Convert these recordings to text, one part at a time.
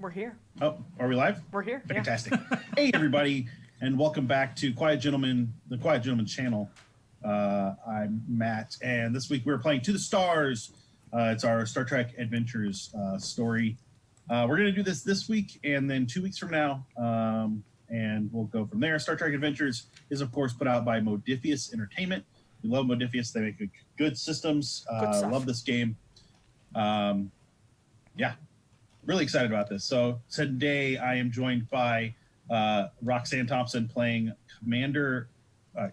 We're here. Oh, are we live? We're here. Fantastic. Yeah. Hey, everybody, and welcome back to Quiett Gentleman, the Quiett Gentleman channel. I'm Matt, and this week we're playing To the Stars. It's our Star Trek Adventures story. We're going to do this week, and then 2 weeks from now, and we'll go from there. Star Trek Adventures is, of course, put out by Modiphius Entertainment. We love Modiphius. They make good systems. Love this game. Yeah. Really excited about this. So today I am joined by Roxanne Thompson playing Commander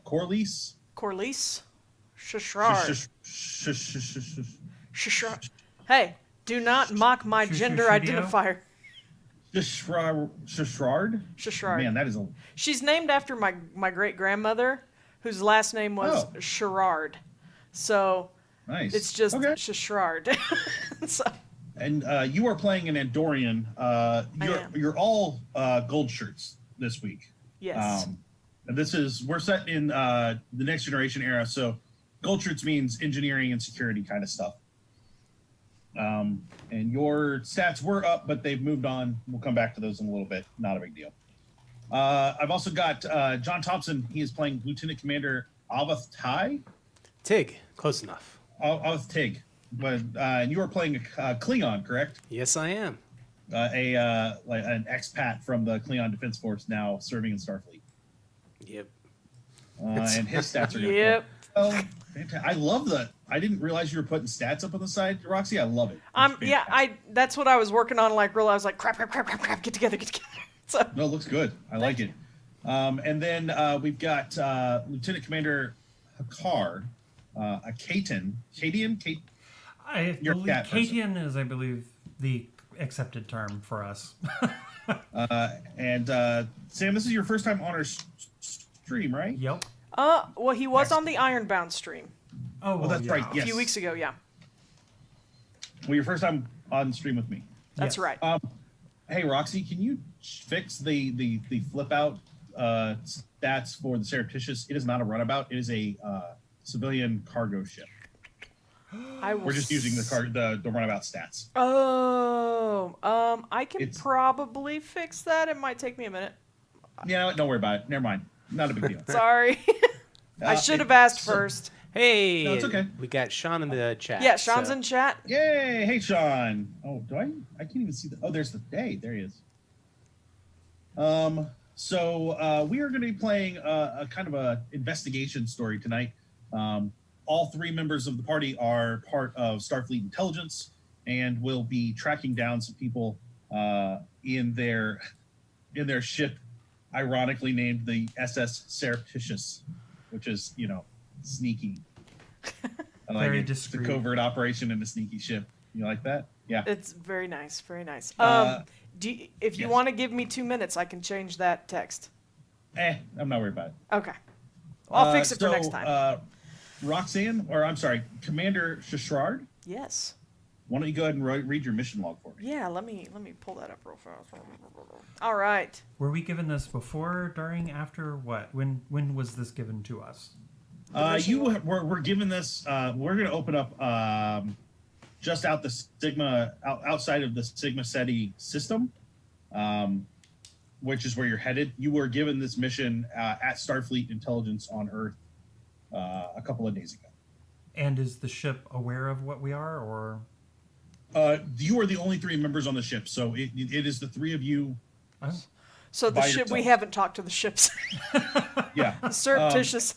Corlise. Corlise? Shashrard. Hey, do not mock my gender identifier. Shashrard? Shashrard. Man, that is a... She's named after my great-grandmother, whose last name was Sherrard. So nice. It's just Shashrard. So... And you are playing an Andorian. You're all gold shirts this week. Yes. And we're set in the next generation era, so gold shirts means engineering and security kind of stuff. And your stats were up, but they've moved on. We'll come back to those in a little bit. Not a big deal. I've also got John Thompson. He is playing Lieutenant Commander Avoth Tigh. Tig, close enough. Avoth Tig. But and you are playing a Klingon, correct? Yes, I am. Like an expat from the Klingon Defense Force, now serving in Starfleet. Yep. And his stats are. Yep. Oh, fantastic! I love that. I didn't realize you were putting stats up on the side, Roxy. I love it. That's what I was working on. Like, real, I was like, crap. Get together. So. No, it looks good. I like it. And then we've got Lieutenant Commander Hakar, a Caitian. I believe Caitian is, I believe, the accepted term for us. And Sam, this is your first time on our stream, right? Yep. Well, he was on the Ironbound stream. Oh, well, that's right. Yes. A few weeks ago, yeah. Well, your first time on stream with me. That's right. Hey, Roxy, can you fix the flip out stats for the Surreptitious? It is not a runabout. It is a civilian cargo ship. We're just using the runabout stats. Oh, I can probably fix that. It might take me a minute. Yeah, don't worry about it. Never mind. Not a big deal. Sorry. I should have asked first. Hey, no, it's okay. We got Sean in the chat. Yeah, Sean's in chat. Yay! Hey, Sean. Oh, do I can't even see the. Oh, there's the. Hey, there he is. So we are going to be playing a kind of a investigation story tonight. All three members of the party are part of Starfleet Intelligence and will be tracking down some people in their ship, ironically named the SS Surreptitious, which is, sneaky. I like very it. discreet. It's a covert operation in a sneaky ship. You like that? Yeah. It's very nice, very nice. If you want to give me 2 minutes, I can change that text. I'm not worried about it. Okay. I'll fix it for next time. Roxanne, or I'm sorry, Commander Shashrard. Yes. Why don't you go ahead and read your mission log for me? Yeah, let me pull that up real fast. All right. Were we given this before, during, after, what? When was this given to us? We're given this. We're going to open up just out the outside of the Sigma Ceti system, which is where you're headed. You were given this mission at Starfleet Intelligence on Earth a couple of days ago. And is the ship aware of what we are, or? You are the only three members on the ship, so it is the three of you. Oh. So the ship, we haven't talked to the ships. Yeah. The Surreptitious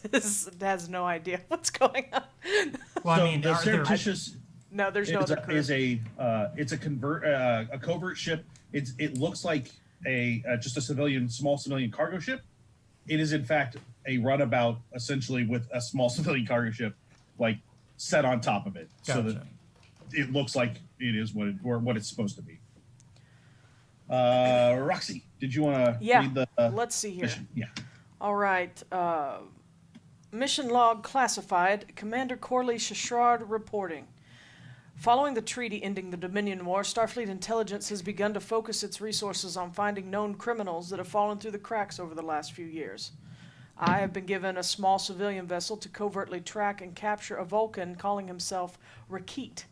has no idea what's going on. Well, so I mean, the Surreptitious. No, there's no other crew. It's a covert ship. It looks like just a small civilian cargo ship. It is in fact a runabout, essentially, with a small civilian cargo ship, like set on top of it, so that it looks like it is what it's supposed to be. Roxy, did you want to read the? Let's see here. Mission? Yeah. All right. Mission log classified. Commander Corlise Shashrard reporting. Following the treaty ending the Dominion War, Starfleet Intelligence has begun to focus its resources on finding known criminals that have fallen through the cracks over the last few years. I have been given a small civilian vessel to covertly track and capture a Vulcan calling himself Quiett.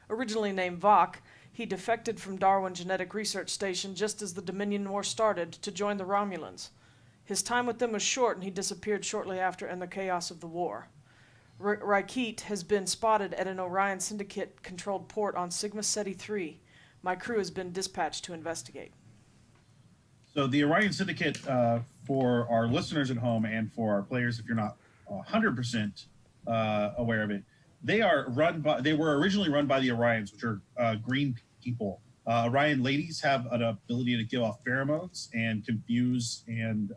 Originally named Avoth, He defected from Darwin Genetic Research Station just as the Dominion War started to join the Romulans. His time with them was short, and he disappeared shortly after in the chaos of the war. Quiett has been spotted at an Orion Syndicate-controlled port on Sigma Ceti 3. My crew has been dispatched to investigate. So the Orion Syndicate, for our listeners at home and for our players, if you're not 100% aware of it, they were originally run by the Orions, which are green people. Orion ladies have an ability to give off pheromones and confuse and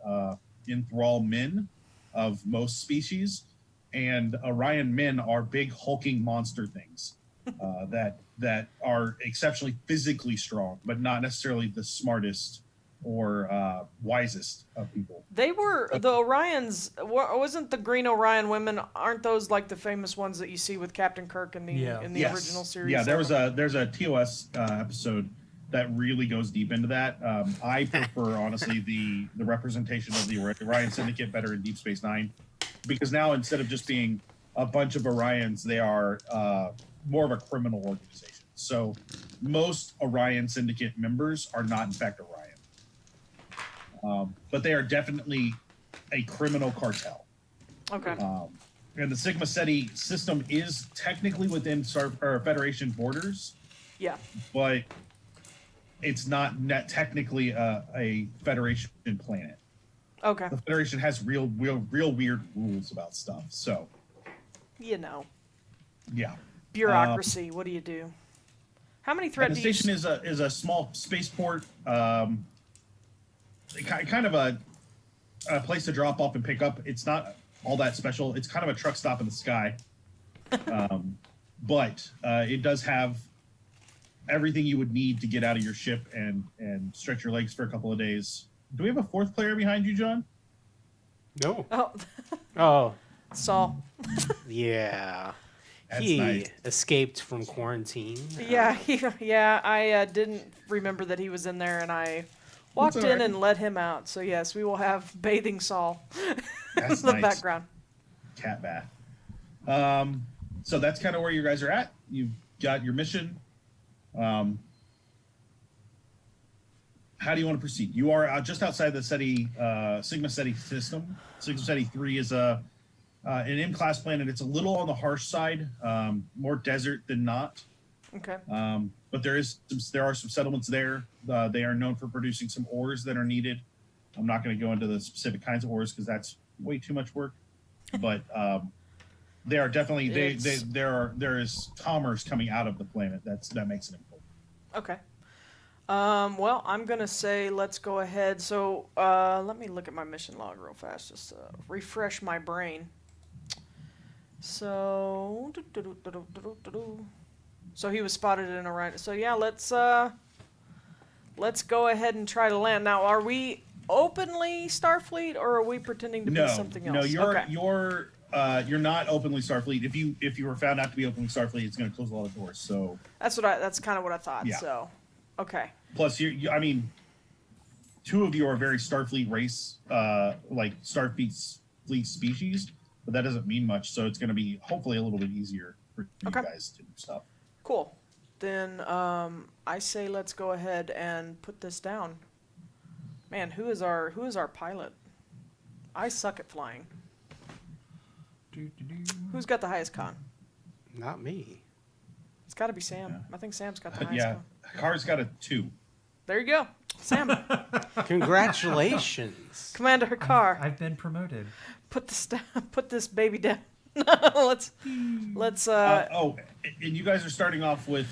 enthrall men of most species. And Orion men are big hulking monster things that are exceptionally physically strong, but not necessarily the smartest or wisest of people. They were the Orions. Wasn't the Green Orion women? Aren't those like the famous ones that you see with Captain Kirk in the Yes. original series? Yeah, there's a TOS episode that really goes deep into that. I prefer honestly the representation of the Orion Syndicate better in Deep Space Nine, because now instead of just being a bunch of Orions, they are more of a criminal organization. So most Orion Syndicate members are not in fact Orion. But they are definitely a criminal cartel. Okay. And the Sigma Ceti system is technically within Federation borders. Yeah. But it's not technically a Federation planet. Okay. The Federation has real weird rules about stuff. So. You know. Yeah. Bureaucracy. What do you do? How many threat the do you... station is a small spaceport. Kind of a place to drop off and pick up. It's not all that special. It's kind of a truck stop in the sky. But it does have everything you would need to get out of your ship and stretch your legs for a couple of days. Do we have a fourth player behind you, John? No. Oh. Oh. Saul. Yeah. That's he nice. escaped from quarantine. Yeah, I didn't remember that he was in there, and I walked in and let him out. So yes, we will have bathing Saul That's in the nice. background. Cat bath. So that's kind of where you guys are at. You've got your mission. How do you want to proceed? You are just outside the Sigma Ceti system. Sigma Ceti 3 is an M-class planet. It's a little on the harsh side, more desert than not. Okay. But there are some settlements there. They are known for producing some ores that are needed. I'm not going to go into the specific kinds of ores because that's way too much work. But they are definitely there is commerce coming out of the planet that makes it important. Okay. Well, I'm gonna say let's go ahead. So let me look at my mission log real fast, just to refresh my brain. So, so he was spotted in Orion. So yeah, let's go ahead and try to land. Now, are we openly Starfleet, or are we pretending to be something else? No, you're not openly Starfleet. If you were found out to be openly Starfleet, it's going to close a lot of doors. So that's kind of what I thought. Yeah. So, okay. Plus, I mean, two of you are very Starfleet race, like Starfleet species, but that doesn't mean much. So it's going to be hopefully a little bit easier for you guys to do stuff. Cool. Then I say let's go ahead and put this down. Man, who is our pilot? I suck at flying. Who's got the highest con? Not me. It's got to be Sam. Yeah. I think Sam's got the highest con. Car's got a 2. There you go, Sam. Congratulations. Commander Hakar. I've been promoted. Put this baby down. let's. And you guys are starting off with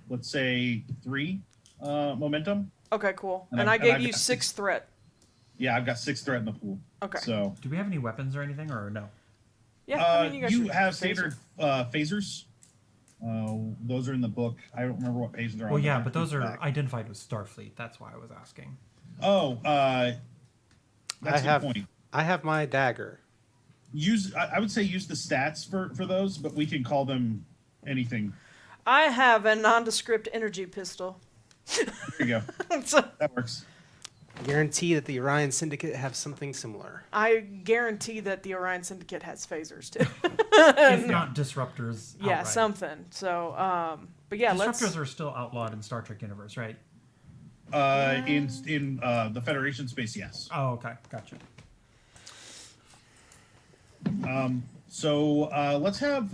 let's say 3 momentum. Okay, cool. And And I've I gave got you 6 threat. Yeah, I've got 6 threat in the pool. Okay. So Do we have any weapons or anything, or no? Yeah, I mean, you guys you should have phaser. standard phasers. Those are in the book. I don't remember what page they're on. Well, yeah, but They're those are back. identified with Starfleet. That's why I was asking. Oh, that's a good point. I have my dagger. I would say use the stats for those, but we can call them anything. I have a nondescript energy pistol. There you go. So, That works. Guarantee that the Orion Syndicate have something similar. I guarantee that the Orion Syndicate has phasers too. If not disruptors. Yeah, outright. something. So, But yeah, Disruptors are still outlawed in Star Trek universe, right? In the Federation space, yes. Oh, okay, gotcha. So let's have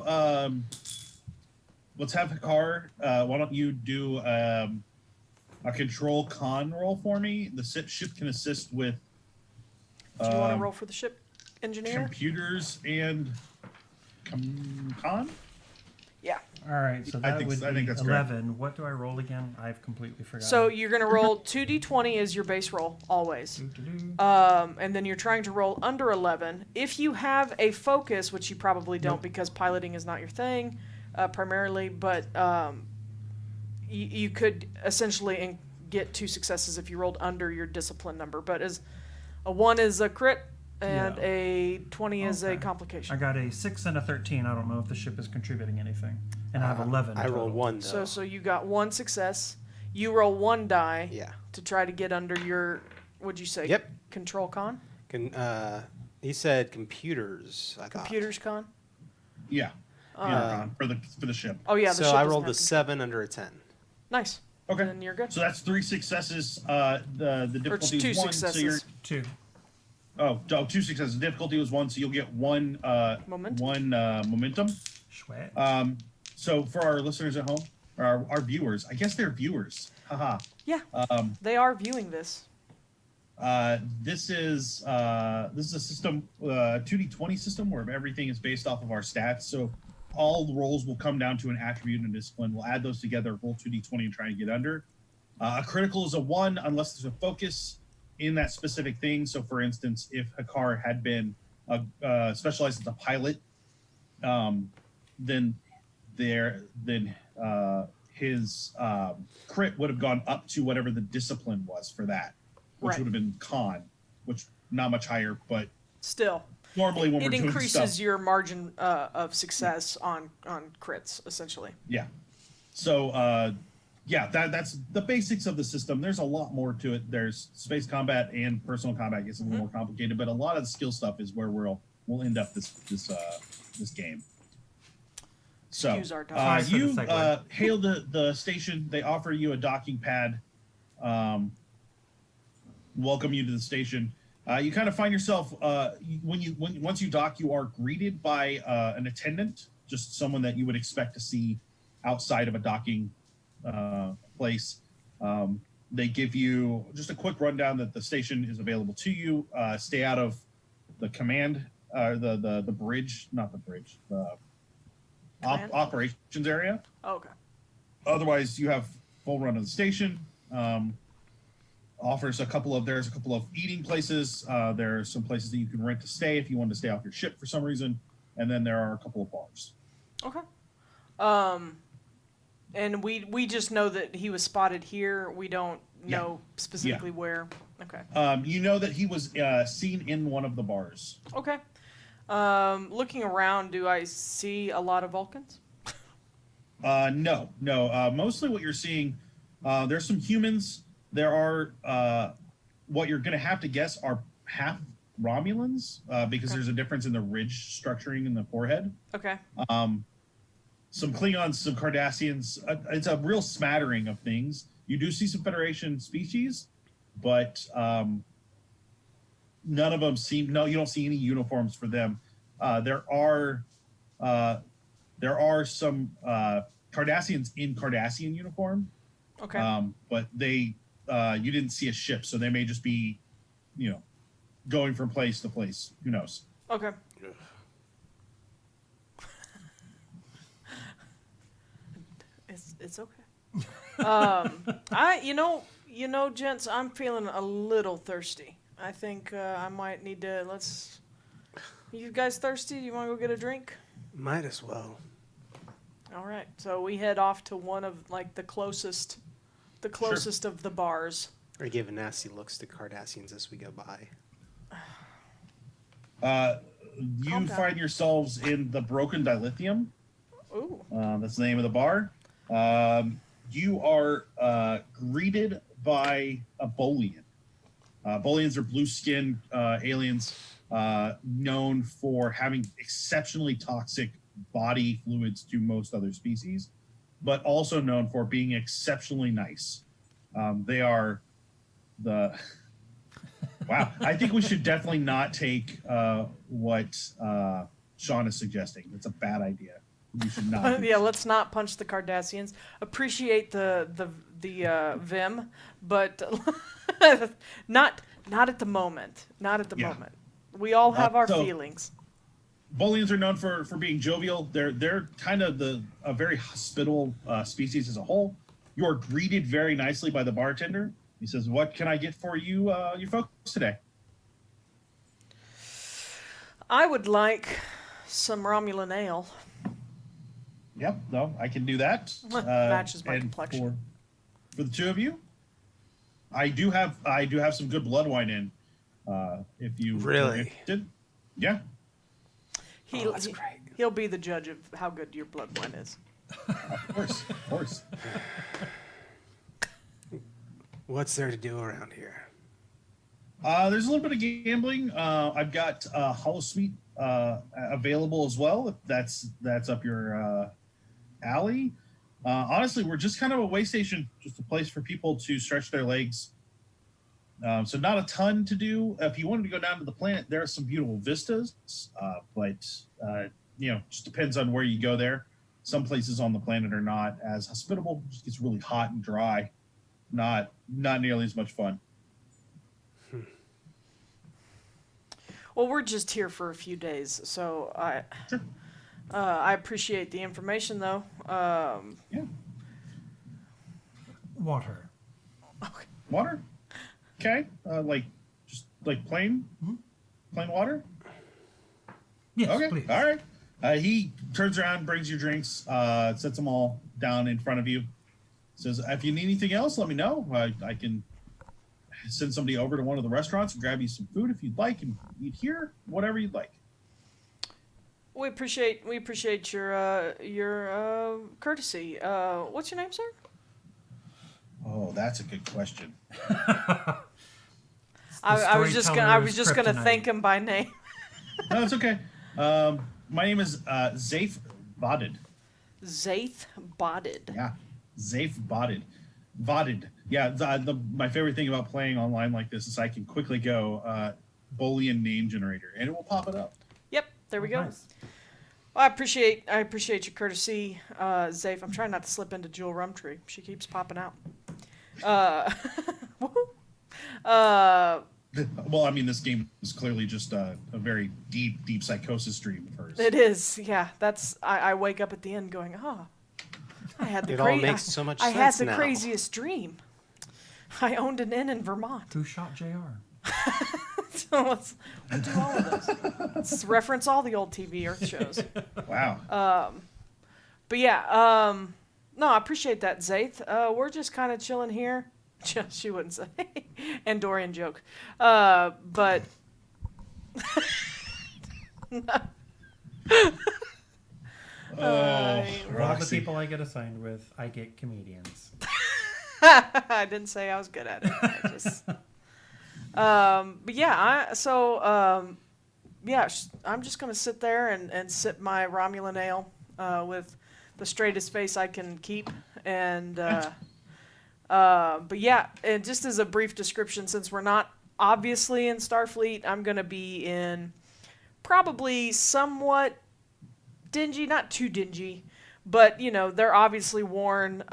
Hakar. Why don't you do a control con roll for me? The ship can assist with. Do you want to roll for the ship engineer? Computers and con. Yeah. All right, so I that think would be that's 11. correct. What do I roll again? I've completely forgotten. So you're going to roll 2d20 as your base roll, always. Doo-doo-doo. And then you're trying to roll under 11. If you have a focus, which you probably don't Nope. because piloting is not your thing primarily, but you could essentially get 2 successes if you rolled under your discipline number. But as a 1 is a crit and Yeah. a 20 is a Okay. complication. I got a 6 and a 13. I don't know if the ship is contributing anything. And I have 11 I total. rolled 1 though. So you got 1 success. You roll 1 die Yeah. to try to get under your, what'd you say? Yep. Control con? He said computers. I thought. Computers con? Yeah. Con for the ship. Oh yeah, the So ship I doesn't rolled have a 7 under a 10. Nice. Okay. Then you're good. So that's 3 successes. The Or it's difficulty 2 is 1. successes. So you're 2. 2 successes. The difficulty was 1, so you'll get 1 Momentum. momentum. Schwet. So for our listeners at home, or our viewers, I guess they're viewers. Haha. Yeah. They are viewing this. This is a system, 2d20 system where everything is based off of our stats. So all the rolls will come down to an attribute and a discipline. We'll add those together, roll 2d20 and try and get under. A critical is a 1 unless there's a focus in that specific thing. So for instance, if Hakar had been specialized as a pilot, then his crit would have gone up to whatever the discipline was for that, which Right. would have been con, which not much higher, but Still, normally when it we're doing increases stuff, your margin of success on crits, essentially. yeah. So yeah, that's the basics of the system. There's a lot more to it. There's space combat and personal combat gets a little more complicated, but a lot of the skill stuff is where we'll end up this game. So Excuse our dog. you For the segue. hail the station. They offer you a docking pad. Welcome you to the station. You kind of find yourself once you dock, you are greeted by an attendant, just someone that you would expect to see outside of a docking place. They give you just a quick rundown that the station is available to you. Stay out of the command, the bridge, not the bridge, the operations area. Oh, okay. Otherwise, you have full run of the station. There's a couple of eating places. There are some places that you can rent to stay if you want to stay off your ship for some reason, and then there are a couple of bars. Okay. And we just know that he was spotted here. We don't know specifically where. Okay. You know that he was seen in one of the bars. Okay. Looking around, do I see a lot of Vulcans? No. Mostly what you're seeing, there's some humans. There are what you're going to have to guess are half Romulans because there's a difference in the ridge structuring in the forehead. Okay. Some Klingons, some Cardassians. It's a real smattering of things. You do see some Federation species, but none of them seem. No, you don't see any uniforms for them. There are some Cardassians in Cardassian uniform. Okay. But they, you didn't see a ship, so they may just be, going from place to place. Who knows? Okay. It's okay. Gents, I'm feeling a little thirsty. I think I might need to. You guys thirsty? You want to go get a drink? Might as well. All right. So we head off to one of the closest of the bars. Or give nasty looks to Cardassians as we go by. You Calm down. find yourselves in the Broken Dilithium. Ooh. That's the name of the bar. You are greeted by a Bolian. Bolians are blue-skinned aliens known for having exceptionally toxic body fluids to most other species. but also known for being exceptionally nice. They are the wow. I think we should definitely not take what Sean is suggesting. It's a bad idea. We should not. Yeah, let's not punch the Cardassians. Appreciate the Vim, but not at the moment. Not at the moment. We all have our feelings. Bolians are known for being jovial. They're kind of a very hospitable species as a whole. You are greeted very nicely by the bartender. He says, "What can I get for you folks today?" I would like some Romulan ale. Yep, no, I can do that. Matches my and complexion. For the two of you, I do have some good blood wine in. If you Really? are interested. Yeah. That's great. He'll be the judge of how good your blood wine is. Of course. What's there to do around here? There's a little bit of gambling. I've got Hollow Sweet available as well, if that's up your alley. Honestly, we're just kind of a way station, just a place for people to stretch their legs. So not a ton to do. If you wanted to go down to the planet, there are some beautiful vistas, but just depends on where you go there. Some places on the planet are not as hospitable. It just gets really hot and dry. Not nearly as much fun. Well, we're just here for a few days, so I appreciate the information, though. Yeah. Water. Okay. Water? Okay. Just plain water? Yes, Okay. please. All right. He turns around, brings you drinks, sets them all down in front of you. Says, if you need anything else, let me know. I can send somebody over to one of the restaurants and grab you some food if you'd like, and eat here, whatever you'd like. We appreciate your courtesy. What's your name, sir? Oh, that's a good question. I was just gonna kryptonite. thank him by name. No, it's okay. My name is Zaif Vodid. Zaith Botted. Yeah, Zaif Vodid. Vodid. Yeah, my favorite thing about playing online like this is I can quickly go Boolean name generator, and it will pop it up. Yep, there we go. Nice. Well, I appreciate your courtesy, Zaif. I'm trying not to slip into Jewel Rumtree. She keeps popping out. Well, I mean, this game is clearly just a very deep psychosis dream of hers. It is, yeah. I wake up at the end going, I had the It all makes so much I had sense the now. craziest dream. I owned an inn in Vermont. Who shot JR? So we'll do all of those. Let's reference all the old TV Earth shows. Wow. But yeah, no, I appreciate that, Zaith. We're just kind of chilling here. She wouldn't say. Andorian joke. But... One of the Roxy. people I get assigned with, I get comedians. I didn't say I was good at it. I just... but yeah, I'm just gonna sit there and sip my Romulan ale with the straightest face I can keep, and but yeah, and just as a brief description, since we're not obviously in Starfleet, I'm gonna be in probably somewhat dingy, not too dingy, but they're obviously worn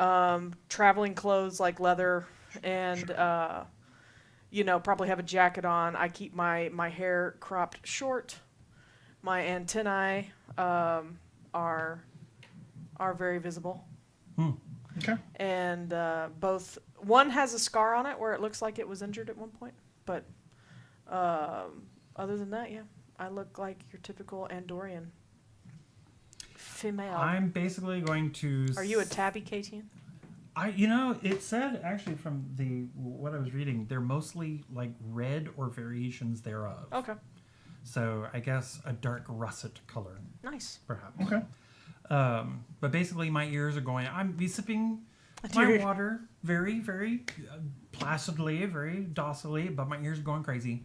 traveling clothes like leather and. Sure. Probably have a jacket on. I keep my hair cropped short. My antennae are very visible. Okay. And one has a scar on it where it looks like it was injured at one point. But other than that, yeah, I look like your typical Andorian female. I'm basically going to... Are you a tabby Caitian? It said actually from what I was reading, they're mostly like red or variations thereof. Okay. So I guess a dark russet color, Nice. perhaps. Okay. But basically, my ears are going. I'm sipping my water very, very placidly, very docilely, but my ears are going crazy.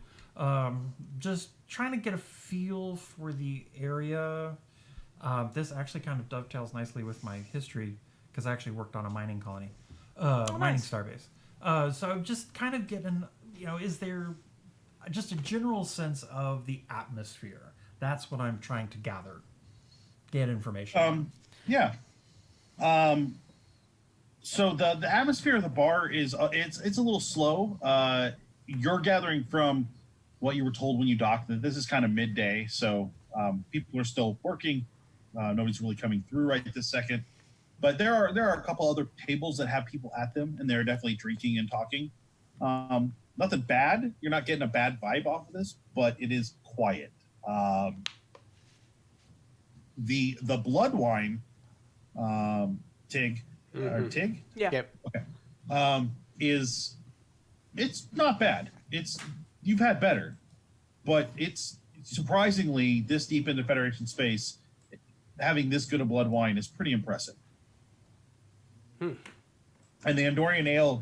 Just trying to get a feel for the area. This actually kind of dovetails nicely with my history, because I actually worked on a mining colony, mining nice. starbase. So I'm just kind of getting, is there just a general sense of the atmosphere? That's what I'm trying to get information on. Yeah. So the atmosphere of the bar is it's a little slow. You're gathering from what you were told when you docked that this is kind of midday, so people are still working. Nobody's really coming through right this second. But there are a couple other tables that have people at them, and they're definitely drinking and talking. Nothing bad. You're not getting a bad vibe off of this, but it is quiet. The blood wine, Tig, or Tig, Yeah. Yep. okay, it's not bad. You've had better, but it's surprisingly this deep into Federation space, having this good a blood wine is pretty impressive. And the Andorian ale,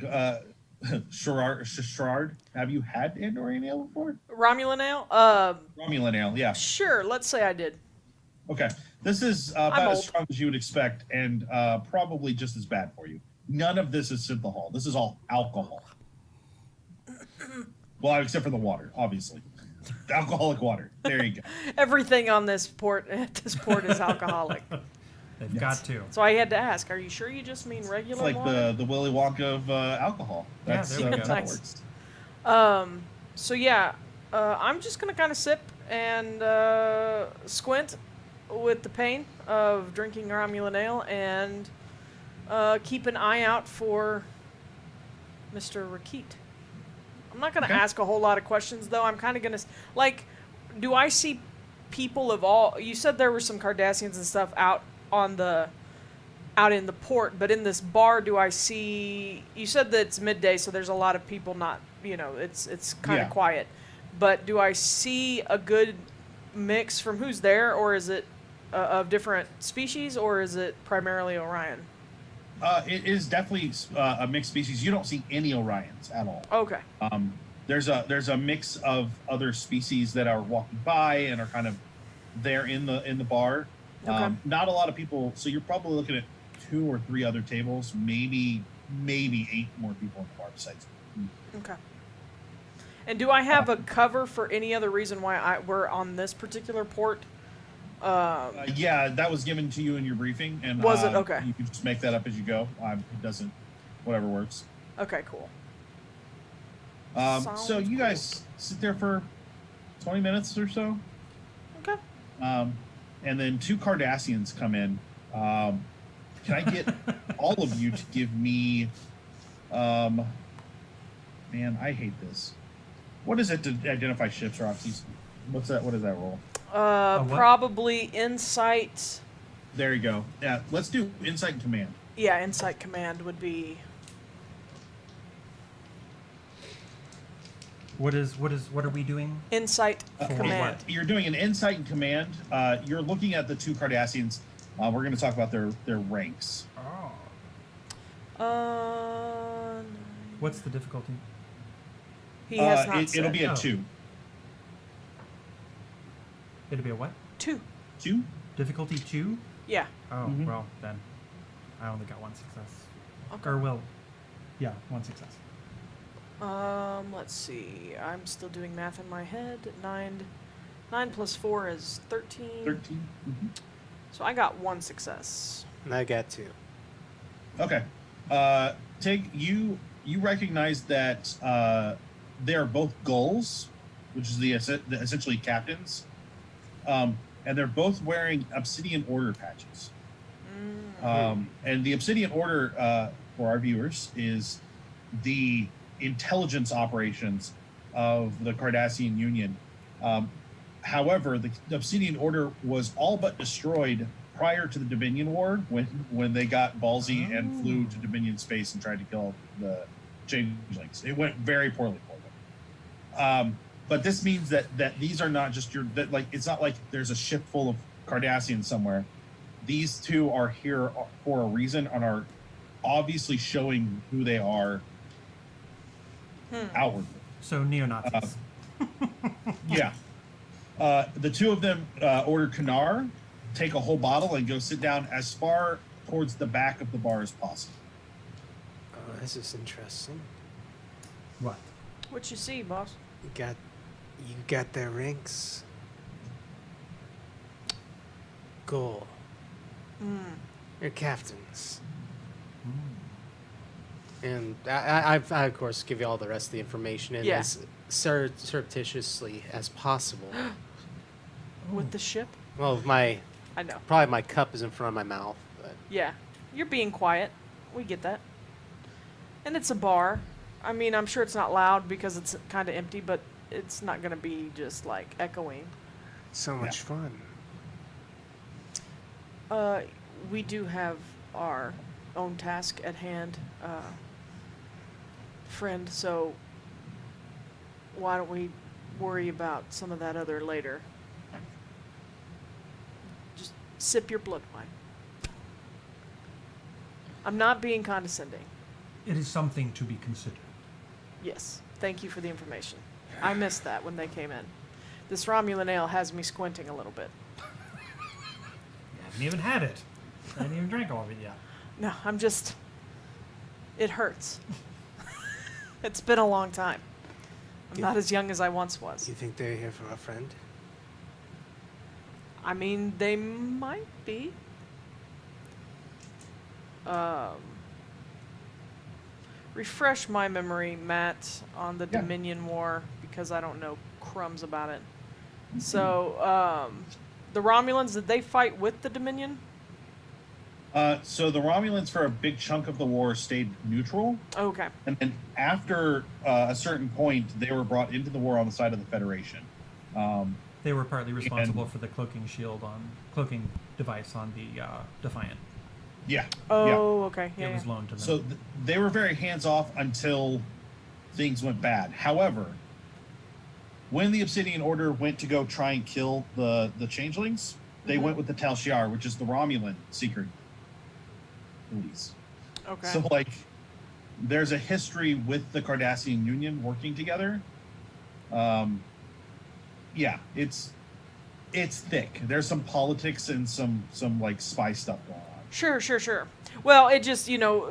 Sherard, have you had Andorian ale before? Romulan ale? Romulan ale, yeah. Sure. Let's say I did. Okay, this is I'm about as old. strong as you would expect, and probably just as bad for you. None of this is synthahol. This is all alcohol. Well, except for the water, obviously. Alcoholic water. There you go. Everything on this port is alcoholic. They've got to. So I had to ask, are you sure you just mean It's regular like water? the Willy Wonka of alcohol. Yeah, That's there we go. that's how it Nice. works. So yeah, I'm just gonna kind of sip and squint with the pain of drinking Romulan ale and keep an eye out for Mr. Rakit. I'm not gonna Okay. ask a whole lot of questions though. I'm kind of gonna like, do I see people of all? You said there were some Cardassians and stuff out in the port, but in this bar, do I see? You said that it's midday, so there's a lot of people. Not, it's kind of Yeah. quiet. But do I see a good mix from who's there, or is it of different species, or is it primarily Orion? It is definitely a mixed species. You don't see any Orions at all. Okay. There's a mix of other species that are walking by and are kind of there in the bar. Okay. Not a lot of people, so you're probably looking at 2 or 3 other tables, maybe 8 more people in the bar besides. Okay. And do I have a cover for any other reason why we're on this particular port? Yeah, that was given to you in your briefing, and Was it? Okay. You can just make that up as you go. It doesn't, whatever works. Okay, cool. So Sounds you cool. guys sit there for 20 minutes or so. Okay. And then 2 Cardassians come in. Can I get all of you to give me? Man, I hate this. What is it to identify ships, Roxy? What's that? What is that roll? what? Probably insight. There you go. Yeah, let's do insight and command. Yeah, insight command would be. What are we doing? Insight For command. what? You're doing an insight and command. You're looking at the 2 Cardassians. We're going to talk about their ranks. Oh. Uh, What's the difficulty? he has not It'll said. be a Oh. 2. It'll be a what? 2. 2? Difficulty 2? Yeah. Oh, Mhm. well, then I only got 1 success. Okay. Or, well, yeah, 1 success. Let's see. I'm still doing math in my head. 9 plus 4 is 13. 13? Mm-hmm. So I got 1 success. And I got 2. Okay. Tig, you recognize that they are both gulls, which is the essentially captains, and they're both wearing Obsidian Order patches. And the Obsidian Order, for our viewers, is the intelligence operations of the Cardassian Union. However, the Obsidian Order was all but destroyed prior to the Dominion War when they got ballsy and flew to Dominion space and tried to kill the changelings. It went very poorly for them. But this means that these are not just it's not like there's a ship full of Cardassians somewhere. These 2 are here for a reason and are obviously showing who they are outwardly. So, neo-Nazis. Yeah. The 2 of them order Kanar, take a whole bottle, and go sit down as far towards the back of the bar as possible. Oh, this is interesting. What? What you see, boss? You got their ranks. Goal. Your captains. And I of course give you all the rest of the information and Yeah. as surreptitiously as possible. With the ship? Well, I know. probably my cup is in front of my mouth, but Yeah. You're being quiet. We get that. And it's a bar. I mean, I'm sure it's not loud because it's kind of empty, but it's not going to be just like echoing. so much fun. We do have our own task at hand, friend, so why don't we worry about some of that other later? Just sip your blood wine. I'm not being condescending. It is something to be considered. Yes, thank you for the information. I missed that when they came in. This Romulan ale has me squinting a little bit. You haven't even had it. I haven't even drank all of it yet. No, I'm just... It hurts. It's been a long time. I'm not as young as I once was. You think they're here for a friend? I mean, they might be. Refresh my memory, Matt, on the Yeah. Dominion War, because I don't know crumbs about it. So, the Romulans, did they fight with the Dominion? So the Romulans, for a big chunk of the war, stayed neutral. Okay. And then after a certain point, they were brought into the war on the side of the Federation. They were partly responsible for the cloaking device on the Defiant. Yeah. Oh, okay. Yeah, It was yeah. loaned to them. So they were very hands-off until things went bad. However, when the Obsidian Order went to go try and kill the changelings, they went with the Tal Shiar, which is the Romulan secret police. Okay. So, like, there's a history with the Cardassian Union working together. Yeah, it's thick. There's some politics and some like spy stuff going on. Sure. Well, it just,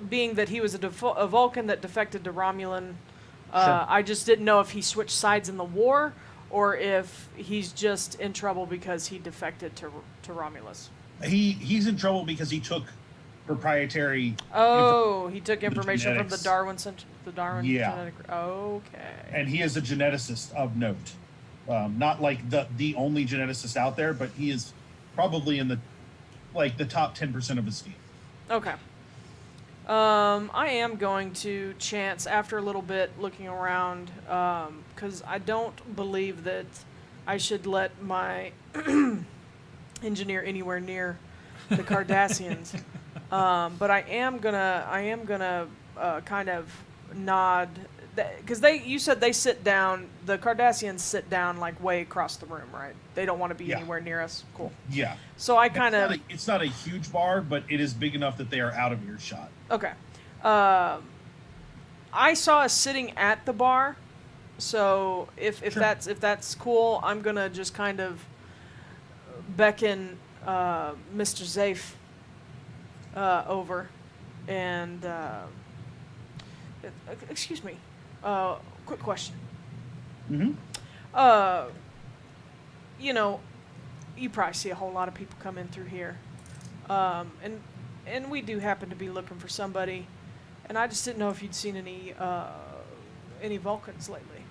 being that he was a Vulcan that defected to Romulan, Sure. I just didn't know if he switched sides in the war or if he's just in trouble because he defected to Romulus. He's in trouble because he took proprietary. Oh, he took information from the genetics. Darwin Yeah. genetic. Okay. And he is a geneticist of note. Not like the only geneticist out there, but he is probably in the top 10% of his team. Okay. I am going to chance after a little bit looking around, because I don't believe that I should let my engineer anywhere near the Cardassians. But I am gonna kind of nod, because you said they sit down. The Cardassians sit down like way across the room, right? They don't want to be Yeah. anywhere near us. Cool. Yeah. So I kind of It's not a huge bar, but it is big enough that they are out of earshot. okay. I saw us sitting at the bar, so if Sure. that's cool, I'm gonna just kind of beckon Mr. Zafe over, and excuse me, quick question. Mm-hmm. You probably see a whole lot of people come in through here, and we do happen to be looking for somebody, and I just didn't know if you'd seen any Vulcans lately.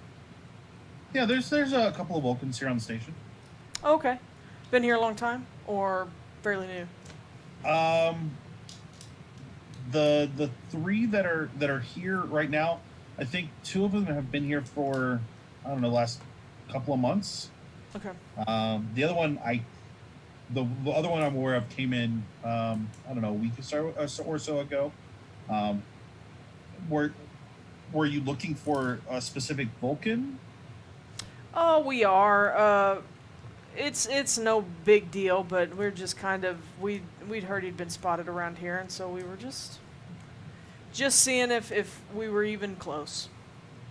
Yeah, there's a couple of Vulcans here on the station. Okay, been here a long time or fairly new? The three that are here right now, I think two of them have been here for, I don't know, last couple of months. Okay. The other one the other one I'm aware of came in I don't know, a week or so ago. Were you looking for a specific Vulcan? Oh, we are. It's no big deal, but we're just kind of we'd heard he'd been spotted around here, and so we were just seeing if we were even close.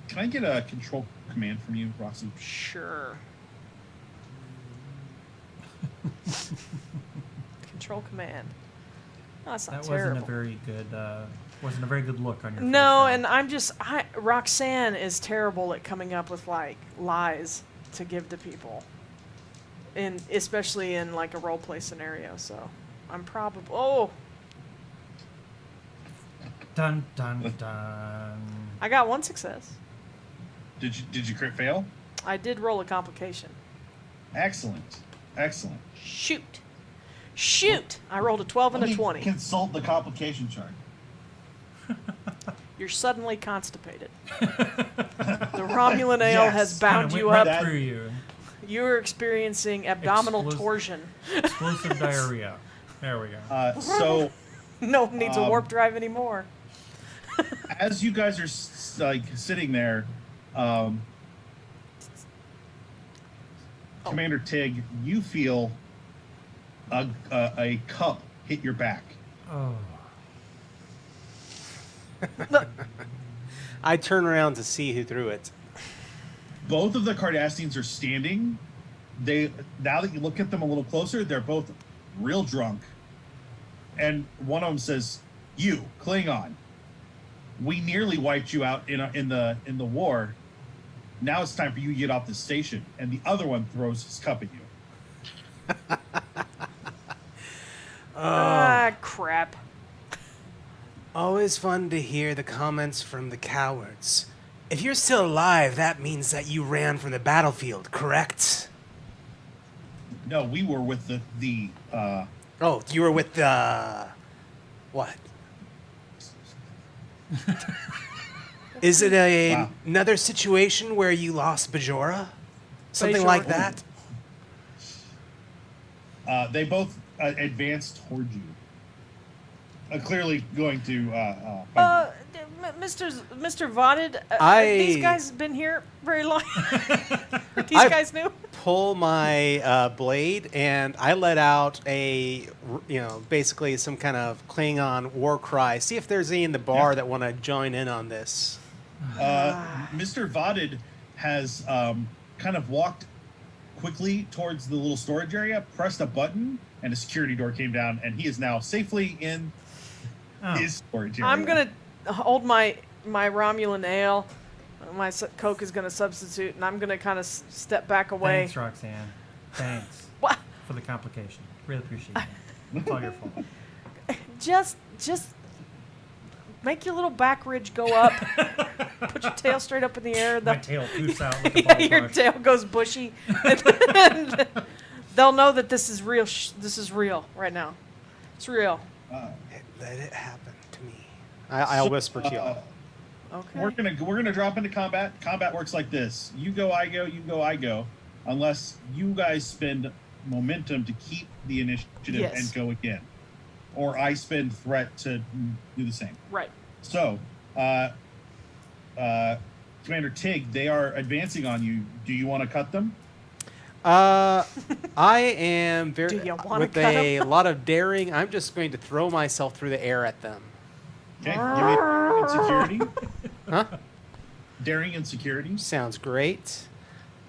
Can I get a control command from you, Roxy? Sure. Control command. Oh, that's not That terrible. wasn't a very good look on your face. No, there. and Roxanne is terrible at coming up with like lies to give to people, especially in like a role play scenario. So I'm probably Dun dun dun. I got one success. Did you crit fail? I did roll a complication. Excellent. Shoot! I rolled a 12 and Let a me 20. consult the complication chart. You're suddenly constipated. The Romulan ale Yes. has bound Kinda you went up. right through you. You're experiencing abdominal torsion. Explosive diarrhea. There we go. So No one needs a warp drive anymore. as you guys are like sitting there, Commander Tig, you feel a cup hit your back. Oh. I turn around to see who threw it. Both of the Cardassians are standing. Now that you look at them a little closer, they're both real drunk. And one of them says, "You, Klingon, we nearly wiped you out in the war. Now it's time for you to get off the station." And the other one throws his cup at you. Ah, crap. Always fun to hear the comments from the cowards. If you're still alive, that means that you ran from the battlefield, correct? No, we were with the Oh, you were with the... What? Is it Wow. another situation where you lost Bajora? Something like that? they both advanced toward you. Clearly going to fight Mr. Vodded, these guys been here very long. These guys new? Pull my blade and I let out basically some kind of Klingon war cry. See if there's any in the bar that want to join in on this. Mr. Vodded has kind of walked quickly towards the little storage area, pressed a button, and a security door came down, and he is now safely in his storage area. I'm going to hold my Romulan ale. My Coke is going to substitute, and I'm going to kind of step back away. Thanks, Roxanne. Thanks What? for the complication. Really appreciate it. It's all your fault. Just make your little back ridge go up. Put your tail straight up in the air. My tail poofs out like a ball Your brush. tail goes bushy. And they'll know that this is real. This is real right now. It's real. Let it happen to me. I'll whisper to y'all. Okay. We're gonna drop into combat. Combat works like this: you go, I go, you go, I go, unless you guys spend momentum to keep the initiative Yes. and go again, or I spend threat to do the same. Right. So, Commander Tig, they are advancing on you. Do you want to cut them? I am Do very you wanna with cut a lot of daring. I'm just going to throw myself through the air at them. Okay, give me daring and security. Huh? Daring and security. Sounds great.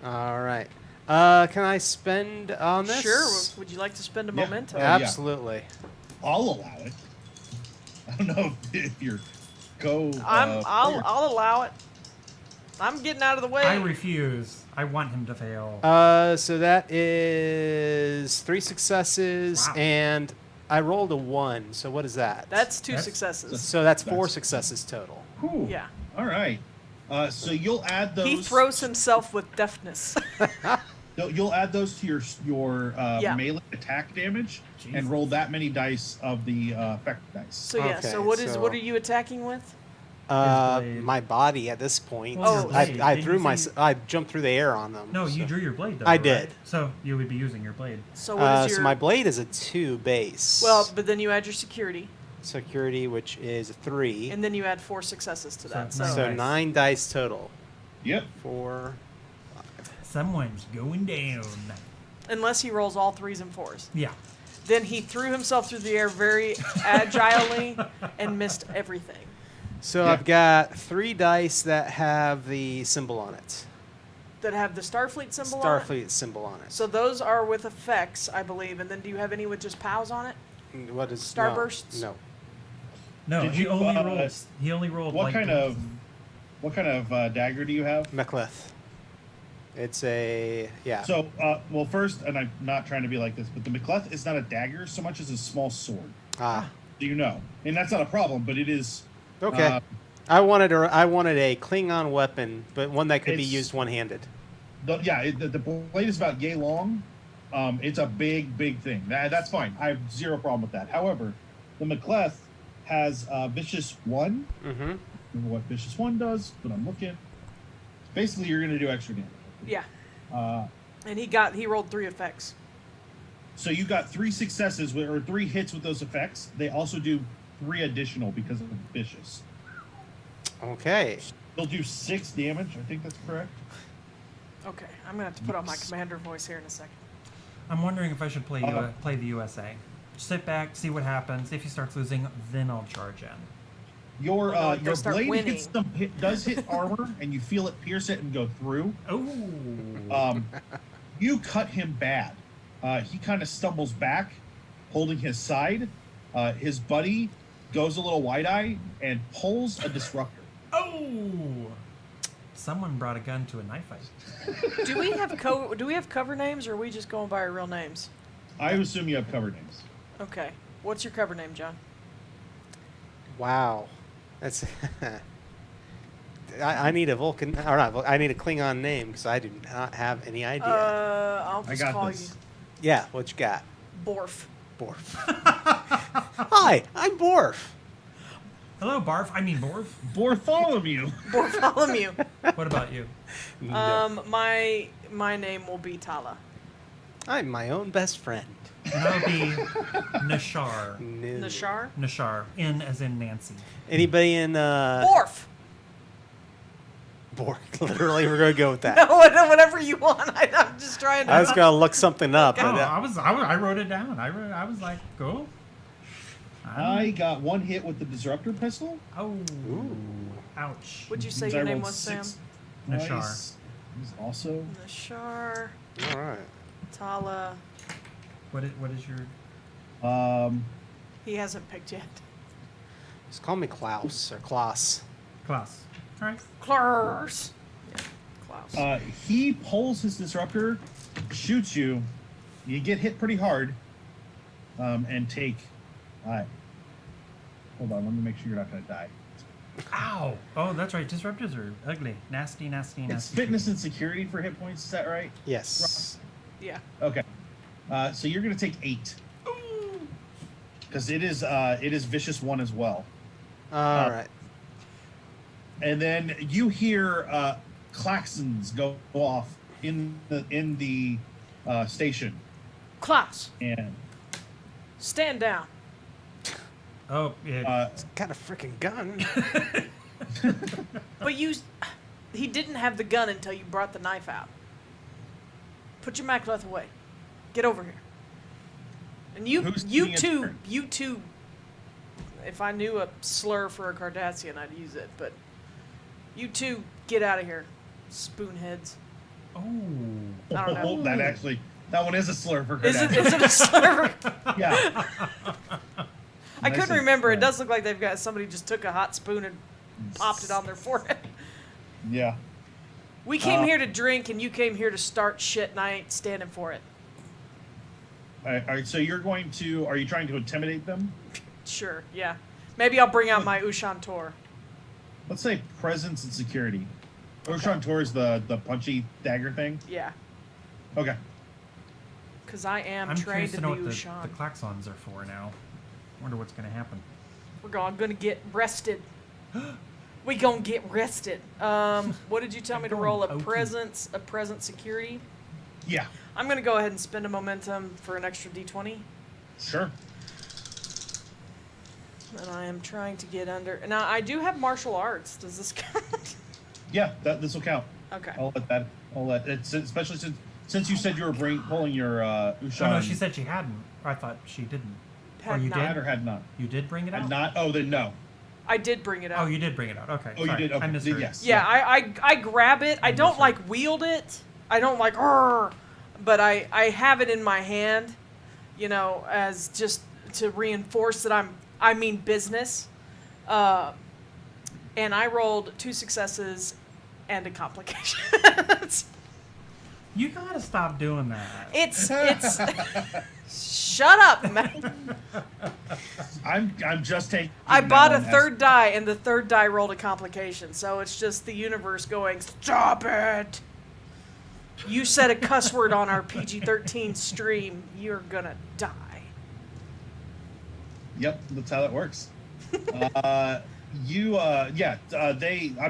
All right. Can I spend on this? Sure. Would you like to spend a Yeah. momentum? Yeah. Absolutely. I'll allow it. I don't know if you're I'll allow it. I'm getting out of the way. I refuse. I want him to fail. So that is 3 successes, Wow. and I rolled a 1. So what is that? That's two That's- successes. So that's 4 that's- successes total. Whew. Yeah. All right. So you'll add those. He throws himself with deftness. You'll add those to your Yeah. melee attack damage, Jeez. and roll that many dice of the effect dice. So yeah. Okay, So what so- are you attacking with? blade. My body at this point. Well, your blade. I Didn't threw you my. say- I jumped through the air on them. No, you so. drew your blade, though. I right? did. So you would be using your blade. So what is your? So my blade is a 2 base. Well, but then you add your security, security, which is a 3. and then you add 4 successes to that. So So, So Nice. 9 dice total. Yep. 4. Someone's going down. unless he rolls all 3s and 4s, Yeah. then he threw himself through the air very agilely and missed everything. So Yeah. I've got 3 dice that have the symbol on it. That have the Starfleet symbol on it. Starfleet symbol on it. So those are with effects, I believe. And then do you have any with just POWs on it? What is Starbursts? No. No, Did he you, only rolled. what like kind of dagger do you have? Mechleth. It's a So, well, first, and I'm not trying to be like this, but the Mechleth is not a dagger so much as a small sword. Ah. Do you know? And that's not a problem, but it is. Okay. I wanted a Klingon weapon, but one that could be It's- used one-handed. The blade is about yay long. It's a big thing. That's fine. I have zero problem with that. However, the Mechleth has Vicious 1. Mm-hmm. Remember what Vicious 1 does, but I'm looking. Basically, you're going to do extra damage. Yeah. Uh, And he rolled 3 effects. so you got 3 successes or 3 hits with those effects. They also do 3 additional because of Vicious. Okay. They'll do 6 damage. I think that's correct. Okay, I'm gonna have to put on my commander voice here in a second. I'm wondering if I should play the USA. Sit back, see what happens. If he starts losing, then I'll charge in. Your Well, no, if they your start blade winning. does hit armor, and you feel it pierce it and go through. Oh. You cut him bad. He kind of stumbles back, holding his side. His buddy goes a little wide-eyed and pulls a disruptor. Oh. Someone brought a gun to a knife fight. Do we have cover names, or are we just going by our real names? I assume you have cover names. Okay. What's your cover name, John? Wow. That's. I need a Vulcan, or not. I need a Klingon name because I do not have any idea. I'll I just got call this. Yeah, what you got? you Borf. Borf. Hi, I'm Borf. Hello, Barf. I mean, Borf. Bartholomew. Bartholomew. What about you? No. My name will be Tala. I'm my own best friend. And I'll be Nashar. No. Nashar? Nashar. N as in Nancy. Anybody in Borf! Borf? Literally, we're gonna go with that. No, whatever you want. I'm just trying to. I was gonna look something up. Oh, but, I wrote it down. I was like, go. I got 1 hit with the disruptor pistol. Oh. Ooh. Ouch. What'd you say Means your I name rolled was, Sam? 6 Nashar. dice. He's also Nashar. All right. Tala. What is your... He hasn't picked yet. Just call me Klaus or Klaus. Klaus? All right. Klars. Yeah, Klaus. he pulls his disruptor, shoots you. You get hit pretty hard, and take. Hold on, let me make sure you're not going to die. Ow! Oh, that's right. Disruptors are ugly. Nasty. It's fitness and security for hit points. Is that right? Yes. Yeah. Okay. So you're going to take 8 because it is vicious 1 as well. All right. And then you hear klaxons go off in the station, Klaus, and stand down. Oh, yeah. Got a freaking gun. But he didn't have the gun until you brought the knife out. Put your Macbeth away. Get over here. And Who's taking a turn? you two. If I knew a slur for a Cardassian, I'd use it. But you two, get out of here, spoonheads. Oh. I don't know. That one is a slur for Is Kardashian. it a slur? Yeah. I Nice couldn't and- remember. It yeah. does look like they've got somebody just took a hot spoon and popped it on their forehead. Yeah. We came here to drink, and you came here to start shit, and I ain't standing for it. All right, so are you trying to intimidate them? Sure, yeah. Maybe I'll bring out my Ushantor. Let's say presence and security. Ushantor is the punchy dagger thing. Yeah, Okay. because I am I'm trained curious to to know be what Ushan. the klaxons are for now. Wonder what's going to happen. We're gonna get rested. We gonna get rested. What did you tell me to Going roll? A pokey. presence security? Yeah. I'm gonna go ahead and spend a momentum for an extra D20. Sure. And I am trying to get under. Now, I do have martial arts. Does this count? Yeah, this will count. Okay. I'll let it's especially since you said you were pulling your Ushan. Oh, no, she said she hadn't. I thought she didn't. Had you not. had or had not. You did bring it out? Had not. Oh, then no. I did bring it out. Oh, you did bring it out. Okay. Oh, sorry. you did. Okay. I misheard. Yes. Yeah, I grab it. I don't like wield it. I don't like, but I have it in my hand, as just to reinforce that I mean business. And I rolled 2 successes and a complication. You gotta stop doing that. it's shut up, man. I'm just taking. I that bought a one as- third die, and the third die rolled a complication. So it's just the universe going, stop it. You said a cuss word on our PG-13 stream. You're gonna die. Yep, that's how that works. I'm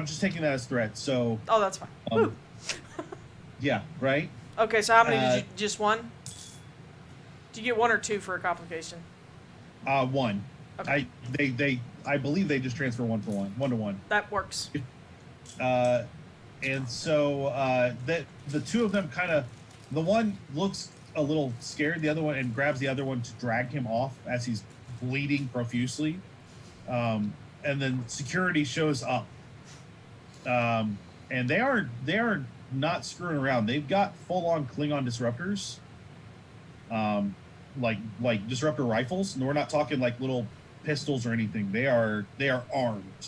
just taking that as threat. So, Oh, that's fine. Woo. yeah, right. Okay, so how many did you? Just one? Did you get 1 or 2 for a complication? One. Okay. I believe they just transfer 1 for 1 to 1. That works. And so the two of them kind of, the one looks a little scared, the other one, and grabs the other one to drag him off as he's bleeding profusely. And then security shows up, and they are not screwing around. They've got full-on Klingon disruptors, like disruptor rifles. And we're not talking like little pistols or anything. They are armed.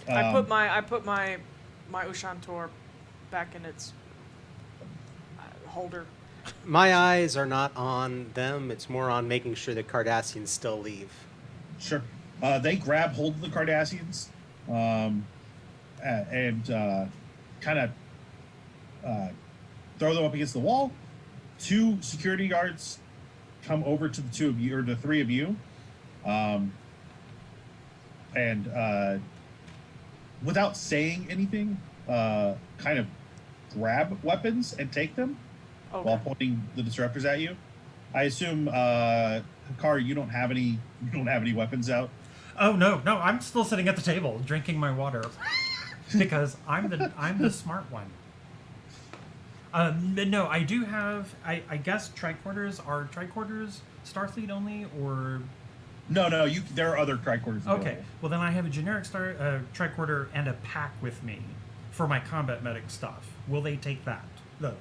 I put my Ushantor back in its holder. My eyes are not on them. It's more on making sure the Cardassians still leave. Sure. They grab hold of the Cardassians, and kind of throw them up against the wall. 2 security guards come over to the 2 of you, or the 3 of you, and without saying anything, kind of grab weapons and take them while pointing the disruptors at you. I assume, Hikari, you don't have any weapons out. Oh no, I'm still sitting at the table drinking my water because I'm the smart one. No, I do have. I guess tricorders are Starfleet only, or No, there are other tricorders. okay. Well, then I have a generic tricorder and a pack with me for my combat medic stuff. Will they take those?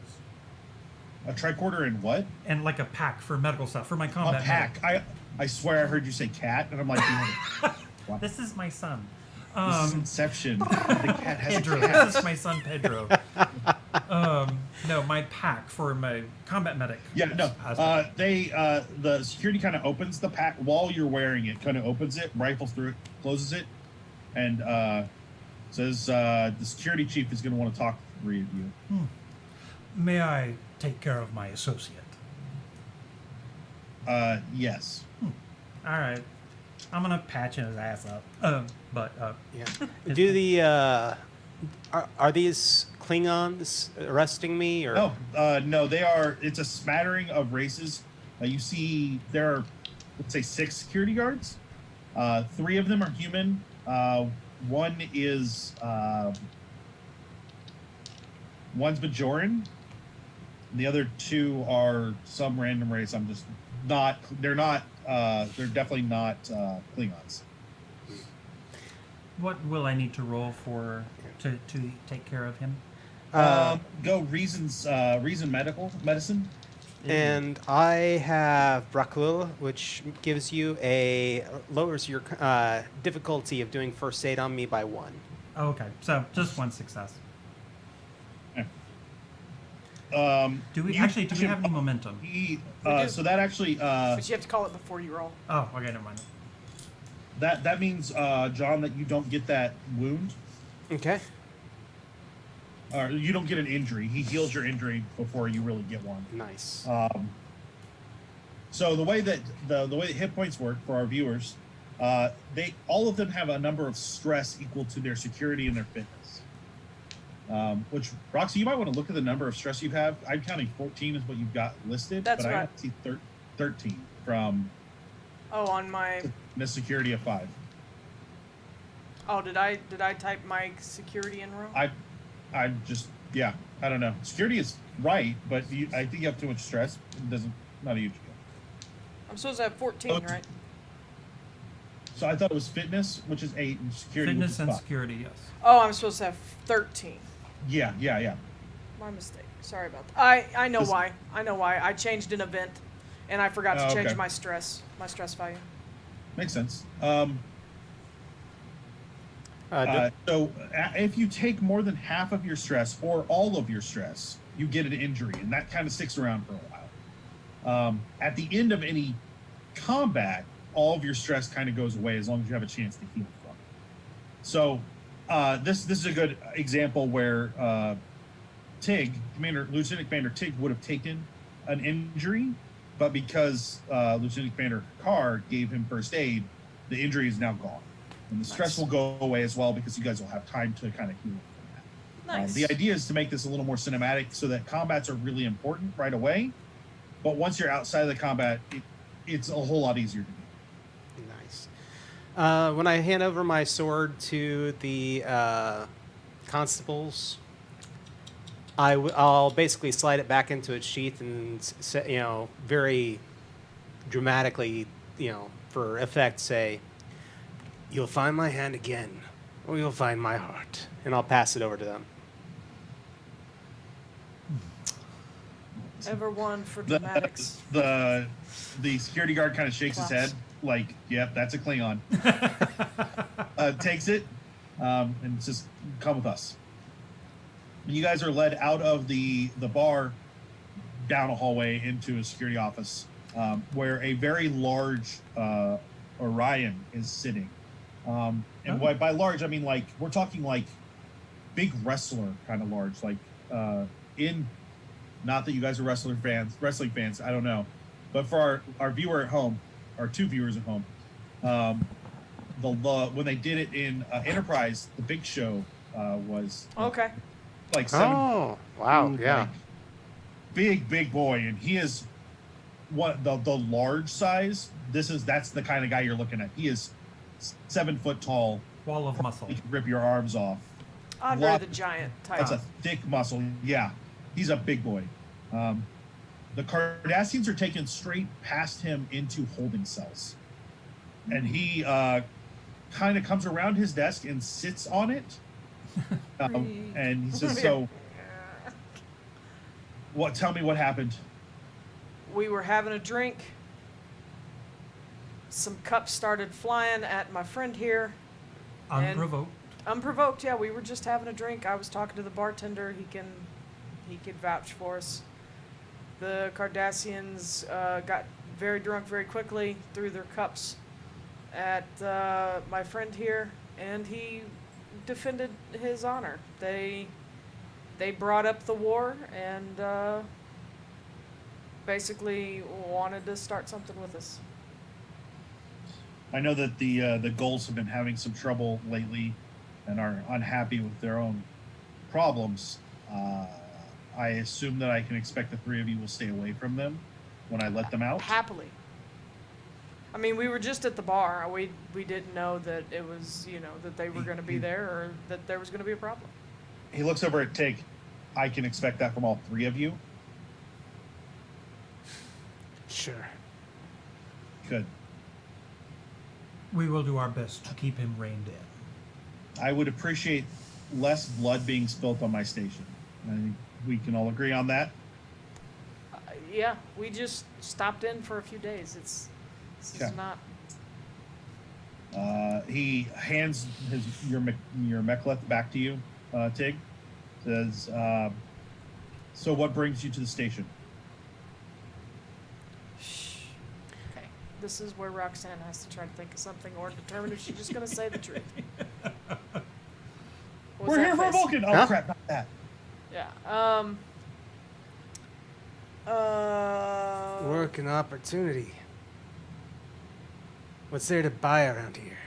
A tricorder and what? And like a pack for medical stuff for my A combat pack. medic. I swear I heard you say cat, and I'm like, what? This is my son. This is Inception. The cat has Pedro. a cat. This is my son Pedro. No, my pack for my combat medic. Yeah, no. aspect. The security kind of opens the pack while you're wearing it. Kind of opens it, rifles through it, closes it, and says the security chief is going to want to talk to the 3 of you. May I take care of my associate? Yes. All right. I'm gonna patch his ass up. Yeah. Do the are these Klingons arresting me or? No, they are. It's a smattering of races. You see, there are, let's say, 6 security guards. 3 of them are human. One is one's Bajoran. The other 2 are some random race. I'm just not. They're not. They're definitely not Klingons. What will I need to roll for to take care of him? Go reason medicine. And I have Brakul, which gives you lowers your difficulty of doing first aid on me by 1. Oh, okay, so just 1 success. Do we have any momentum? So that actually But you have to call it before you roll. Oh, okay, never mind. that means John, that you don't get that wound, Okay. or you don't get an injury. He heals your injury before you really get one. Nice. So the way that hit points work for our viewers, all of them have a number of stress equal to their security and their fitness. Which, Roxy, you might want to look at the number of stress you have. I'm counting 14 is what you've got listed, That's but I right. have to see 13 from Oh, on my. the security of 5. Oh, did I type my security in wrong? I'm just, yeah, I don't know. Security is right, but I think you have too much stress. Not a huge deal. I'm supposed to have 14, right? So I thought it was fitness, which is 8, and security, Fitness which is and 5. security, yes. Oh, I'm supposed to have 13. Yeah. My mistake. Sorry about that. I know This- why. I know why. I changed an event, And I forgot to Oh, change okay. my stress value. Makes sense. Uh, If you take more than half of your stress or all of your stress, you get an injury, and that kind of sticks around for a while. At the end of any combat, all of your stress kind of goes away as long as you have a chance to heal from it. So this is a good example where Tigh, Lieutenant Commander Tigh, would have taken an injury, but because Lieutenant Commander Carr gave him first aid, the injury is now gone. And the stress will go away as well because you guys will have time to kind of heal from that. Nice. The idea is to make this a little more cinematic so that combats are really important right away. But once you're outside of the combat, it's a whole lot easier to do. Nice. When I hand over my sword to the constables, I'll basically slide it back into its sheath and, very dramatically, for effect, say, "You'll find my hand again, or you'll find my heart," and I'll pass it over to them. Ever one for dramatics. The security guard kind of shakes his head, like, "Yep, that's a Klingon." Takes it, and says, "Come with us." You guys are led out of the bar, down a hallway into a security office, where a very large Orion is sitting. And by large, I mean like we're talking like big wrestler kind of large, like not that you guys are wrestling fans, I don't know, but for our viewer at home, our two viewers at home, when they did it in Enterprise, the big show was Okay. like 7. Oh, wow, Dude, yeah. like, big boy, and he is what the large size. That's the kind of guy you're looking at. He is 7 foot tall. Wall of muscle. He can rip your arms off. Andre the Giant type. That's a thick muscle. Yeah, he's a big boy. The Cardassians are taken straight past him into holding cells, and he kind of comes around his desk and sits on it. And he says, "So, what? Tell me what happened." We were having a drink. Some cups started flying at my friend here. Unprovoked. Unprovoked, yeah. We were just having a drink. I was talking to the bartender. He could vouch for us. The Cardassians got very drunk very quickly, threw their cups at my friend here, and he defended his honor. They brought up the war and basically wanted to start something with us. I know that the Gulls have been having some trouble lately and are unhappy with their own problems. I assume that I can expect the three of you will stay away from them when I let them out. Happily. I mean, we were just at the bar. We didn't know that it was, that they were going to be there or that there was going to be a problem. He looks over at Tigh. I can expect that from all three of you. Sure. Good. We will do our best to keep him reined in. I would appreciate less blood being spilt on my station. I think we can all agree on that. Yeah, we just stopped in for a few days. This Okay. is not. He hands your mek'leth back to you, Tigh. Says, "So what brings you to the station?" Okay. This is where Roxanne has to try to think of something or determine if she's just going to say the truth. What was We're that here for a face? Vulcan. Oh Huh? crap! Not that. Yeah. Work and opportunity. What's there to buy around here?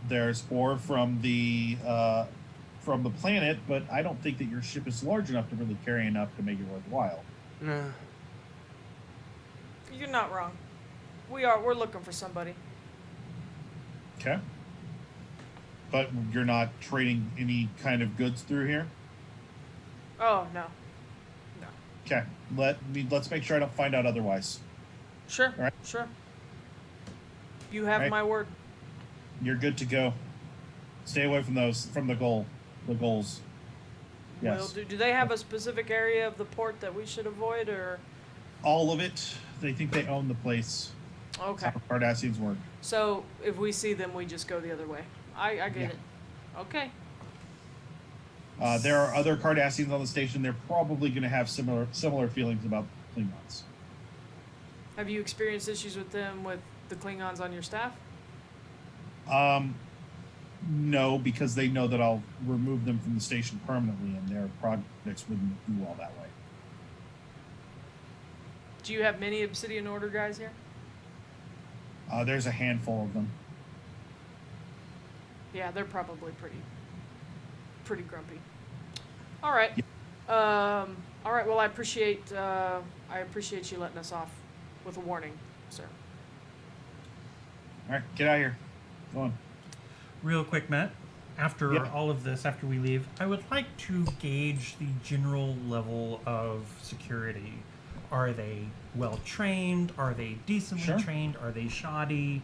There's ore from the planet, but I don't think that your ship is large enough to really carry enough to make it worthwhile. No. You're not wrong. We're looking for somebody. Okay. But you're not trading any kind of goods through here? Oh, no. No. Okay. Let's make sure I don't find out otherwise. Sure. All right. Sure. You have All right. my word. You're good to go. Stay away from the goals. Yes. Will do. Do they have a specific area of the port that we should avoid, or? all of it. They think they own the place. Okay. That's how Cardassians work. So if we see them, we just go the other way. I get Yeah. it. Okay. There are other Cardassians on the station. They're probably going to have similar feelings about Klingons. Have you experienced issues with them with the Klingons on your staff? No, because they know that I'll remove them from the station permanently, and their projects wouldn't do all that way. Do you have many Obsidian Order guys here? There's a handful of them. Yeah, they're probably pretty grumpy. All right. All right. Well, I appreciate you letting us off with a warning, sir. All right, get out of here. Go on. Real quick, Matt. After Yeah. all of this, after we leave, I would like to gauge the general level of security. Are they well trained? Are they decently Sure. trained? Are they shoddy?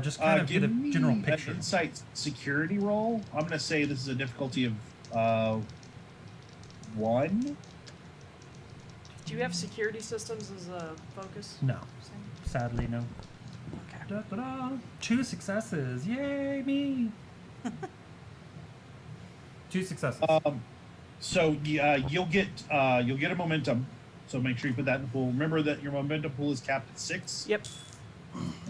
Just kind of get a Give me general an picture. insight security roll. I'm going to say this is a difficulty of 1. Do you have security systems as a focus? No, sadly, no. Okay. Da-da-da. 2 successes. Yay, me. 2 successes. So you'll get a momentum. So make sure you put that in the pool. Remember that your momentum pool is capped at 6. Yep.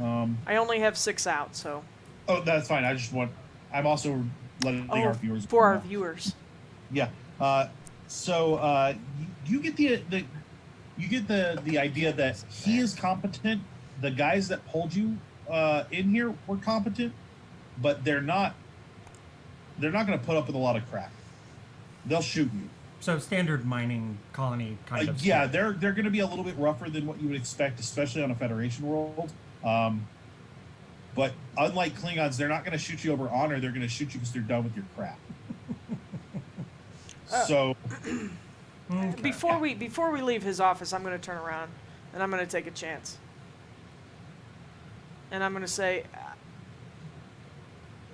Um, I only have 6 out, so. oh, that's fine. I'm also letting Oh, our viewers for our know. viewers. Yeah. You get the idea that he is competent. The guys that pulled you in here were competent, but they're not going to put up with a lot of crap. They'll shoot you. So standard mining colony kind of. Yeah, stuff. they're going to be a little bit rougher than what you would expect, especially on a Federation world. But unlike Klingons, they're not going to shoot you over honor. They're going to shoot you because they're done with your crap. So Okay. Before we leave his office, I'm going to turn around and I'm going to take a chance. And I'm going to say,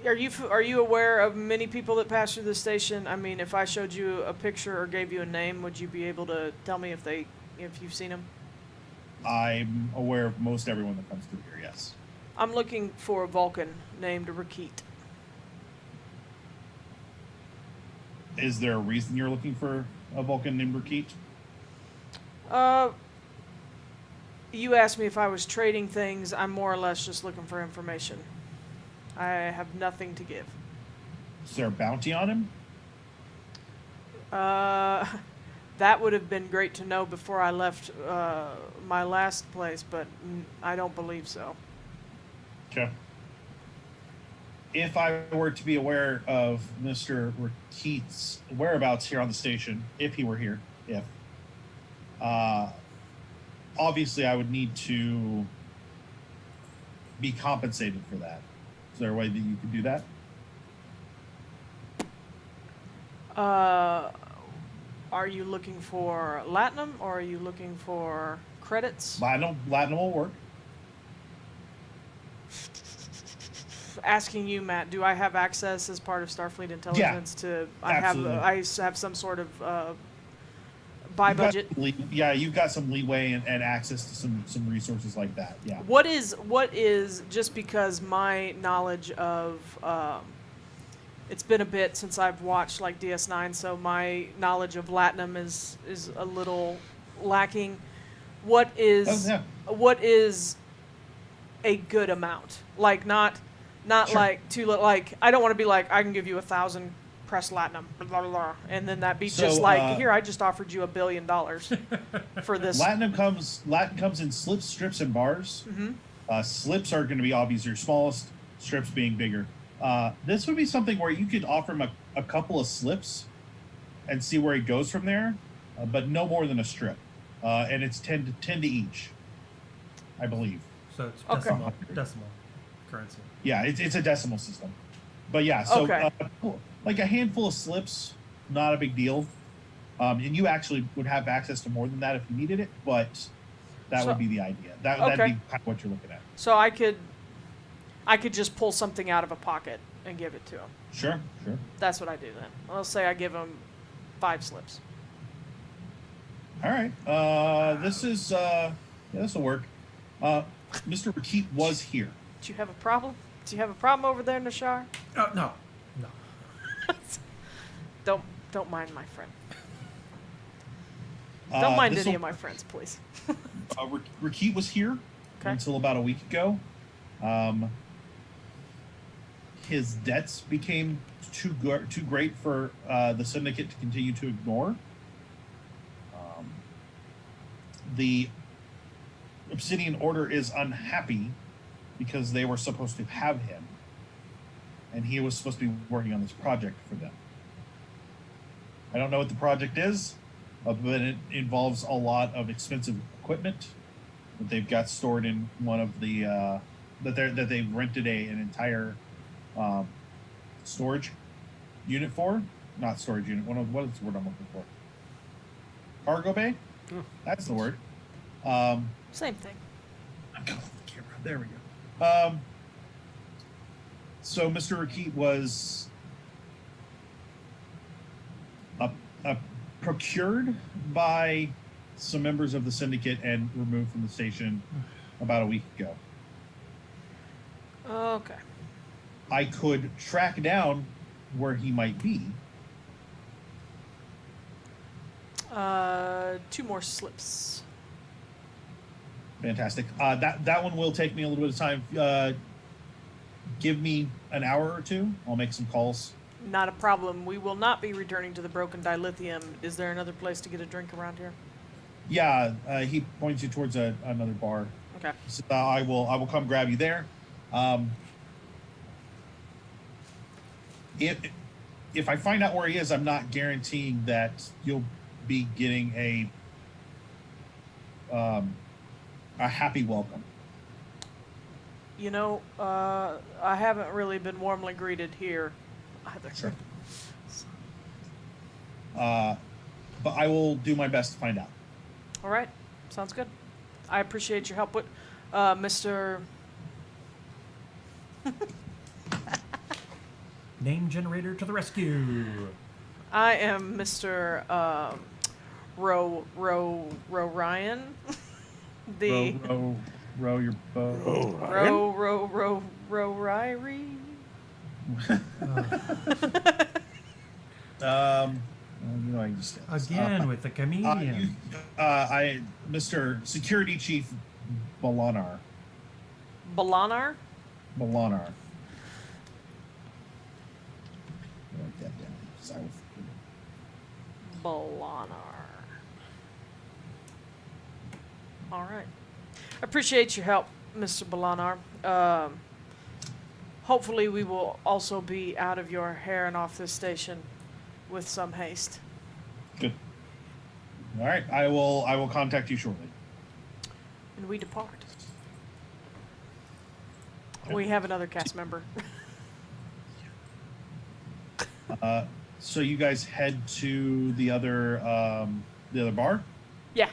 are you aware of many people that pass through the station? I mean, if I showed you a picture or gave you a name, would you be able to tell me if you've seen them? I'm aware of most everyone that comes through here. Yes. I'm looking for a Vulcan named Rakit. Is there a reason you're looking for a Vulcan named Rakit? You asked me if I was trading things. I'm more or less just looking for information. I have nothing to give. Is there a bounty on him? That would have been great to know before I left my last place, but I don't believe so. Okay. If I were to be aware of Mr. Rakit's whereabouts here on the station, if he were here, obviously I would need to be compensated for that. Is there a way that you could do that? Are you looking for Latinum or are you looking for credits? Latinum will work. Asking you, Matt, do I have access as part of Starfleet Intelligence to? absolutely. I have some sort of buy budget. You've got some leeway and access to some resources like that. Yeah. What is just because my knowledge of it's been a bit since I've watched like DS9, so my knowledge of Latinum is a little lacking. What is a good amount? Like not Sure. like too little. Like I don't want to be like I can give you 1,000 press Latinum, blah, blah, blah, and then that be So, just like here I just offered you $1 billion for this. Latin comes in slips, strips, and bars. Mm-hmm. Slips are going to be obvious, your smallest, strips being bigger. This would be something where you could offer him a couple of slips and see where he goes from there, but no more than a strip. And it's 10 to each, I believe. So it's Okay. decimal currency. Yeah, it's a decimal system. But yeah, so Okay. like a handful of slips, not a big deal. And you actually would have access to more than that if you needed it, but that So- would be the idea. That'd Okay. be kind of what you're looking at. So I could just pull something out of a pocket and give it to him. Sure. That's what I do then. I'll say I give him 5 slips. All right. This is yeah, this will work. Mr. Rakit was here. Do you have a problem? Do you have a problem over there, Nashar? Oh, no. No. Don't mind my friend. Don't mind any of my friends, please. Rakit was here Okay. until about a week ago. His debts became too great for the syndicate to continue to ignore. The Obsidian Order is unhappy because they were supposed to have him, and he was supposed to be working on this project for them. I don't know what the project is, but it involves a lot of expensive equipment that they've got stored in one of the that they've rented an entire storage unit for. Not storage unit. What is the word I'm looking for? Cargo bay. That's the word. Same thing. I'm going off the camera. There we go. So Mr. Rakit was procured by some members of the syndicate and removed from the station about a week ago. Okay. I could track down where he might be. 2 more slips. Fantastic. That one will take me a little bit of time. Give me an hour or two. I'll make some calls. Not a problem. We will not be returning to the broken dilithium. Is there another place to get a drink around here? Yeah, he points you towards another bar. Okay. He says, I will come grab you there. If I find out where he is, I'm not guaranteeing that you'll be getting a happy welcome. You know, I haven't really been warmly greeted here either. Sure. But I will do my best to find out. All right. Sounds good. I appreciate your help. What, Mr. Name generator to the rescue. I am Mr. Ryan. The Row your boat. Ryrie. You know, I just Again with the comedian. Mr. Security Chief Balanar. Balanar? Balanar. Write that down. So I will- Balanar. All right. Appreciate your help, Mr. Balanar. Hopefully we will also be out of your hair and off this station with some haste. Good. All right. I will contact you shortly. And we depart. We have another cast member. So you guys head to the other bar? Yeah.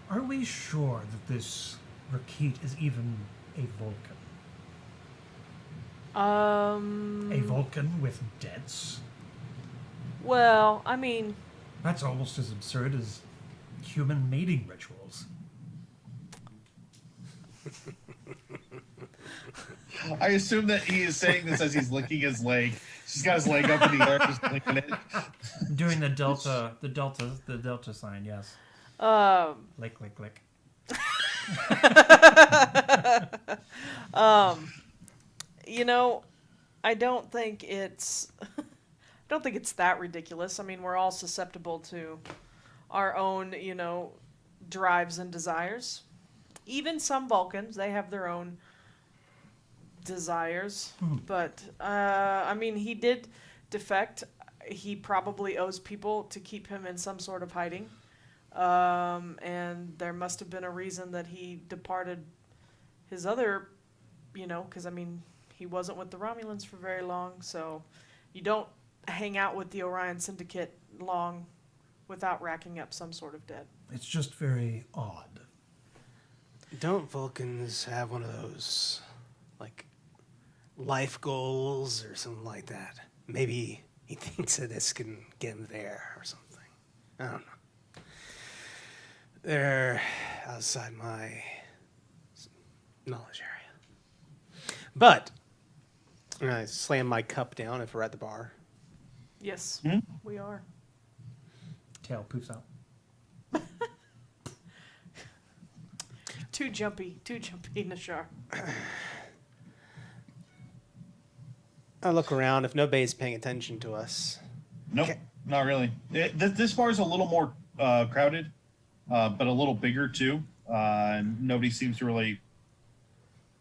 Are we sure that this Rakit is even a Vulcan? A Vulcan with debts? Well, I mean, That's almost as absurd as human mating rituals. I assume that he is saying this as he's licking his leg. He's got his leg up in the air, just licking it. Doing the delta sign, yes. Lick, lick, lick. you know, I don't think it's that ridiculous. I mean, we're all susceptible to our own, drives and desires. Even some Vulcans, they have their own desires. But, I mean, he did defect. He probably owes people to keep him in some sort of hiding. And there must have been a reason that he departed his other, because, I mean, he wasn't with the Romulans for very long, so you don't hang out with the Orion Syndicate long without racking up some sort of debt. It's just very odd. Don't Vulcans have one of those, like, life goals or something like that? Maybe he thinks that this can get him there or something. I don't know. They're outside my knowledge area. But I slam my cup down if we're at the bar. Yes, we are. Tail poofs out. Too jumpy, Nashar. I look around. If nobody's paying attention to us, Nope, not really. This bar is a little more crowded, but a little bigger too. And nobody seems to really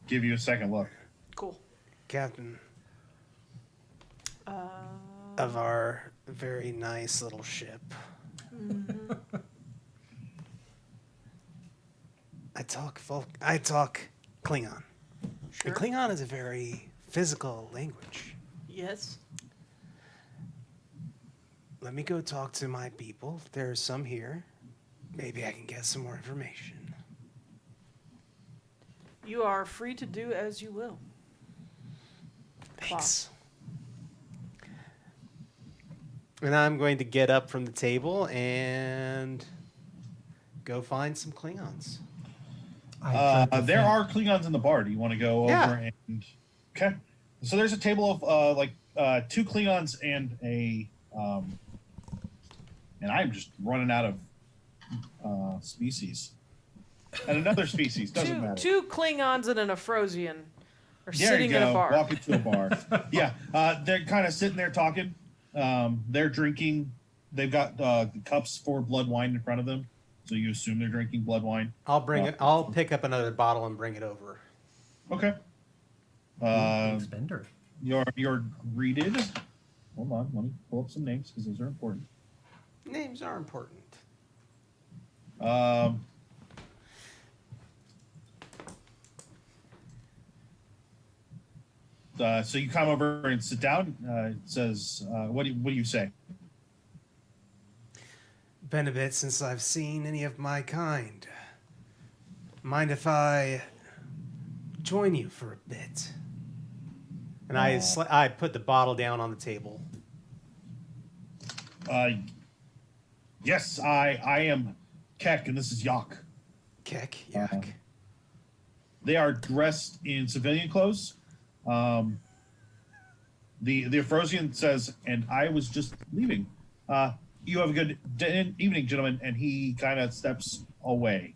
give you a second look. Cool. Captain of our very nice little ship. I talk Klingon. Sure. And Klingon is a very physical language. Yes. Let me go talk to my people. There's some here. Maybe I can get some more information. You are free to do as you will. Thanks. And I'm going to get up from the table and go find some Klingons. There are Klingons in the bar. Do you want to go over and... Okay. So there's a table of two Klingons and a... and I'm just running out of species. And another species. Doesn't matter. Two Klingons and an Afrosian are There sitting you go. in a bar. Walk into a bar. Yeah. They're kind of sitting there talking. They're drinking. They've got cups for blood wine in front of them. So you assume they're drinking blood wine. I'll bring it. I'll pick up another bottle and bring it over. Okay. Spender. You're greeted. Hold on. Let me pull up some names because those are important. Names are important. So you come over and sit down. It says, what do you say? Been a bit since I've seen any of my kind. Mind if I join you for a bit? And I put the bottle down on the table. Yes, I am Keck, and this is Yak. Keck, Yak. They are dressed in civilian clothes. The Afrosian says, and I was just leaving. You have a good evening, gentlemen. And he kind of steps away.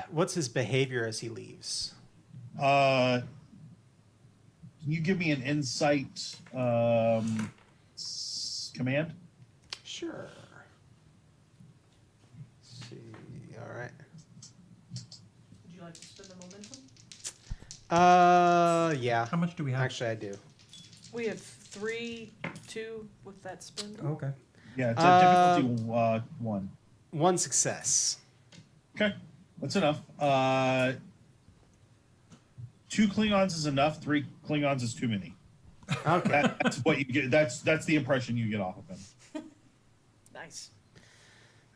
What's his behavior as he leaves? Can you give me an insight command? Sure. Let's see. All right. Would you like to spend the momentum? Yeah. How much do we have? Actually, I do. We have 3, 2 with that spend. Okay. Yeah, it's a difficulty 1. One success. Okay, that's enough. 2 Klingons is enough. 3 Klingons is too many. Okay. That's what you get. That's the impression you get off of him. Nice.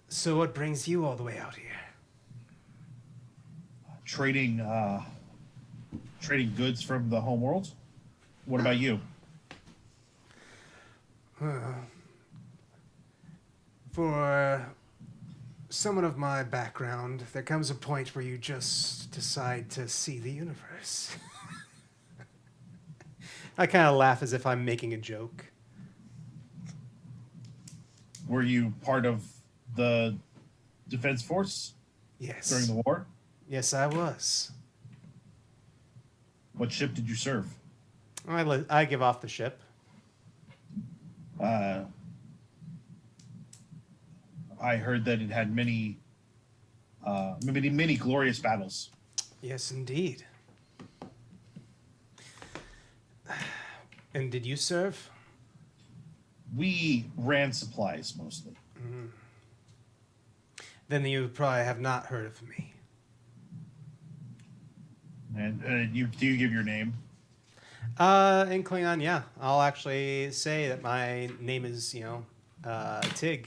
So what brings you all the way out here? Trading goods from the home world. What about you? For someone of my background, there comes a point where you just decide to see the universe. I kind of laugh as if I'm making a joke. Were you part of the Defense Force Yes. during the war? Yes, I was. What ship did you serve? I give off the ship. I heard that it had many glorious battles. Yes, indeed. And did you serve? We ran supplies mostly. Then you probably have not heard of me. And do you give your name? In Klingon, yeah. I'll actually say that my name is, Tigh.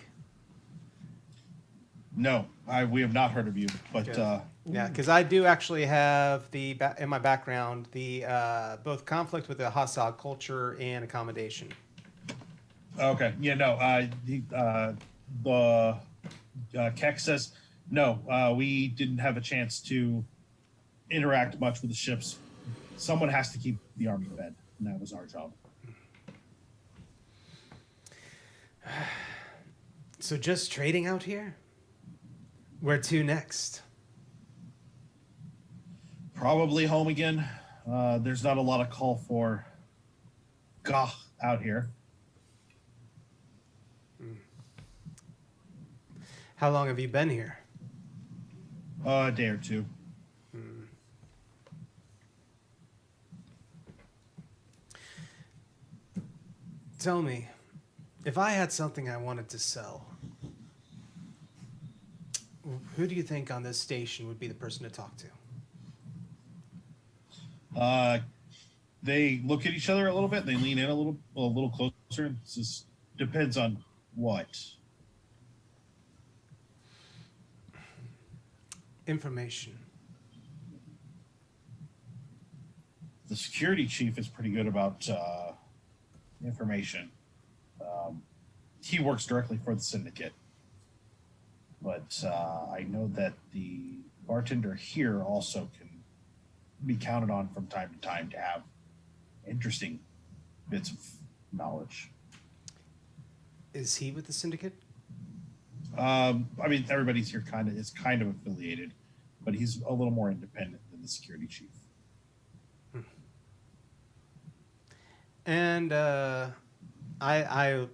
No, we have not heard of you. But Good. Yeah, because I do actually have in my background both conflict with a hostile culture and accommodation. Okay. Yeah. No. The Keck says no. We didn't have a chance to interact much with the ships. Someone has to keep the army fed, and that was our job. So just trading out here? Where to next? Probably home again. There's not a lot of call for gah out here. How long have you been here? A day or two. Tell me, if I had something I wanted to sell, who do you think on this station would be the person to talk to? They look at each other a little bit. They lean in a little closer. It just depends on what. Information. The security chief is pretty good about information. He works directly for the syndicate, but I know that the bartender here also can be counted on from time to time to have interesting bits of knowledge. Is he with the syndicate? I mean, everybody's here is kind of affiliated, but he's a little more independent than the security chief. And I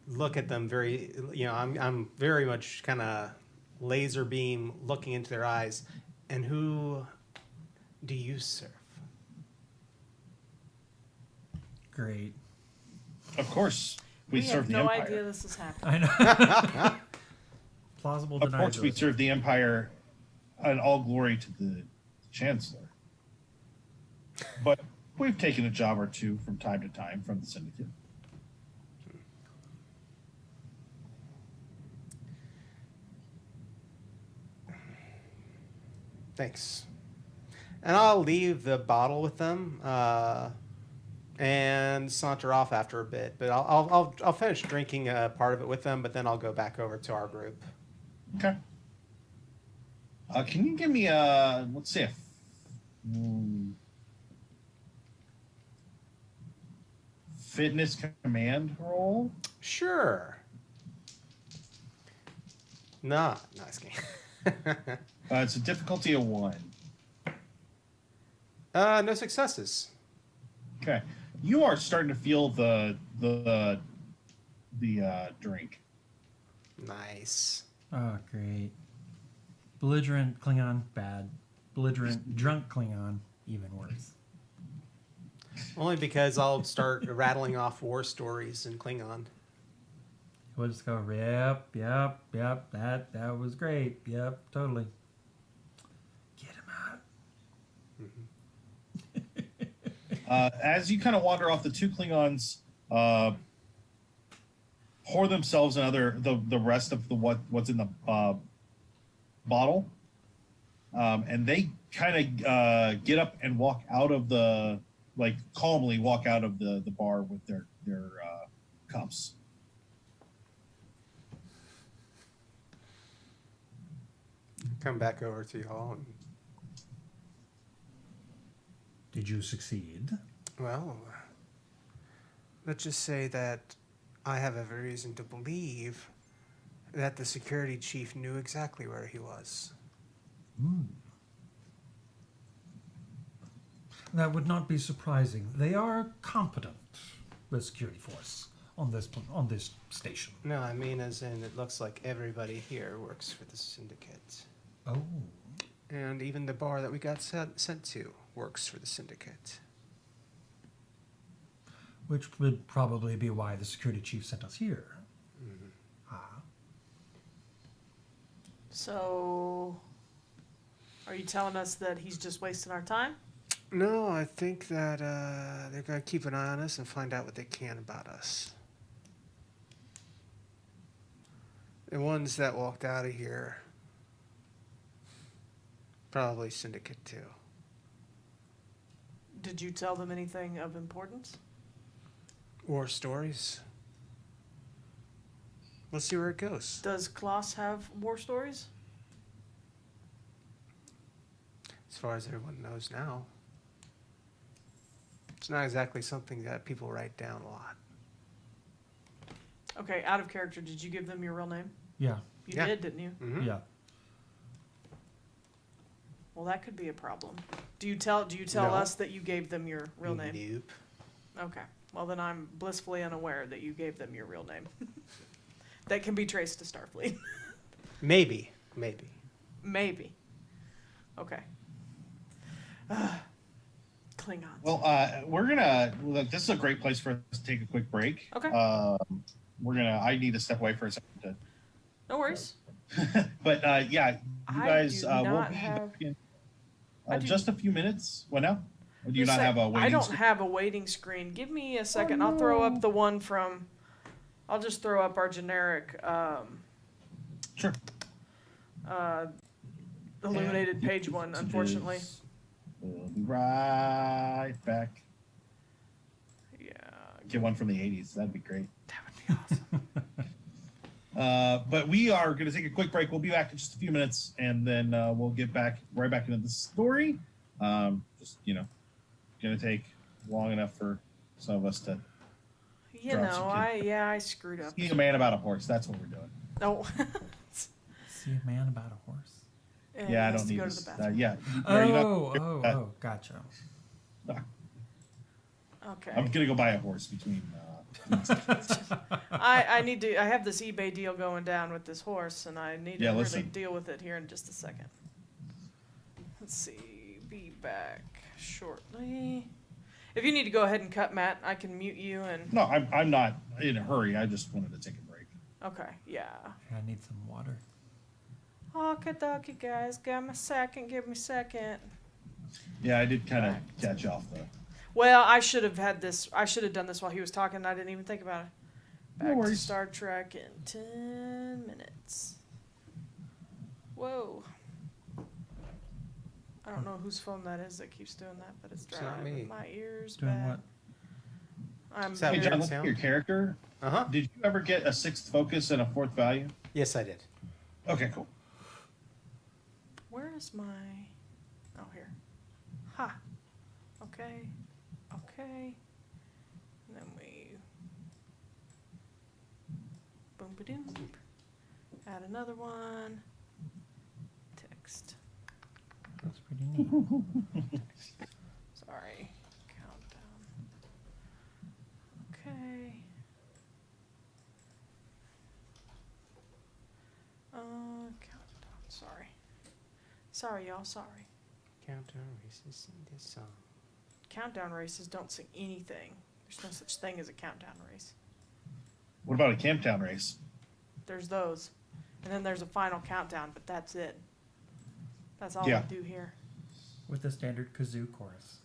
look at them very, I'm very much kind of laser beam looking into their eyes. And who do you serve? Great. Of course, we serve have the no Empire. idea this is happening. I know. Plausible Of course, we deniability. serve the Empire, and all glory to the Chancellor. But we've taken a job or two from time to time from the Syndicate. Thanks. And I'll leave the bottle with them and saunter off after a bit. But I'll finish drinking part of it with them, but then I'll go back over to our group. Okay. Can you give me let's say fitness command roll? Sure. Nah, nice game. It's a difficulty of 1. No successes. Okay. You are starting to feel the drink. Nice. Oh, great. Belligerent Klingon, bad. Belligerent drunk Klingon, even worse. Only because I'll start rattling off war stories in Klingon. We'll just go, yep, that was great. Yep, totally. Get him out. As you kind of wander off, the 2 Klingons pour themselves another the rest of what's in the bottle, and they kind of get up and walk out of calmly walk out of the bar with their cups. Come back over to y'all. And, Did you succeed? well, let's just say that I have every reason to believe that the security chief knew exactly where he was. That would not be surprising. They are competent, the security force on this station. No, I mean as in it looks like everybody here works for the syndicate. Oh. And even the bar that we got sent to works for the syndicate. Which would probably be why the security chief sent us here. So, are you telling us that he's just wasting our time? No, I think that they're going to keep an eye on us and find out what they can about us. The ones that walked out of here, probably syndicate too. Did you tell them anything of importance? War stories. Let's see where it goes. Does Kloss have war stories? As far as everyone knows now. It's not exactly something that people write down a lot. Okay, out of character, did you give them your real name? Yeah. You Yeah. did, didn't you? Mm-hmm. Yeah. Well, that could be a problem. Do you tell No. us that you gave them your real name? Nope. Okay. Well, then I'm blissfully unaware that you gave them your real name. That can be traced to Starfleet. Maybe. Maybe. Okay. Klingons. Well, this is a great place for us to take a quick break. Okay. I need to step away for a second. No worries. But yeah, you I guys do will not be have- back in I do- just a few minutes. What now? Or do you Just not have a waiting I don't screen? have a waiting screen. Give me a second. I'll throw up the one from. I'll just throw up our generic Sure. illuminated page one. Unfortunately. We'll be right back. Yeah. Get one from the 80s. That'd be great. That would be awesome. But we are going to take a quick break. We'll be back in just a few minutes, and then we'll get right back into the story. Going to take long enough for some of us to You Drops know, you I screwed up. see a man about a horse. That's what we're doing. No. See a man about a horse. And Yeah, I he has don't to need go this. to the bathroom. Yeah. Gotcha. Okay. I'm gonna go buy a horse between. I need to. I have this eBay deal going down with this horse, and I need to really listen. deal with it here in just a second. Let's see. Be back shortly. If you need to go ahead and cut, Matt, I can mute you and. No, I'm not in a hurry. I just wanted to take a break. Okay. Yeah. I need some water. Okie dokie, guys. Give me a second. Give me a second. Yeah, I did kind of catch off though. Well, I should have had this. I should have done this while he was talking. And I didn't even think about it. No Back to worries. Star Trek in 10 minutes. Whoa. I don't know whose phone that is that keeps doing that, but it's It's not driving me. my ears Doing bad. what? I'm Is that Hey, weird John, very- look at sound? your character. Uh-huh. Did you ever get a 6th focus and a 4th value? Yes, I did. Okay, cool. Where is my? Oh, here. Ha. Okay. Okay. And then we. Boom, ba doom. Add another one. Text. That's pretty neat. Sorry. Countdown. Okay. Countdown. Sorry. Sorry, y'all. Sorry. Countdown races in this song. Countdown races don't sing anything. There's no such thing as a countdown race. What about a Camptown race? There's those. And then there's a final countdown, but that's it. That's all Yeah. we do here. With the standard kazoo chorus.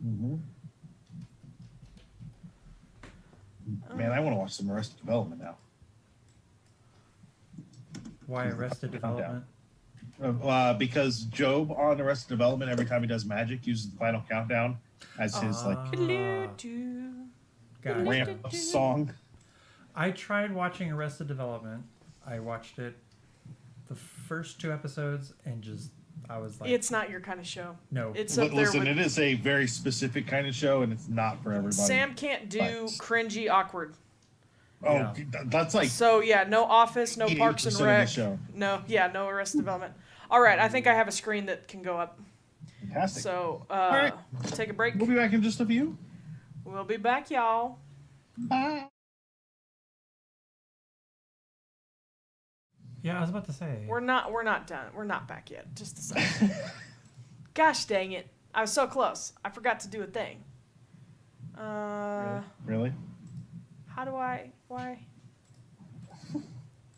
Mm-hmm. Man, I want to watch some Arrested Development now. Why Arrested Development? Because Job on Arrested Development, every time he does magic, uses the final countdown as his Gotcha. ramp up song. I tried watching Arrested Development. I watched it, the first 2 episodes, and I was like, It's not your kind of show. no. It's up there Listen, with it is a very specific kind of show, and it's not for everybody. Sam can't do But- cringy awkward. Oh, Yeah. that's like So yeah, no Office, no Parks and 80% of the Rec. show. No, yeah, no Arrested Development. All right, I think I have a screen that can go up. fantastic. So right. take a break. We'll be back in just a few. We'll be back, y'all. Bye. Yeah, I was about to say. We're not done. We're not back yet. Just a second. Gosh dang it! I was so close. I forgot to do a thing. Really? How do I? Why?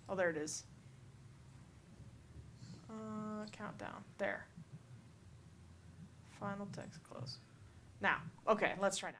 Oh, there it is. Countdown. There. Final text close. Now, okay, let's try now.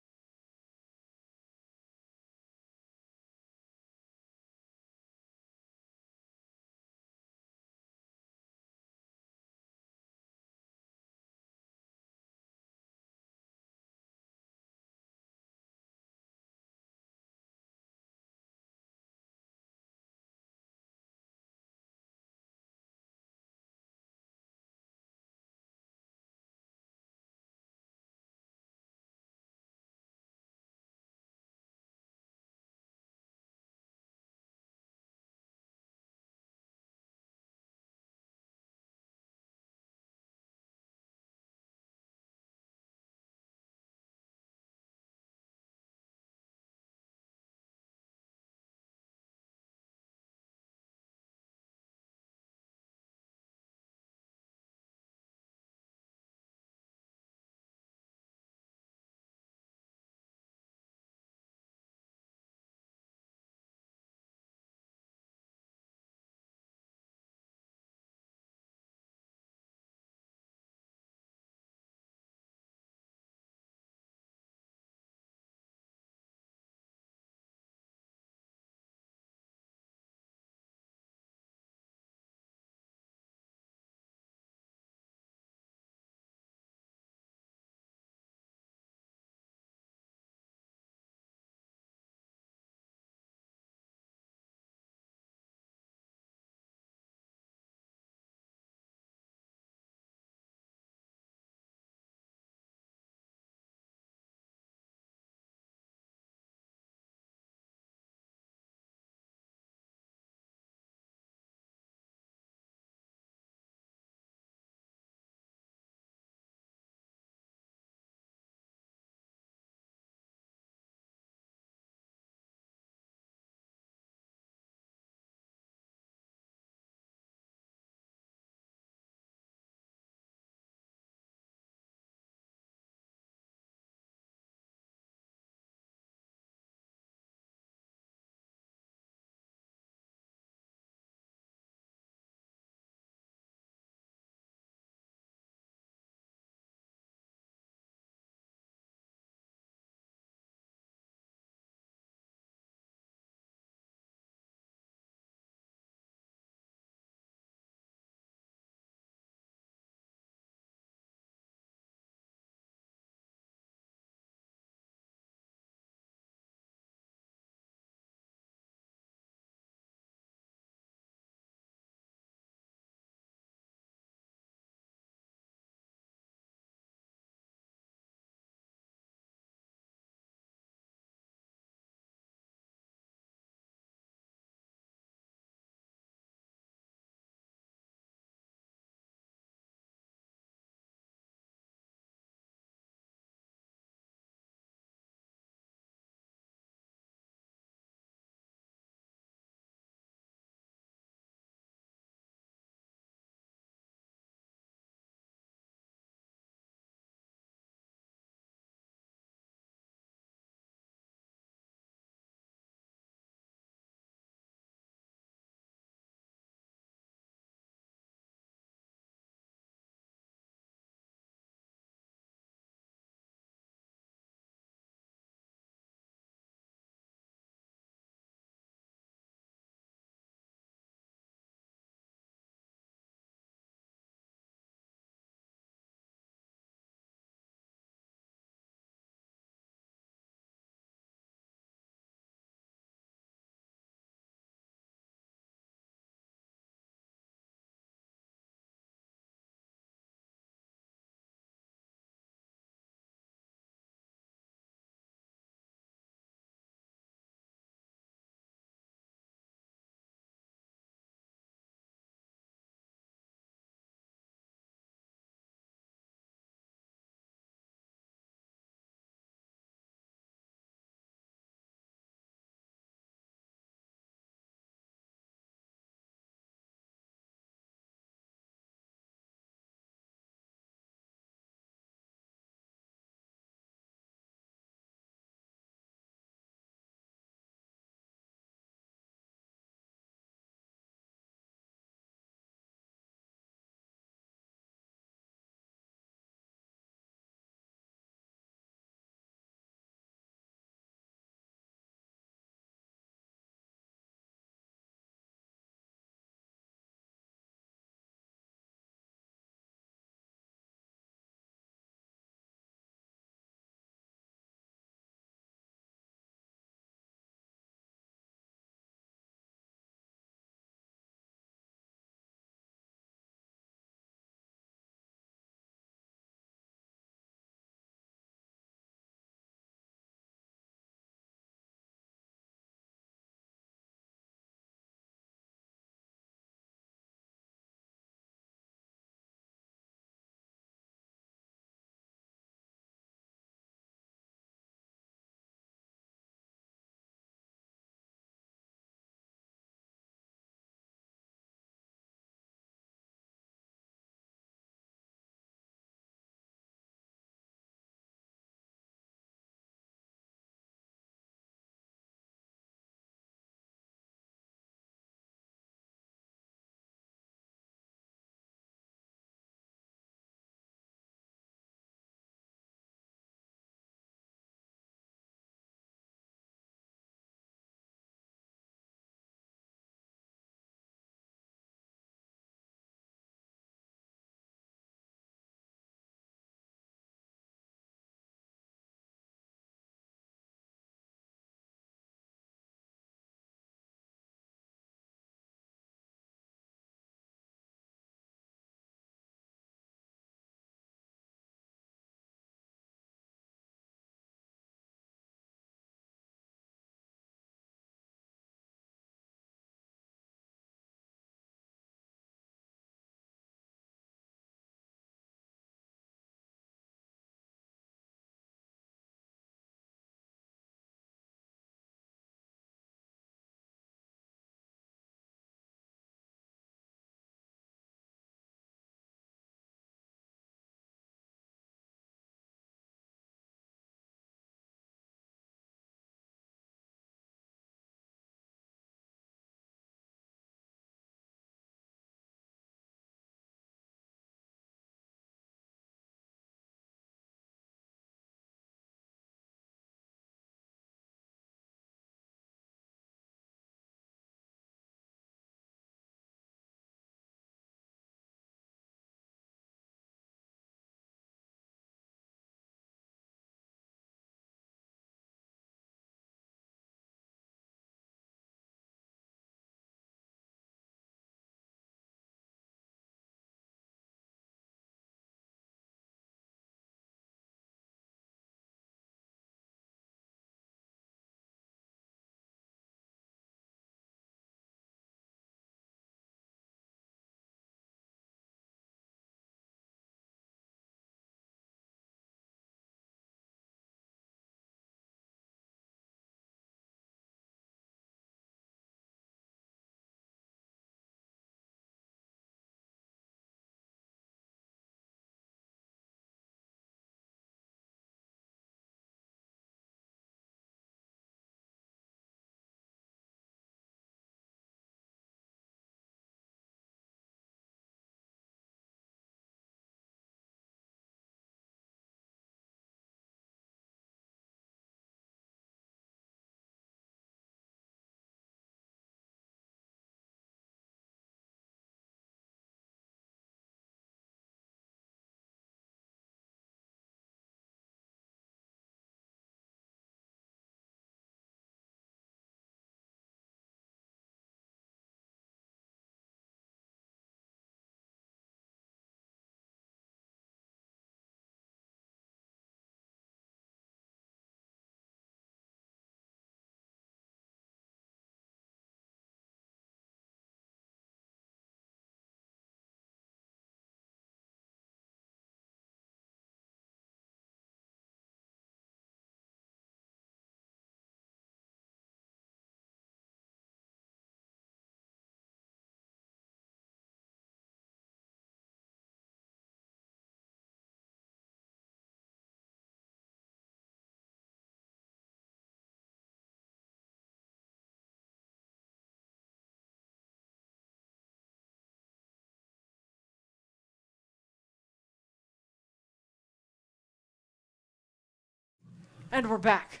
And we're back.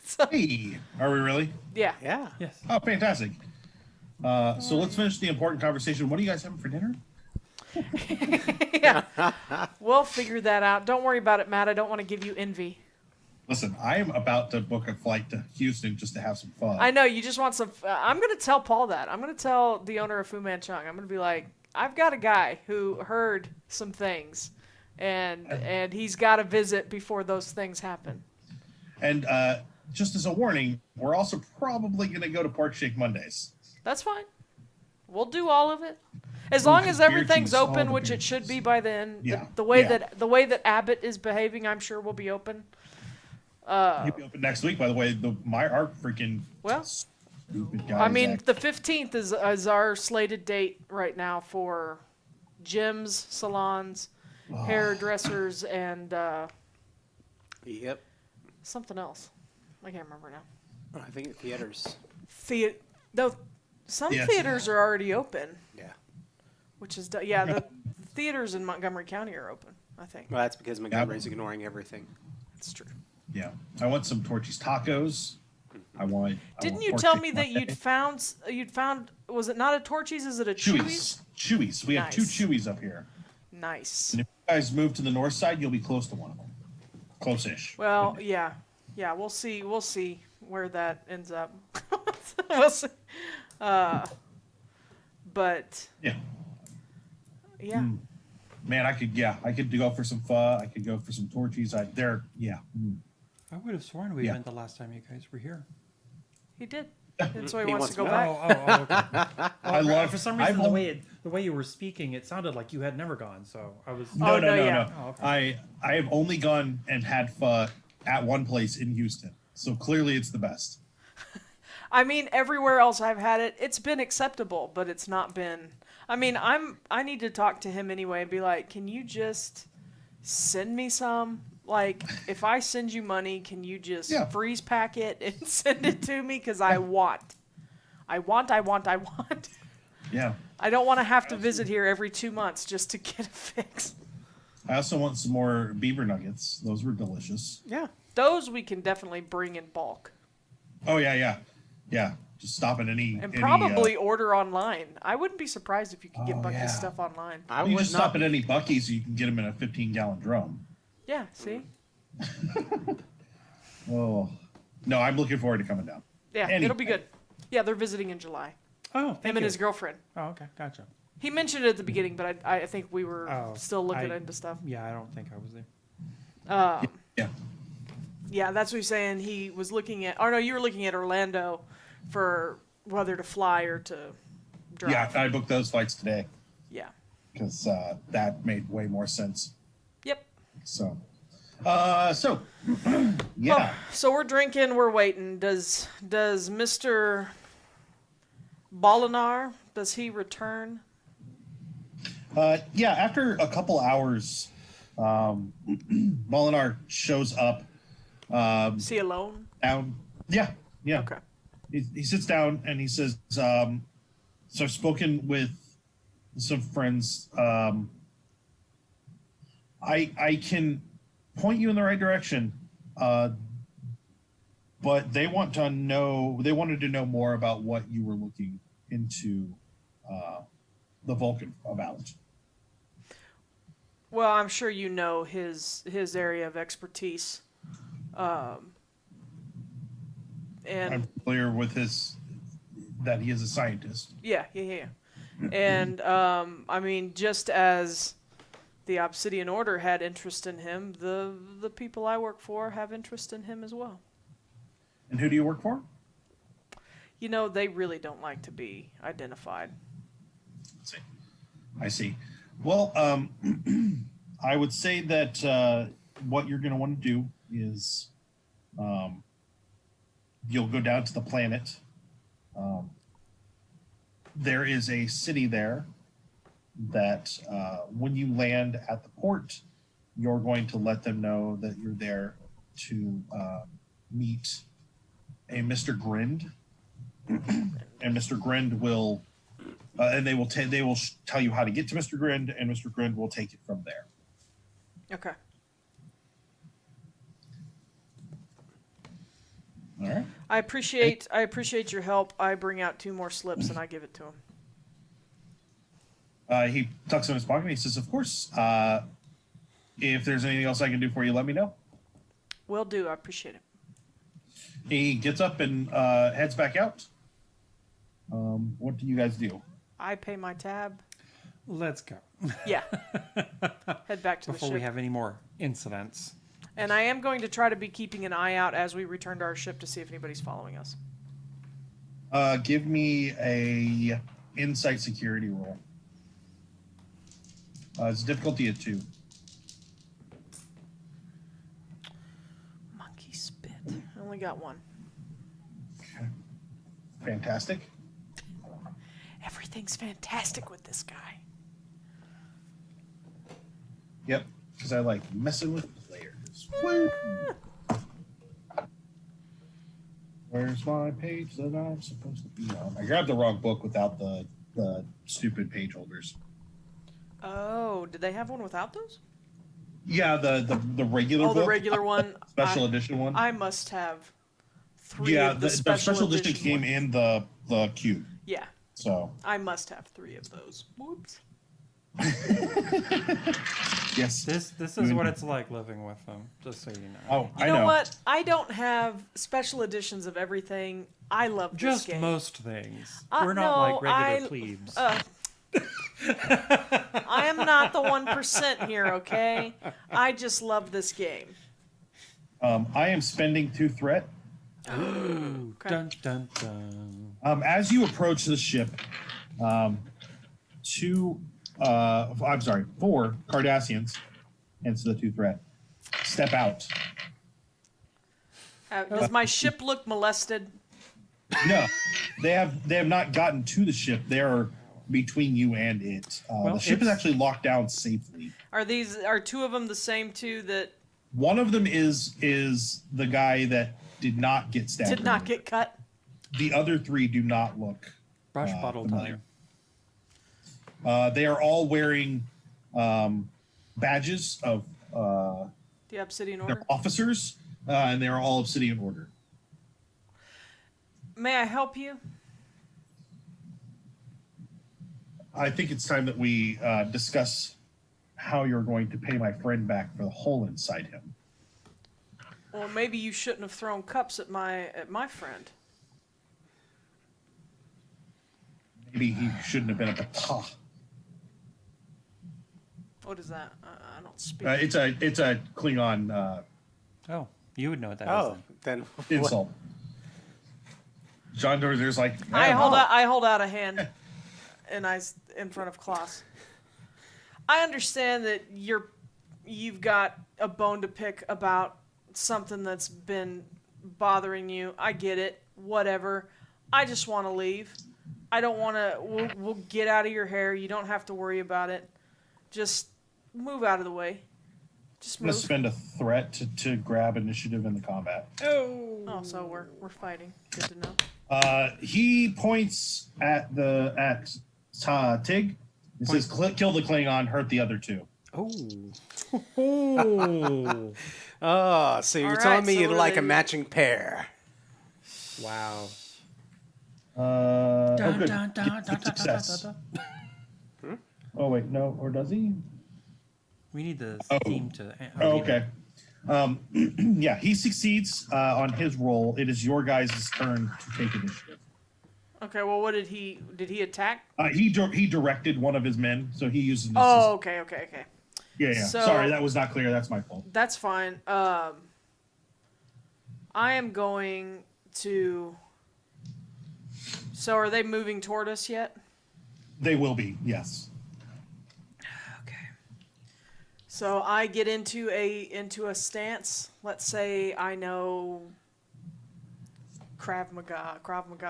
So, Hey, are we really? yeah. Yeah. Yes. Oh, fantastic. So let's finish the important conversation. What are you guys having for dinner? Yeah. We'll figure that out. Don't worry about it, Matt. I don't want to give you envy. Listen, I am about to book a flight to Houston just to have some fun. I know you just want some. I'm going to tell Paul that. I'm going to tell the owner of Fu Manchung. I'm going to be like, I've got a guy who heard some things, and he's got to visit before those things happen. And just as a warning, we're also probably going to go to Pork Shake Mondays. That's fine. We'll do all of it, as long as beer everything's cheese, all open, the which beer it should cheese. be by then. Yeah, The way yeah. that Abbott is behaving, I'm sure will be open. He'll be open next week, by the way. Our freaking Well, stupid guy. I mean, Zach. the 15th is our slated date right now for gyms, salons, hairdressers, and Yep. something else. I can't remember now. Oh, I think theaters. No, some Yes. theaters are already open, Yeah. which is the theaters in Montgomery County are open. I think Well, that's because Montgomery's ignoring everything. it's true. Yeah, I want some Torchy's tacos. Didn't you tell me that you'd found? Was it not a Torchy's? Is it a Chewy's? Chewy's. We have two Nice. Chewy's up here. Nice. And if you guys move to the north side, you'll be close to one of them. Close-ish. Well, yeah. We'll see where that ends up. We'll see. But Yeah. yeah, Man, I could go for some pho. I could go for some Torchy's. Yeah. I would have sworn we Yeah. went the last time you guys were here. he did, and so he He wants wants to go to back. Okay. I love. For some reason, the way you were speaking, it sounded like you had never gone. So I was. No, Oh, no, no, no, yeah. no. Oh, okay. I have only gone and had pho at one place in Houston, so clearly it's the best. I mean, everywhere else I've had it, it's been acceptable, but it's not been. I mean, I need to talk to him anyway and be like, can you just send me some? Like, if I send you money, can you just Yeah. freeze pack it and send it to me? Because I want. Yeah. I don't want to have to visit here every 2 months just to get a fix. I also want some more beaver nuggets. Those were delicious. Yeah. Those we can definitely bring in bulk Oh yeah. Just stop at and probably order online. I wouldn't be surprised if you could get Oh, Bucky's yeah. stuff online. I You would just not. stop at any Buc-ee's, so you can get them in a 15-gallon drum. Yeah, see? Oh, no, I'm looking forward to coming down. Yeah, Anyway. it'll be good. Yeah, they're visiting in July. Oh, thank Him you. and his girlfriend. Oh, okay, gotcha. He mentioned it at the beginning, but I think we were Oh, still looking I- into stuff. Yeah, I don't think I was there. Yeah. Yeah, that's what he's saying. He was looking at, or no, you were looking at Orlando for whether to fly or to drive. Yeah, I booked those flights today Yeah. because that made way more sense. Yep. So, yeah. Well, so we're drinking, we're waiting. Does Mr. Bolinar, does he return? Yeah, after a couple hours, Molinar shows up. Is he alone? Down. Yeah. Okay. He sits down and he says, so I've spoken with some friends. I can point you in the right direction, but they wanted to know more about what you were looking into, the Vulcan about. Well, I'm sure you know his area of expertise. And I'm familiar with that he is a scientist. yeah. And I mean, just as the Obsidian Order had interest in him, the people I work for have interest in him as well. And who do you work for? You know, they really don't like to be identified. I see. Well, I would say that what you're going to want to do is you'll go down to the planet. There is a city there that when you land at the port, you're going to let them know that you're there to meet a Mr. Grind. And Mr. Grind will, and they will tell you how to get to Mr. Grind, and Mr. Grind will take it from there. Okay. I appreciate your help. I bring out 2 more slips and I give it to him. He tucks in his pocket and he says, "Of course. If there's anything else I can do for you, let me know." Will do. I appreciate it. He gets up and heads back out. What do you guys do? I pay my tab. Let's go. Yeah. Head back to the Before ship. we have any more incidents. And I am going to try to be keeping an eye out as we return to our ship to see if anybody's following us. Give me a insight security roll. It's difficulty of 2. Monkey spit. I only got 1. Fantastic. Everything's fantastic with this guy. Yep, because I like messing with players. Woo! Where's my page that I'm supposed to be on? I grabbed the wrong book without the stupid page holders. Oh, did they have one without those? Yeah, the regular book. Oh, the regular one. Special edition one. I must have 3 Yeah, of the special edition came ones. in the cube. Yeah, So I must have 3 of those. Whoops. yes. This is what it's like living with them, just so you know. Oh, You I know know. what? I don't have special editions of everything. I love this Just game. most things. Uh, We're not no, like regular I- plebes. I am not the 1% here, okay? I just love this game. I am spending 2 threat. Ooh, okay. dun dun dun. As you approach the ship, 4 Cardassians, hence the 2 threat, step out. Does my ship look molested? No, they have not gotten to the ship. They are between you and it. Well, the ship is it's- actually locked down safely. Are 2 of them the same 2 that One of them is the guy that did not get stabbed. did not earlier. get cut? The other 3 do not look. Brush bottle familiar. time. They are all wearing badges of The Obsidian their Order? officers, and they are all Obsidian Order. May I help you? I think it's time that we discuss how you're going to pay my friend back for the hole inside him. Well, maybe you shouldn't have thrown cups at my friend. Maybe he shouldn't have been at the top. What is that? I don't speak. It's a Klingon Oh, you would know what that is. Oh, then insult. John Doer's like, I "Man, hold out a hand, and in front of Klaus. I understand that you've got a bone to pick about something that's been bothering you. I get it. Whatever. I just want to leave. I don't want to. We'll get out of your hair. You don't have to worry about it. Just move out of the way. Just I'm gonna move. spend a threat to grab initiative in the combat. Oh, so we're fighting. Good to know. He points at Tig. He says, "Kill the Klingon, hurt the other 2." Oh. Oh, so you're All telling right, me so you what do like they a do? matching pair? Wow. Oh, Dun, good. dun, dun, dun, dun, Success. dun, dun. Oh wait, no, or does he? We need the theme to. Oh, okay. Yeah, he succeeds on his roll. It is your guys' turn to take initiative. Okay. Well, what did he attack? He directed one of his men, so he uses. Oh, okay. Yeah. so- Sorry, that was not clear. That's my fault. That's fine. I am going to. So, are they moving toward us yet? They will be, yes. Okay. So I get into a stance. Let's say I know Krav Maga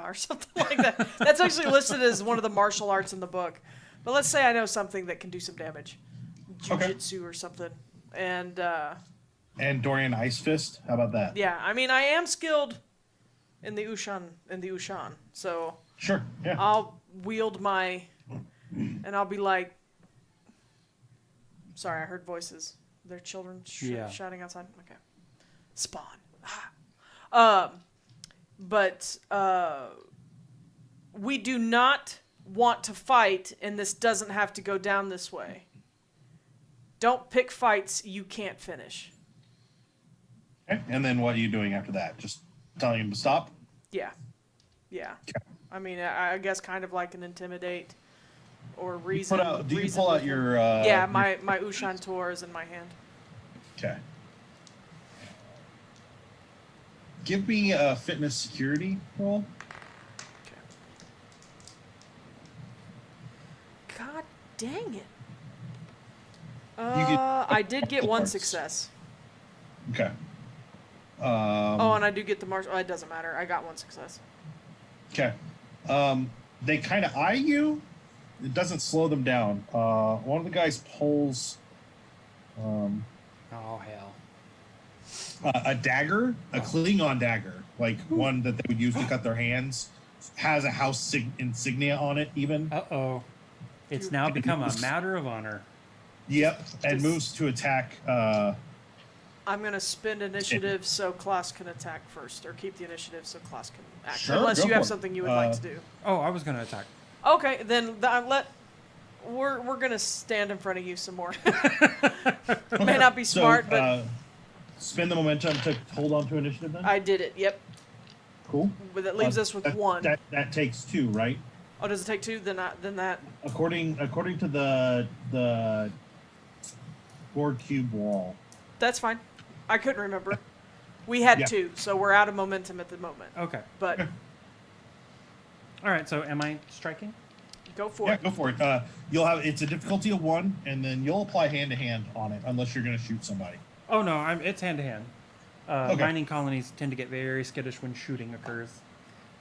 or something like that. That's actually listed as one of the martial arts in the book. But let's say I know something that can do some damage, Okay. jiu-jitsu or something. And Andorian Ice Fist. How about that? yeah, I mean I am skilled in the Ushan. So Sure. Yeah. I'll wield my, and I'll be like, sorry, I heard voices. They're children Yeah. shouting outside. Okay. Spawn. but we do not want to fight, and this doesn't have to go down this way. Don't pick fights you can't finish. Okay. And then what are you doing after that? Just telling him to stop? Yeah. Yeah. Okay. I mean, I guess kind of like an intimidate or Do reason. you reason pull out with him. your... yeah, my Ushan Tor is in my hand. Okay. Give me a fitness security roll. God dang it. get- I did get one parts. success. Okay. Oh, and I do get the martial. Oh, it doesn't matter. I got one success. Okay. They kind of eye you. It doesn't slow them down. One of the guys pulls Oh hell. a dagger, a Klingon dagger, like one that they would use to cut their hands. Has a house insignia on it, even. Uh-oh. It's now become a matter of honor. Yep, and moves to attack. I'm going to spend initiative so Klaus can attack first, or keep the initiative so Klaus can act. Sure, Unless go you have for it. something you would like to do. Oh, I was going to attack. Okay, then we're going to stand in front of you some more. May not be smart, but spend the momentum to hold on to initiative then. I did it. Yep. Cool. But that leaves us with one. That takes 2, right? Oh, does it take 2? Then that. According to the board cube wall. That's fine. I couldn't remember. We had Yeah. 2, so we're out of momentum at the moment. Okay. But All right, so am I striking? go for Yeah, it. go for it. It's a difficulty of 1, and then you'll apply hand to hand on it unless you're going to shoot somebody. Oh, no, it's hand-to-hand. Okay. Mining colonies tend to get very skittish when shooting occurs.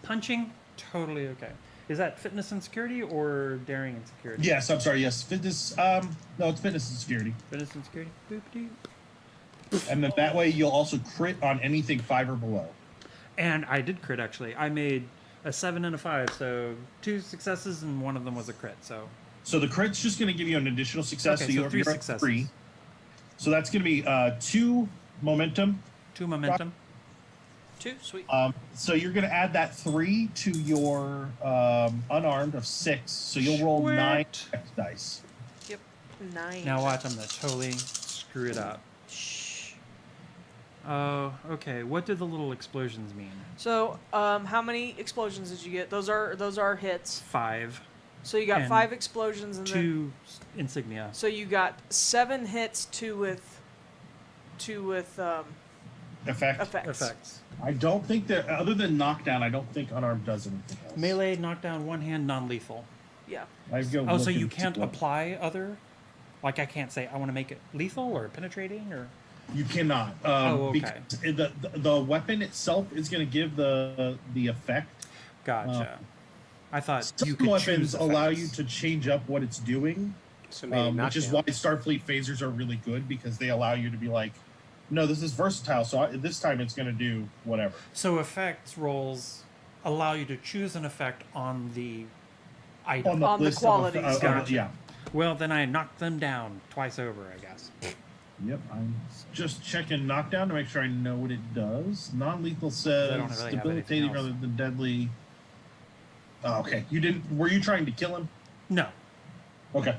Punching, totally okay. Is that fitness and security or daring and security? Yes, I'm sorry. Yes, fitness. No, it's fitness and security. Fitness and security. Boop-de. And then that way you'll also crit on anything 5 or below. And I did crit, actually. I made a 7 and a 5, so 2 successes and one of them was a crit, so... So the crit's just going to give you an additional success. Okay, so so you're 3 at successes. 3. So that's going to be 2 momentum. 2 momentum. 2, sweet. So you're going to add that 3 to your unarmed of 6. So you'll roll 9 Sweet. X dice. Yep. 9. Now watch, I'm going to totally screw it up. Shh. Oh, okay. What do the little explosions mean? So, how many explosions did you get? Those are hits. 5. So you got And 5 explosions and then 2 insignia. so you got 7 hits, 2 with Effect. Effects. I don't think that, other than knockdown, I don't think unarmed does anything else. Melee, knockdown, one hand, non-lethal. Yeah. I'd go Oh, so look you into can't what- apply other? Like I can't say I want to make it lethal or penetrating or... You cannot. Oh, okay. Because the weapon itself is going to give the effect. Gotcha. I thought you Some could weapons choose allow effects. you to change up what it's doing, So maybe which is why Starfleet phasers are really good, because they allow you to be like, no, this is versatile, so this time it's going to do whatever. So effects rolls allow you to choose an effect on the item. On the list of qualities. Gotcha. yeah. Well, then I knocked them down twice over, I guess. Yep, I'm just checking knockdown to make sure I know what it does. Non-lethal I says don't really have anything debilitating else. rather than deadly. Oh, okay, you didn't. Were you trying to kill him? No. Okay.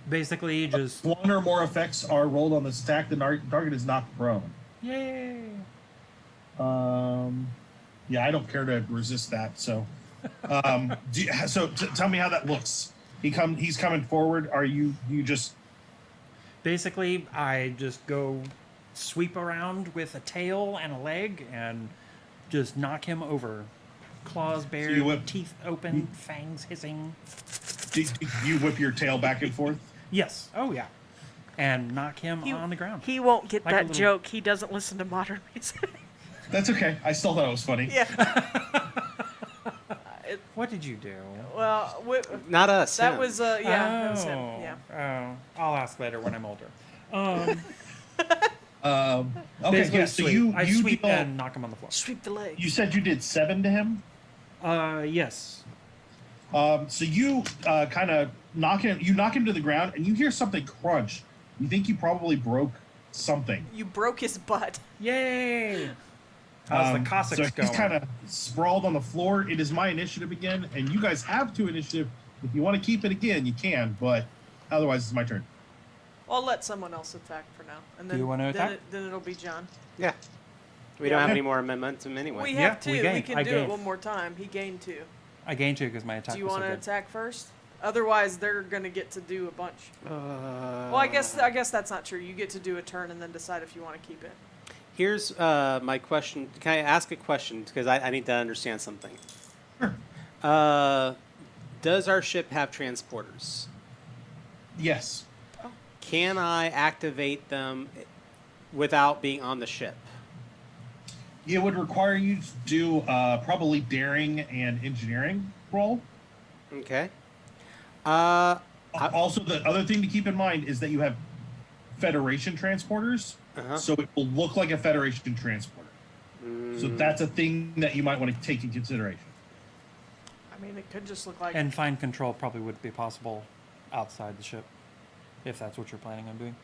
Basically, just... One or more effects are rolled on this attack. The target is knocked prone. Yay! Yeah, I don't care to resist that. So, tell me how that looks. He's coming forward. Are you just? Basically, I just go sweep around with a tail and a leg and just knock him over. Claws bared, you whip- teeth open, fangs hissing. Do you whip your tail back and forth? Yes. Oh, yeah. And knock him on the ground. He won't get Like a that little- joke. He doesn't listen to modern music. That's okay. I still thought it was funny. Yeah. What did you do? Well, Not us. that him. was that was him. Oh. Yeah. Oh. I'll ask later when I'm older. Okay. Basically, Yeah. So sweep. I you sweep deal, and knock him on the floor. Sweep the leg. you said you did 7 to him. Yes. So you kind of knock him to the ground, and you hear something crunch. You think you probably broke something. You broke his butt. Yay! How's the Cossacks so he's going? kind of sprawled on the floor. It is my initiative again, and you guys have 2 initiative. If you want to keep it again, you can, but otherwise it's my turn. I'll let someone else attack for now, and then you wanna attack? Then it'll be John. Yeah. We Yeah. don't have any more momentum anyway. We Yeah, have 2. we We, gained. can I do gained. it one more time. He gained 2. I gained 2 because my attack Do you was so want to good. attack first? Otherwise, they're gonna get to do a bunch. Well, I guess that's not true. You get to do a turn and then decide if you want to keep it. Here's my question. Can I ask a question? Because I need to understand something. Sure. Does our ship have transporters? Yes. Can I activate them without being on the ship? It would require you to do probably daring and engineering roll. Okay. Also, the other thing to keep in mind is that you have Federation transporters, so it will look like a Federation transporter. So that's a thing that you might want to take in consideration. I mean, it could just look like. And fine control probably wouldn't be possible outside the ship, if that's what you're planning on doing.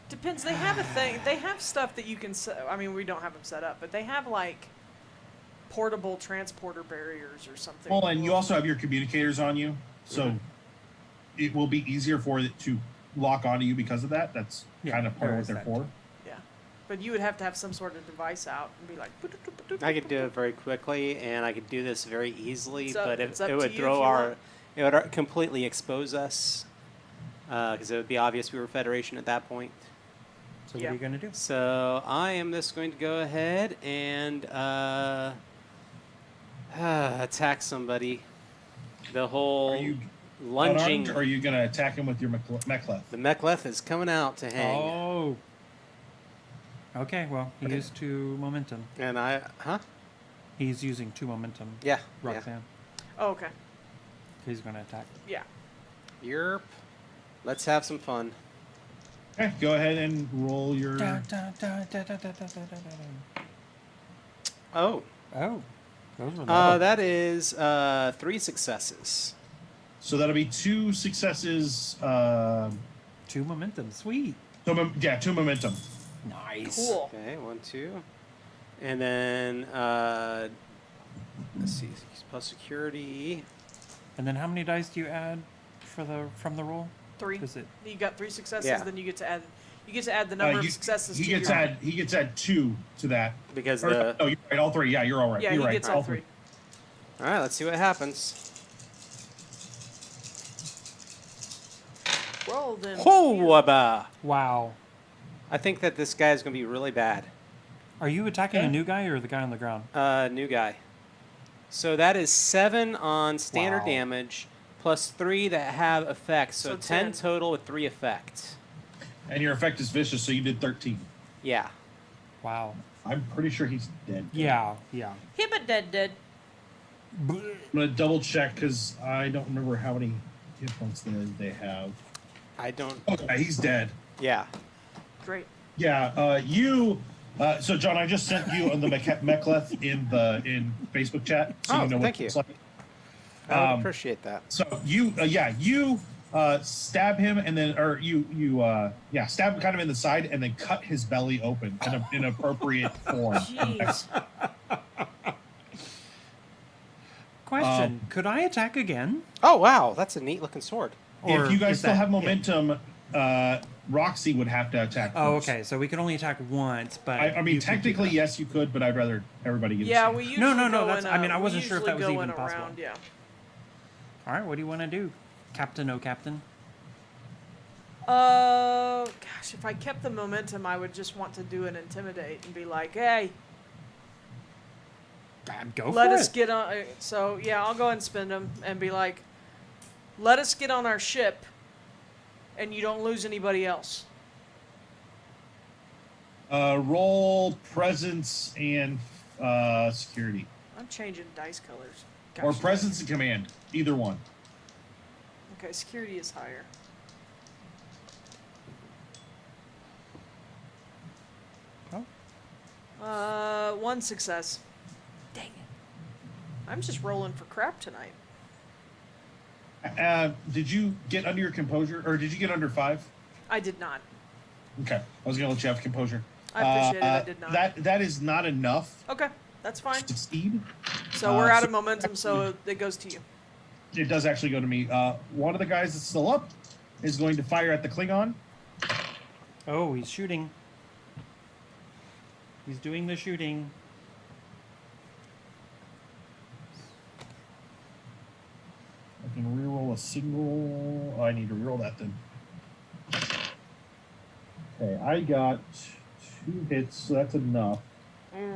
Depends. They have a thing. They have stuff that you can set. I mean, we don't have them set up, but they have like portable transporter barriers or something. Well, and you also have your communicators on you, so it will be easier for it to lock onto you because of that. That's Yeah, kind of part of there what is they're that. for. Yeah, but you would have to have some sort of device out and be like. I could do it very quickly, and I could do this very easily, but it's it up to would you throw if you our, want. it would completely expose us, because it would be obvious we were Federation at that point. So what Yeah. are you going to do? So I am just going to go ahead and attack somebody. The whole Are you lunging. unarmed, or are you going to attack him with your mechleth? The mechleth is coming out to hang. Oh. Okay, well, he used 2 momentum. And He's using 2 momentum. Yeah. Roxanne. Oh, okay. He's going to attack. Yeah. Yerp. Let's have some fun. Okay, go ahead and roll your. Oh. Oh. Those were low. That is 3 successes. So that'll be 2 successes. 2 momentum. Sweet. 2 momentum. Nice. Cool. Okay, 1, 2. And then, let's see, plus security. And then how many dice do you add from the roll? 3. Is it? You got 3 successes. Yeah. Then you get to add. You get to add the number of successes. He to gets your, he gets add 2 to that. Because Or, the... no, you're right. All 3. Yeah, you're all right. Yeah, you're he right. gets all 3. All right, let's see what happens. Roll then. Whoa-wabba. Wow. I think that this guy is going to be really bad. Are you attacking Yeah. a new guy or the guy on the ground? New guy. So that is 7 on standard Wow. damage, plus 3 that have effects. So, So 10 10. total with 3 effects. And your effect is vicious, so you did 13. Yeah. Wow. I'm pretty sure he's dead. Yeah. Him a dead. I'm gonna double check because I don't remember how many hit points they have. I don't... Okay, he's dead. Yeah. Great. Yeah, so John, I just sent you on the mechleth in Facebook chat, so Oh, you know what thank it looks you. like. I would appreciate that. So you stab him and then, or you stab him kind of in the side and then cut his belly open in an appropriate form. Jeez. Question: could I attack again? Oh, wow. That's a neat-looking sword. Or If you guys is still that have it? momentum, Roxy would have to attack. Oh, first. okay. So we can only attack once, but I mean, you could do technically, that. yes, you could, but I'd rather everybody get. Yeah, a we chance. usually No, go that's- in, I mean, I we wasn't sure if that was usually go even in possible. around, yeah. All right. What do you want to do, Captain? Oh, Captain. Gosh, if I kept the momentum, I would just want to do an intimidate and be like, "Hey, Go let for us it. get on." So yeah, I'll go ahead and spend them and be like, "Let us get on our ship, and you don't lose anybody else." Roll presence and security, I'm changing dice colors. or Gosh. presence and command, either one. Okay, security is higher. Oh. 1 success. Dang it. I'm just rolling for crap tonight. Did you get under your composure, or did you get under 5? I did not. Okay, I was gonna let you have composure. I appreciate it. I did not. That is not enough Okay, that's fine. to succeed. So we're out so of momentum, so it goes to you. It does actually go to me. One of the guys that's still up is going to fire at the Klingon. Oh, he's shooting. He's doing the shooting. I can reroll a single. Oh, I need to reroll that then. Okay, I got 2 hits, so that's enough. Dang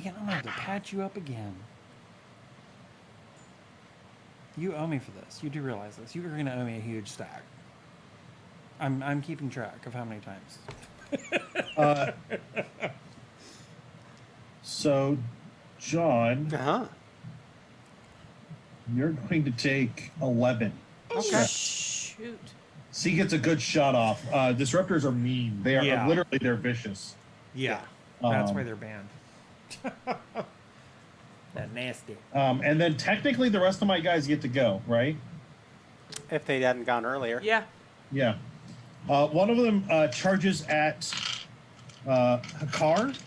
it, I'm gonna have to patch you up again. You owe me for this. You do realize this. You are gonna owe me a huge stack. I'm keeping track of how many times. So, John, Uh-huh. you're going to take 11. Okay. Shoot. So he gets a good shot off. Disruptors are mean. They are Yeah. literally, they're vicious. Yeah. That's Um, why they're banned. That nasty. And then technically the rest of my guys get to go, right? If they hadn't gone earlier. Yeah. Yeah. One of them charges at Hakar.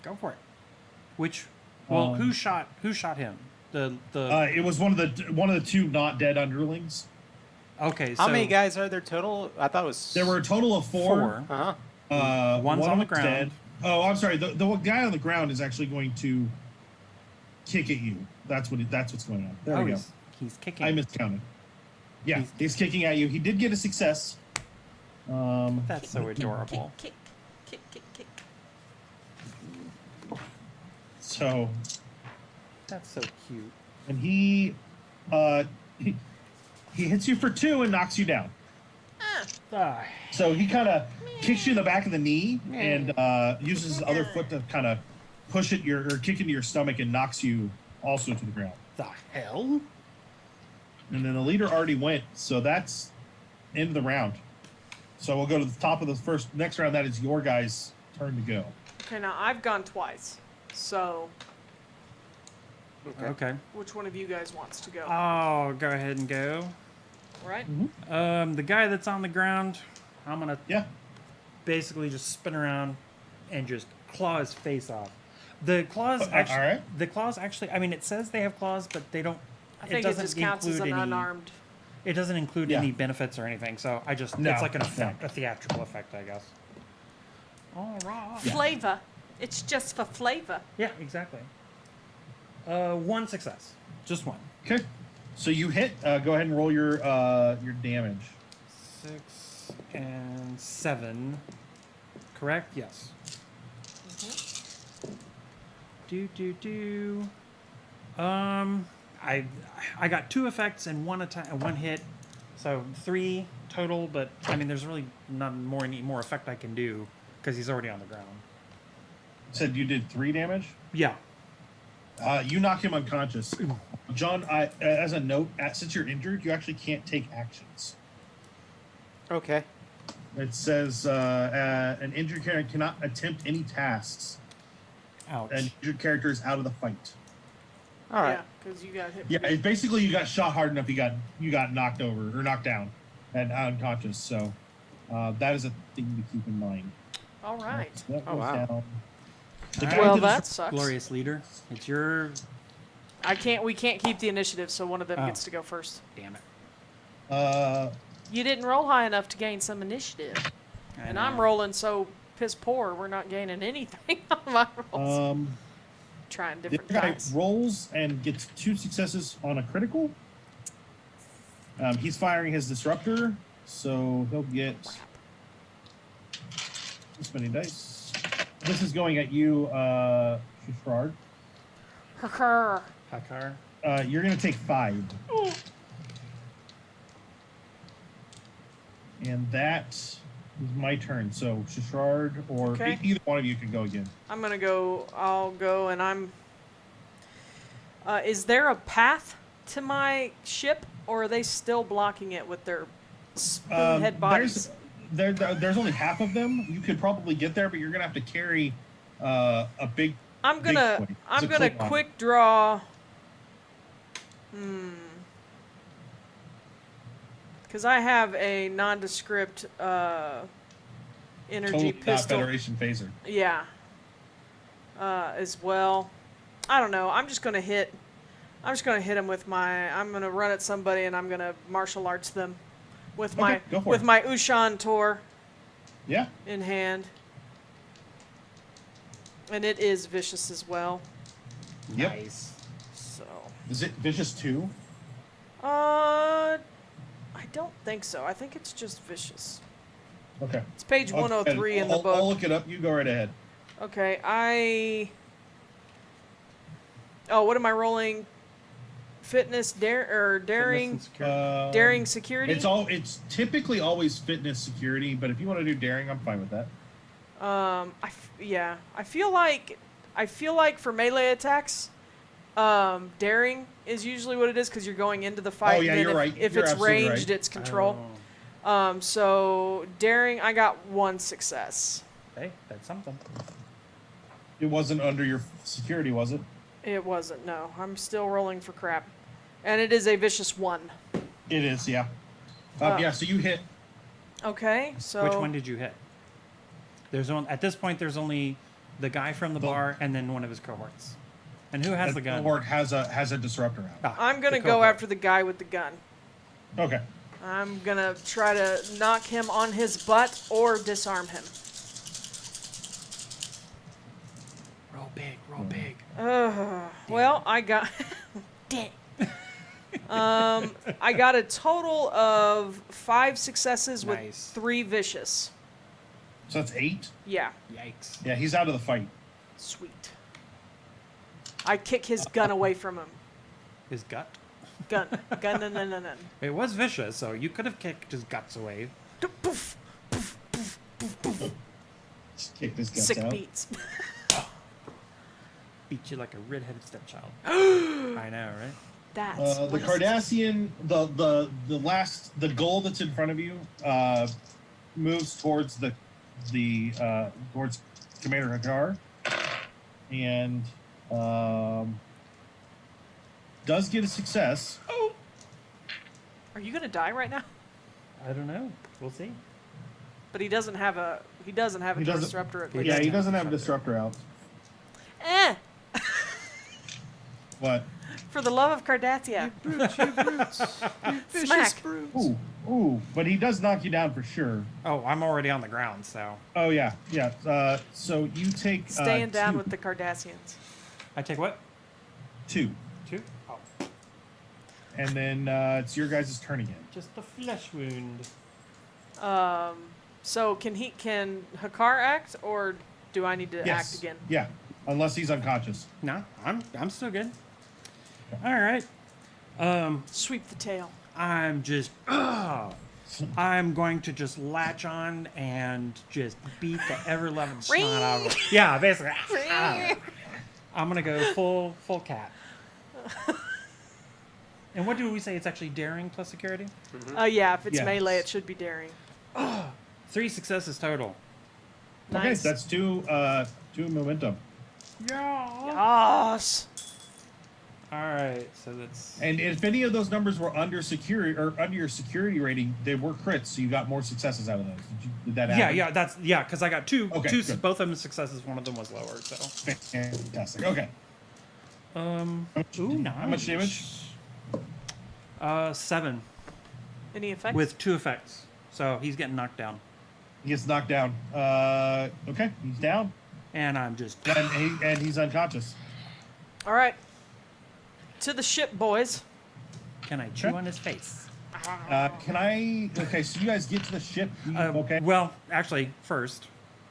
Go for it. Which? Well, who shot him? The It was one of the 2 not dead underlings. okay. So How many guys are there total? I thought it was... There were a total of 4. 4. Uh-huh. One's one on of the them's ground. dead. Oh, I'm sorry. The guy on the ground is actually going to kick at you. That's what's going on. There we go. He's kicking. I miscounted. Yeah, he's kicking at you. He did get a success. That's so adorable. Kick, kick, kick, kick. So, That's so cute. and he hits you for 2 and knocks you down. Ah, So he kind of kicks you in the back of the knee and uses his other foot to kind of push it or kick into your stomach and knocks you also to the ground. the hell? And then the leader already went, so that's end of the round. So we'll go to the top of the next round. That is your guys' turn to go. Okay, now I've gone twice. So Okay. which one of you guys wants to go? Oh, go ahead and go. Right? The guy that's on the ground, I'm gonna Yeah. basically just spin around and just claw his face off. The claws actually. all right. The claws actually. I mean, it says they have claws, but they don't. I think it doesn't just counts as include an any. unarmed. It doesn't include Yeah. any benefits or anything, so I just. No, It's like an no. effect, a theatrical effect, I guess. All right. Yeah. Flavor. It's just for flavor. Yeah, exactly. 1 success, just 1. Okay. So you hit. Go ahead and roll your damage. 6 and 7. Correct? Yes. Do. I got 2 effects and 1 attack, 1 hit, so 3 total. But I mean, there's really not any more effect I can do because he's already on the ground. Said you did 3 damage. Yeah. You knock him unconscious. John, as a note, since you're injured, you actually can't take actions. Okay. It says an injured character cannot attempt any tasks. Ouch. An injured character is out of the fight. All right. Yeah, because you got hit. Yeah, it's basically you got shot hard enough, you got knocked over or knocked down and unconscious. So that is a thing to keep in mind. All right. So that Oh, goes wow. down. The Well, guy Well, to the- that sucks. Glorious leader, it's your. We can't keep the initiative, so one of them Oh. gets to go first. Damn it. You didn't roll high enough to gain some initiative. And I'm rolling so piss poor, we're not gaining anything on my rolls. Trying the different guy dice. rolls and gets 2 successes on a critical. He's firing his disruptor, so he'll get this many dice. This is going at you, Shishrard. Her. Hakar. You're going to take 5. And that is my turn. So Shishrard or Okay. either one of you can go again. I'm gonna go. I'll go, and I'm. Is there a path to my ship, or are they still blocking it with their spoonhead bodies? There's only half of them. You could probably get there, but you're gonna have to carry a big. I'm big gonna. point. It's I'm a gonna Klingon. quick draw. Because I have a nondescript energy Total pistol. Federation phaser. Yeah. As well. I don't know. I'm just gonna hit him with my. I'm gonna run at somebody and I'm gonna martial arts them with Okay, go for it. my Ushan Tor Yeah. in hand. And it is vicious as well. Yep. Nice. So. Is it Vicious 2? I don't think so. I think it's just vicious. Okay. It's page 103 in the book. I'll look it up. You go right ahead. Okay, Oh, what am I rolling? Fitness, daring, Fitness and security. daring, security. It's typically always fitness security, but if you want to do daring, I'm fine with that. Yeah. I feel like for melee attacks, daring is usually what it is because you're going into the fight. Oh, yeah, and then you're right. If You're it's absolutely ranged, right. it's control. Oh. So daring, I got 1 success. Hey, that's something. It wasn't under your security, was it? It wasn't. No, I'm still rolling for crap, and it is a vicious 1. It is, yeah. Yeah, so you hit. Okay, so Which one did you hit? At this point, there's only the guy from the bar and then one of his cohorts. And who has the gun? Cohort has a disruptor out. I'm gonna the go cohort. after the guy with the gun. Okay. I'm gonna try to knock him on his butt or disarm him. Roll big, roll big. Well, I got. Dang. I got a total of 5 successes with Nice. 3 vicious. So that's 8. Yeah, Yikes. Yeah, he's out of the fight. sweet. I kick his gun away from him. His gut? Gun, no. It was vicious, so you could have kicked his guts away. Poof. Just kicked his guts Sick out. beats. Beat you like a red-headed stepchild. I know, right? That's The what Cardassian, the goal that's in front of you, moves towards towards Commander Hagar, and does get a success. Are you gonna die right now? I don't know. We'll see. But he doesn't have a He doesn't- disruptor at least. Yeah, he doesn't have a disruptor out. Eh. What? For the love of Cardassia. Smack. Ooh, but he does knock you down for sure. Oh, I'm already on the ground, so Oh yeah. So you take Staying down 2. with the Cardassians. I take what? 2, 2? Oh, and then it's your guys' turn again. just a flesh wound. So can Hakar act, or do I need to Yes. act again? Yeah, unless he's unconscious. No, I'm still good. All right. Sweep the tail. I'm going to just latch on and just beat the ever-loving snot out of him. Yeah, basically. I'm gonna go full cat. And what do we say? It's actually daring plus security. Yeah, if it's Yes. melee, it should be daring. 3 successes total. Okay, Nice. that's 2 momentum. Yeah. Yes. All right, so that's And if any of those numbers were under security or under your security rating, they were crits, so you got more successes out of those. Did that happen? because I got two, Okay, two, good. both of them successes. One of them was lower. So, Fantastic. Okay. ooh, nice. How much damage? 7 Any effects? with 2 effects. So he's getting knocked down, He gets knocked down. Okay, he's down, and I'm just and he's unconscious. All right. To the ship, boys. Can I chew on his face? Can I? Okay, so you guys get to the ship. Okay. Well, actually, first,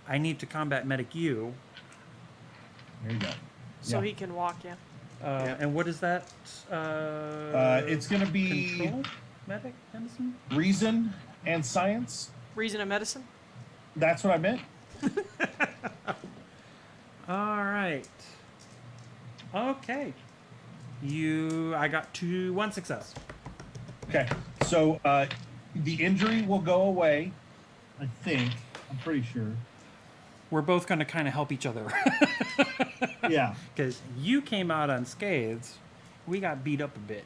I need to combat medic you. There you go. So Yeah. he can walk, yeah. And what is that? It's gonna be control medic medicine. reason and science. Reason of medicine? That's what I meant. All right. Okay. I got 1 success. Okay, so the injury will go away. I think. I'm pretty sure. We're both going to kind of help each other. Yeah. Because you came out unscathed. We got beat up a bit.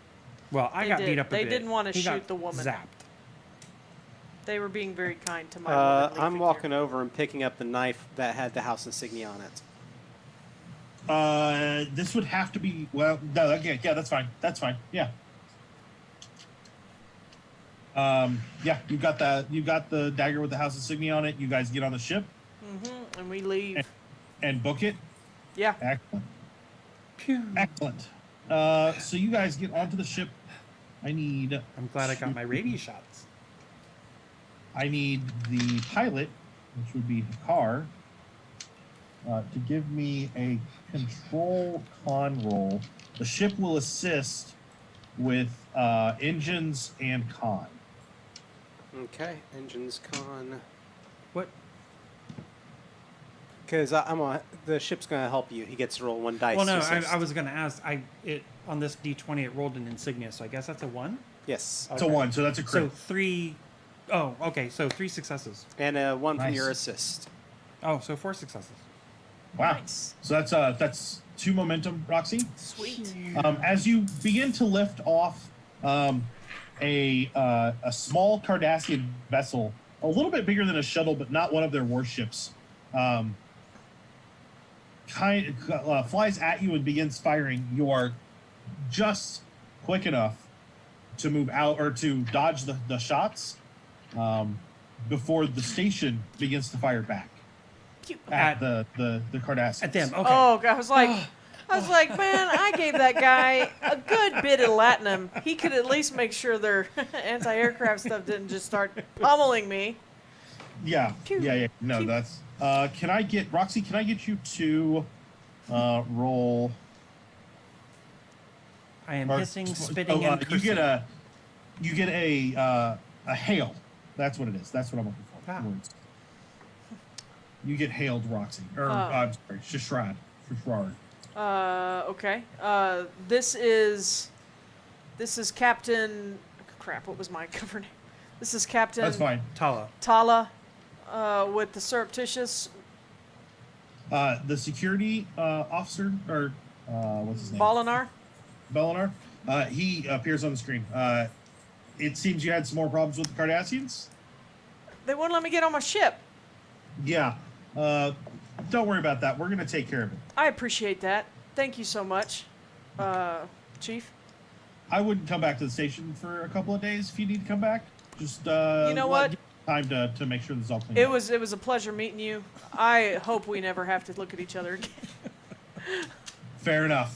Well, I They got did. beat up a They bit. didn't wanna He shoot got the woman. Zapped. They were being very kind to my womanly I'm figure. walking over and picking up the knife that had the house insignia on it. This would have to be no, okay, yeah, that's fine. That's fine. Yeah. Yeah, you got the dagger with the house insignia on it. You guys get on the ship And we leave. and book it. Yeah. Excellent. Pew. Excellent. So you guys get onto the ship. I'm glad I got my rabies shots. I need the pilot, which would be Hakar, to give me a control con roll. The ship will assist with engines and con. Okay, engines con. What? Because the ship's gonna help you. He gets to roll 1 dice. Well, no, to assist. I was going to ask. On this D20, it rolled an insignia, so I guess that's a 1? Yes, It's a 1, so that's a So crit. 3... Oh, okay, so 3 successes. and a 1 from Nice. your assist. Oh, so 4 successes. Wow. Nice. So that's 2 momentum, Roxy. Sweet. As you begin to lift off a small Cardassian vessel, a little bit bigger than a shuttle, but not one of their warships, flies at you and begins firing. You are just quick enough to move out or to dodge the shots before the station begins to fire back at the Cardassians. At them, okay. Oh, I was like, man, I gave that guy a good bit of latinum. He could at least make sure their anti-aircraft stuff didn't just start pummeling me. Yeah, Pew. yeah. No, Pew. that's. Can I get Roxy? Can I get you to roll? I am or- hissing, spitting, and you cursing. get a hail. That's what it is. That's what I'm looking for. Ah. Words. You get hailed, Roxy. Or I'm sorry, Shishrad. Okay. This is Captain. Crap. What was my cover name? This is Captain That's fine. Tala. Tala, with the surreptitious The security officer, or what's his name? Bolinar. Belinar. He appears on the screen. It seems you had some more problems with the Cardassians. They won't let me get on my ship. Yeah. Don't worry about that. We're going to take care of it. I appreciate that. Thank you so much, Chief. I wouldn't come back to the station for a couple of days if you need to come back. Just You know what? give time to make sure this is all clean. It was a pleasure meeting you. I hope we never have to look at each other again. Fair enough.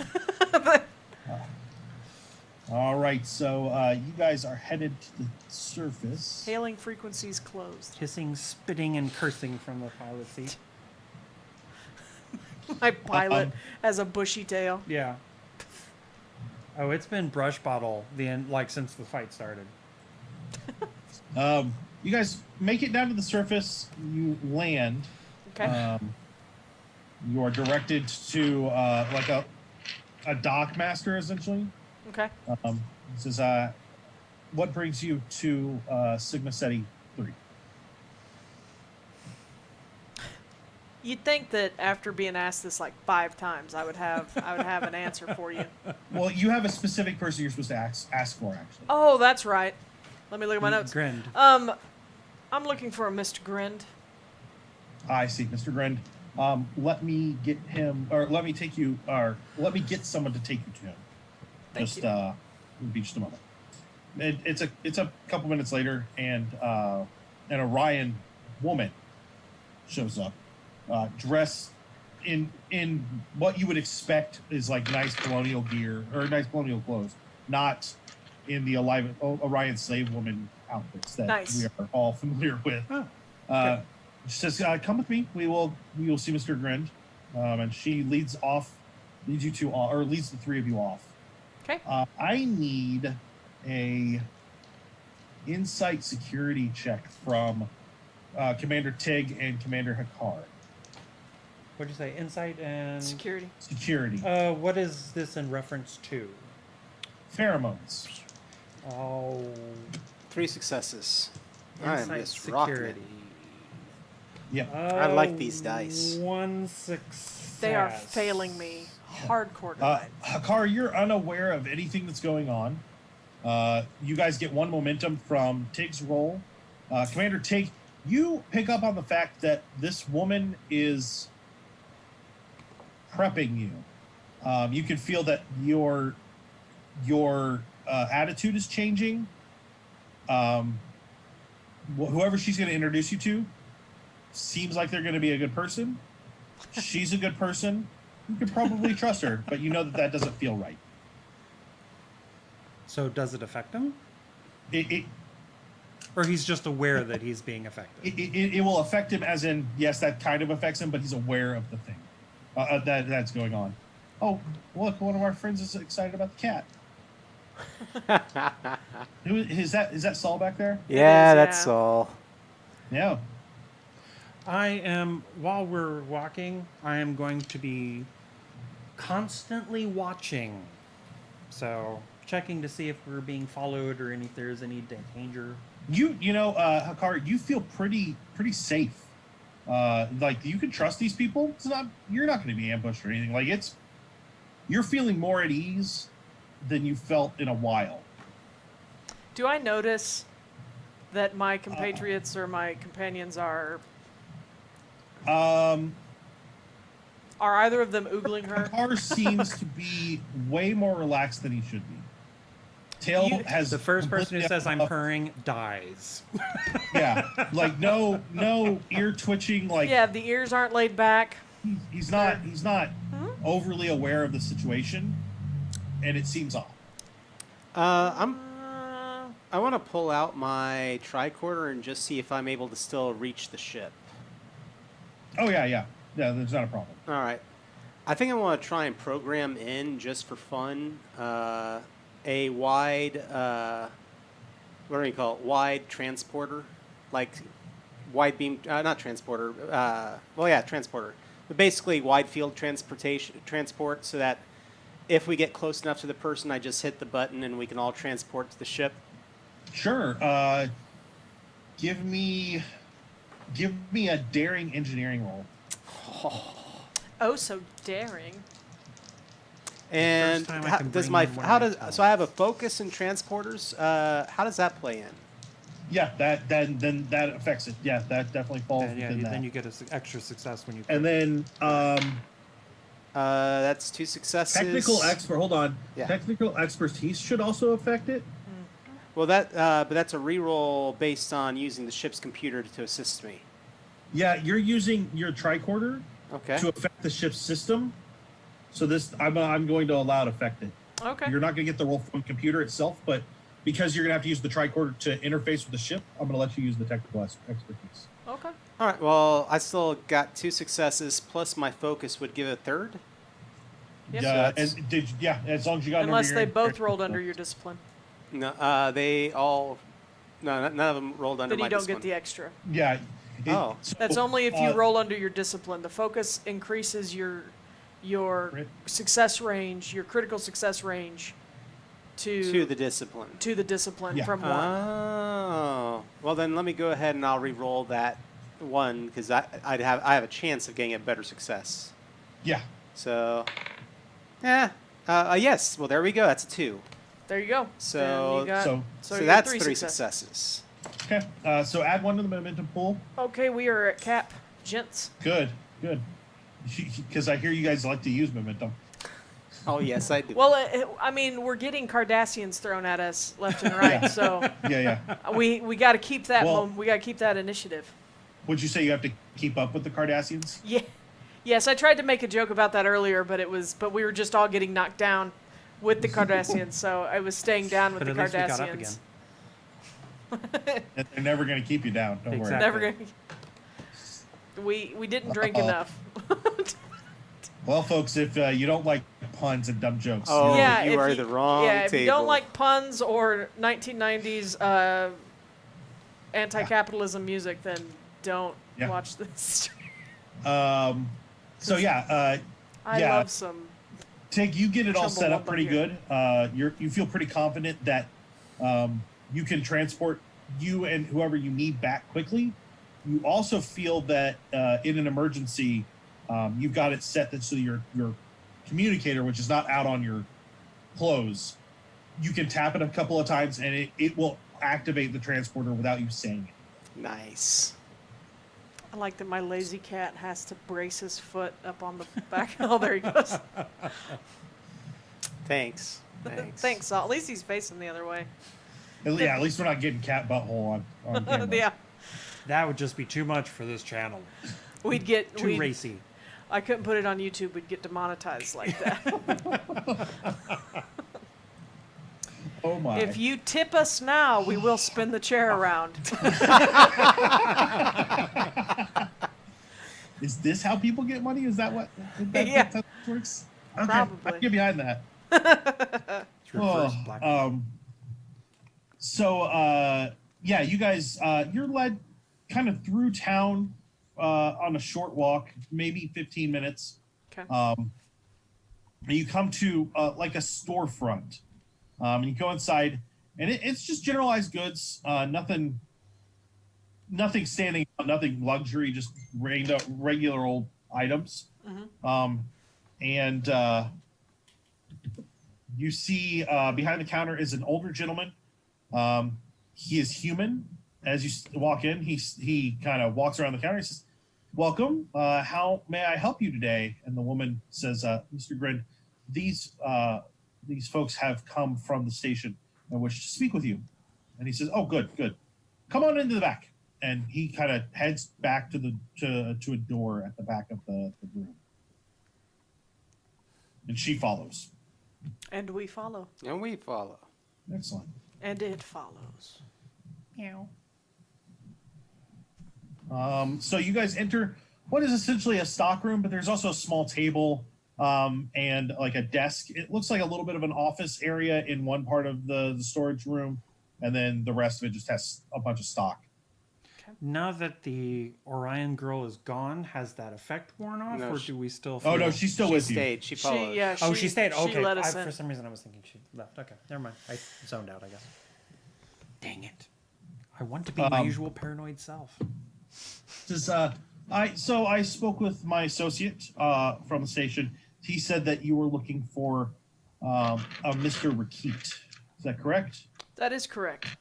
All right, so you guys are headed to the surface. Hailing frequencies closed. Hissing, spitting, and cursing from the pilot seat. My pilot has a bushy tail. Yeah. Oh, it's been brush bottle since the fight started. You guys make it down to the surface. You land. Okay. You are directed to like a dock master, essentially. Okay. It says, what brings you to Sigma Ceti 3? You'd think that after being asked this like 5 times, I would have an answer for you. Well, you have a specific person you're supposed to ask for, actually. Oh, that's right. Let me look at my notes. Grinned. I'm looking for a Mr. Grind. I see, Mr. Grind. Let me get him, or let me take you, or let me get someone to take you to him. Thank you. It'll be just a moment. It's a couple minutes later, and an Orion woman shows up, dressed in what you would expect is like nice colonial gear or nice colonial clothes, not in the Orion slave woman outfits that Nice. we are all familiar with. Oh, She says, "Come with me. We will see Mr. Grind," and she leads the 3 of you off. Okay. I need a insight security check from Commander Tigh and Commander Hakar. what'd you say? Insight and... Security. Security. What is this in reference to? Pheromones. Oh... 3 successes. I am Insight just rocking it. security. Yeah. I like these dice. 1 success. They are failing me hardcore tonight. Hakar, you're unaware of anything that's going on. You guys get 1 momentum from Tigh's roll Commander Tigh, you pick up on the fact that this woman is prepping you. You can feel that your attitude is changing. Whoever she's going to introduce you to seems like they're going to be a good person. She's a good person. You could probably trust her, but you know that doesn't feel right. So does it affect him? It Or he's just aware that he's being affected? it will affect him, as in, yes, that kind of affects him, but he's aware of the thing that's going on. Oh, look, one of our friends is excited about the cat. Is that Saul back there? Yeah, is, that's yeah. all. Yeah. While we're walking, I am going to be constantly watching. So, checking to see if we're being followed or if there's any danger. You know, Hakar, you feel pretty safe. Like, you can trust these people. You're not going to be ambushed or anything. Like, you're feeling more at ease than you felt in a while. Do I notice that my compatriots or my companions are either of them oogling her? Hakar seems to be way more relaxed than he should be. Tail has The first person who completely- says I'm purring dies. Yeah, like no ear twitching. Like Yeah, the ears aren't laid back. he's not overly aware of the situation, and it seems off. I want to pull out my tricorder and just see if I'm able to still reach the ship. Oh yeah. There's not a problem. All right. I think I want to try and program in, just for fun, a wide, what do you call it? Wide transporter, like wide beam, not transporter. Transporter. But basically, wide field transport, so that if we get close enough to the person, I just hit the button and we can all transport to the ship. Sure. Give me a daring engineering roll. Oh, so daring. And time I how, can does bring my in one how of my does spells. so I have a focus in transporters? How does that play in? Yeah, then that affects it. Yeah, that definitely falls within that. Then you get an extra success when you. And then That's 2 successes. technical expert. Hold on. Yeah. Technical expertise should also affect it. Well, but that's a reroll based on using the ship's computer to assist me. Yeah, you're using your tricorder Okay. to affect the ship's system. So this, I'm going to allow it to affect it. Okay. You're not going to get the roll from computer itself, but because you're going to have to use the tricorder to interface with the ship, I'm going to let you use the technical expertise. Okay. All right. Well, I still got 2 successes, plus my focus would give a 3rd. Yep. Yeah, that's- as long as you got an Unless under they your- both rolled under your discipline. No, they all. No, none of them rolled under Then my you don't discipline. get the extra. Yeah. Oh. That's only if you uh, roll under your discipline. The focus increases your Crit. success range, your critical success range to the discipline. to the discipline Yeah. from 1. Oh. Well, then let me go ahead and I'll re-roll that 1 because I have a chance of getting a better success. Yeah. So. Yes. Well, there we go. That's a 2. There you go. So- Then you got, So- so So you that's got 3 successes. successes. Okay. So add 1 to the momentum pool. Okay, we are at cap, gents. Good. Because I hear you guys like to use momentum. Oh yes, I do. Well, I mean, we're getting Cardassians thrown at us left and right, so Yeah. we got to keep that. Well- We got to keep that initiative. Would you say you have to keep up with the Cardassians? Yeah. Yes, I tried to make a joke about that earlier, but we were just all getting knocked down with the Cardassians, so I was staying down with But the at least we got up Cardassians. again. They're never going to keep you down. Don't Exactly. worry. Never gonna. We didn't drink Uh-oh. enough. Well, folks, if you don't like puns and dumb jokes, Oh, yeah, you if are the wrong if you don't table. like puns or 1990s anti-capitalism music, then don't Yeah. watch this. So yeah, I Yeah. love some. Tig, you get it all set up Chumbawamba pretty here. good. You feel pretty confident that you can transport you and whoever you need back quickly. You also feel that in an emergency, you've got it set that so your communicator, which is not out on your clothes, you can tap it a couple of times and it will activate the transporter without you saying it. Nice. I like that my lazy cat has to brace his foot up on the back. Oh, there he goes. Thanks. Thanks. Thanks, Salt. At least he's facing the other way. Yeah, at least we're not getting cat butthole on camera. Yeah. That would just be too much for this channel. We'd get... Too racy. I couldn't put it on YouTube. We'd get demonetized like that. Oh my. If you tip us now, we will spin the chair around. Is this how people get money? Is that what Yeah. that's how it works? Okay, Probably. I can get behind that. It's reverse black. Yeah, you guys, you're led kind of through town on a short walk, maybe 15 minutes. Okay. And you come to like a storefront. And you go inside, and it's just generalized goods. Nothing standing out, nothing luxury, just regular old items. And you see behind the counter is an older gentleman. He is human. As you walk in, he kind of walks around the counter. He says, "Welcome. How may I help you today?" And the woman says, "Mr. Grin, these folks have come from the station and wish to speak with you." And he says, "Oh, good. Come on into the back." And he kind of heads back to a door at the back of the room. And she follows. And we follow. And we follow. Excellent. And it follows. Meow. So you guys enter what is essentially a stock room, but there's also a small table and like a desk. It looks like a little bit of an office area in one part of the storage room, and then the rest of it just has a bunch of stock. Now that the Orion girl is gone, has that effect worn off, No, or do we still feel... Oh no, she's still She with you. stayed. She followed. She stayed. Okay. She let us in. For some reason, I was thinking she left. Okay, never mind. I zoned out, I guess. Dang it. I want to be my usual paranoid self. I spoke with my associate from the station. He said that you were looking for a Mr. Rakit. Is that correct? That is correct.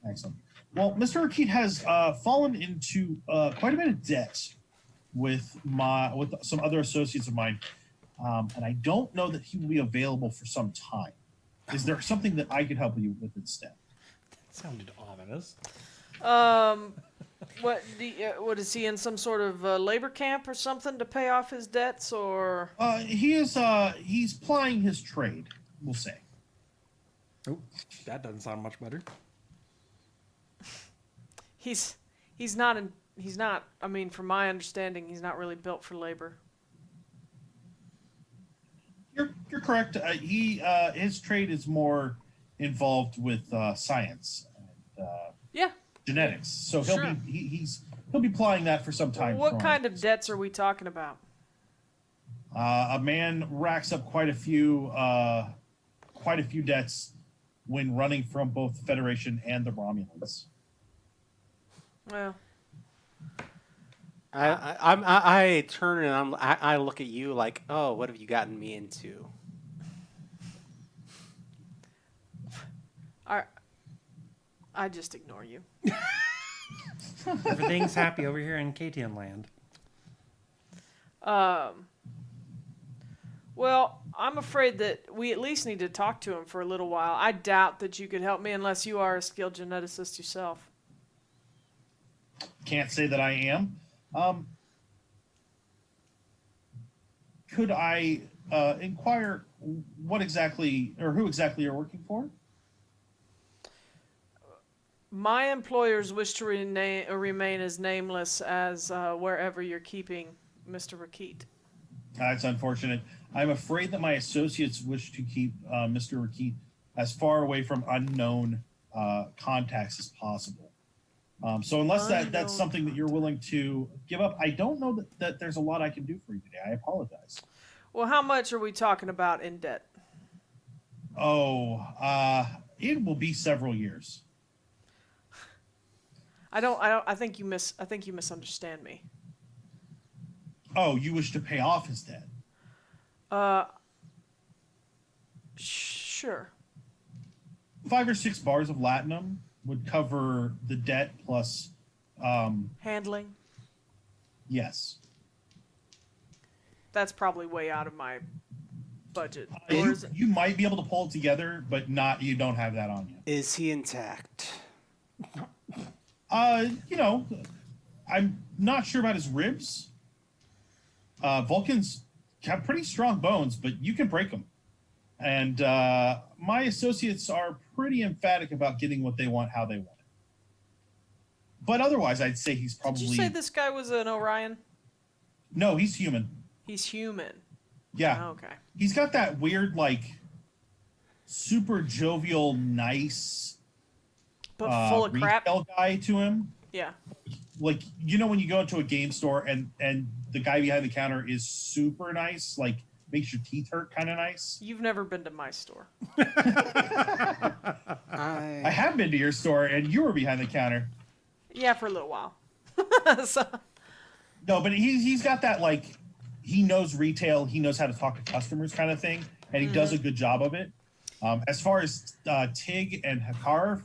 Excellent. Well, Mr. Rakit has fallen into quite a bit of debt with some other associates of mine, and I don't know that he will be available for some time. Is there something that I could help you with instead? That sounded ominous. What is he in some sort of labor camp or something to pay off his debts, or? He's plying his trade, we'll say. Oh, that doesn't sound much better. He's not. I mean, from my understanding, he's not really built for labor. You're correct. His trade is more involved with science and Yeah. genetics. So Sure. he'll be plying that for some time. What kind of debts are we talking about? A man racks up quite a few debts when running from both the Federation and the Romulans. Well, I turn and I look at you like, oh, what have you gotten me into? I just ignore you. Everything's happy over here in Caitian land. Well, I'm afraid that we at least need to talk to him for a little while. I doubt that you could help me unless you are a skilled geneticist yourself. Can't say that I am. Could I inquire what exactly or who exactly you're working for? My employers wish to remain as nameless as wherever you're keeping Mr. Rakit. That's unfortunate. I'm afraid that my associates wish to keep Mr. Rakit as far away from unknown contacts as possible. So unless that's something that you're willing to give up, I don't know that there's a lot I can do for you today. I apologize. Well, how much are we talking about in debt? Oh, it will be several years. I think you misunderstand me. Oh, you wish to pay off his debt? Sure. 5 or 6 bars of latinum would cover the debt plus, Handling. yes. That's probably way out of my budget. Or is it? You might be able to pull it together, but you don't have that on you. Is he intact? You know, I'm not sure about his ribs. Vulcans have pretty strong bones, but you can break them. And my associates are pretty emphatic about getting what they want, how they want it. But otherwise, I'd say he's probably... Did you say this guy was an Orion? No, he's human. He's human. Yeah. Oh, okay. He's got that weird, like, super jovial, nice... But full of crap. retail guy to him. Yeah. Like, you know when you go into a game store and the guy behind the counter is super nice, like makes your teeth hurt kind of nice? You've never been to my store. I have been to your store and you were behind the counter. Yeah, for a little while. So. No, but he's got that, like, he knows retail, he knows how to talk to customers kind of thing, and he does a good job of it. As far as Tigh and Hakar,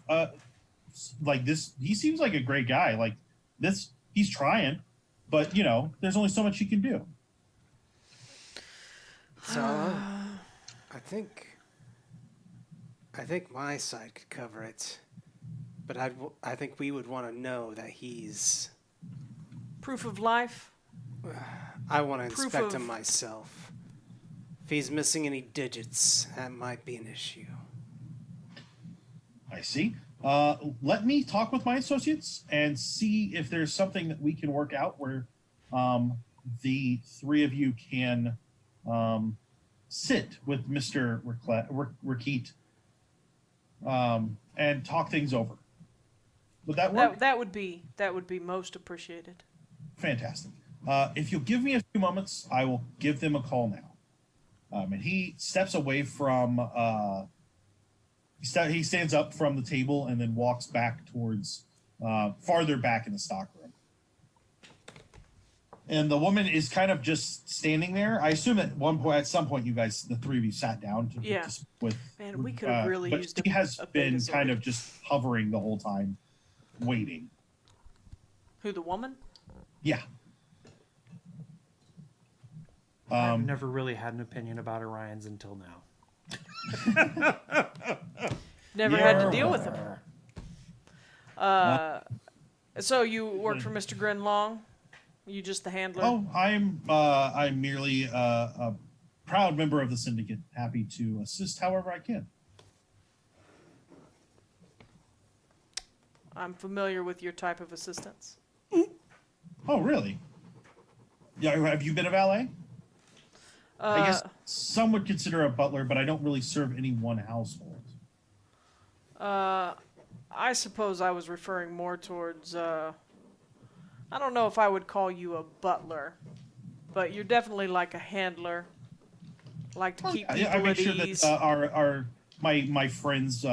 like this, he seems like a great guy. Like this, he's trying, but you know, there's only so much he can do. So, I think my side could cover it, but I think we would want to know that he's. Proof of life? I want to Proof inspect of- him myself. If he's missing any digits, that might be an issue. I see. Let me talk with my associates and see if there's something that we can work out where the three of you can sit with Mr. Rakit and talk things over. Would that work? That would be most appreciated. Fantastic. If you'll give me a few moments, I will give them a call now. And he steps away from... he stands up from the table and then walks back towards farther back in the stockroom. And the woman is kind of just standing there. I assume at some point, you guys, the three of you, sat down to speak with. Man, we could have really but used she has a been Betazoid. kind of just hovering the whole time, waiting. Who, the woman? Yeah. I've never really had an opinion about Orions until now. Never had to deal with him. So you work for Mr. Grinlong? You just the handler? Oh, I'm merely a proud member of the syndicate, happy to assist however I can. I'm familiar with your type of assistance. Oh, really? Yeah, have you been a valet? I guess some would consider a butler, but I don't really serve any one household. I suppose I was referring more towards, I don't know if I would call you a butler, but you're definitely like a handler. Like to keep people I make at sure ease. that my friends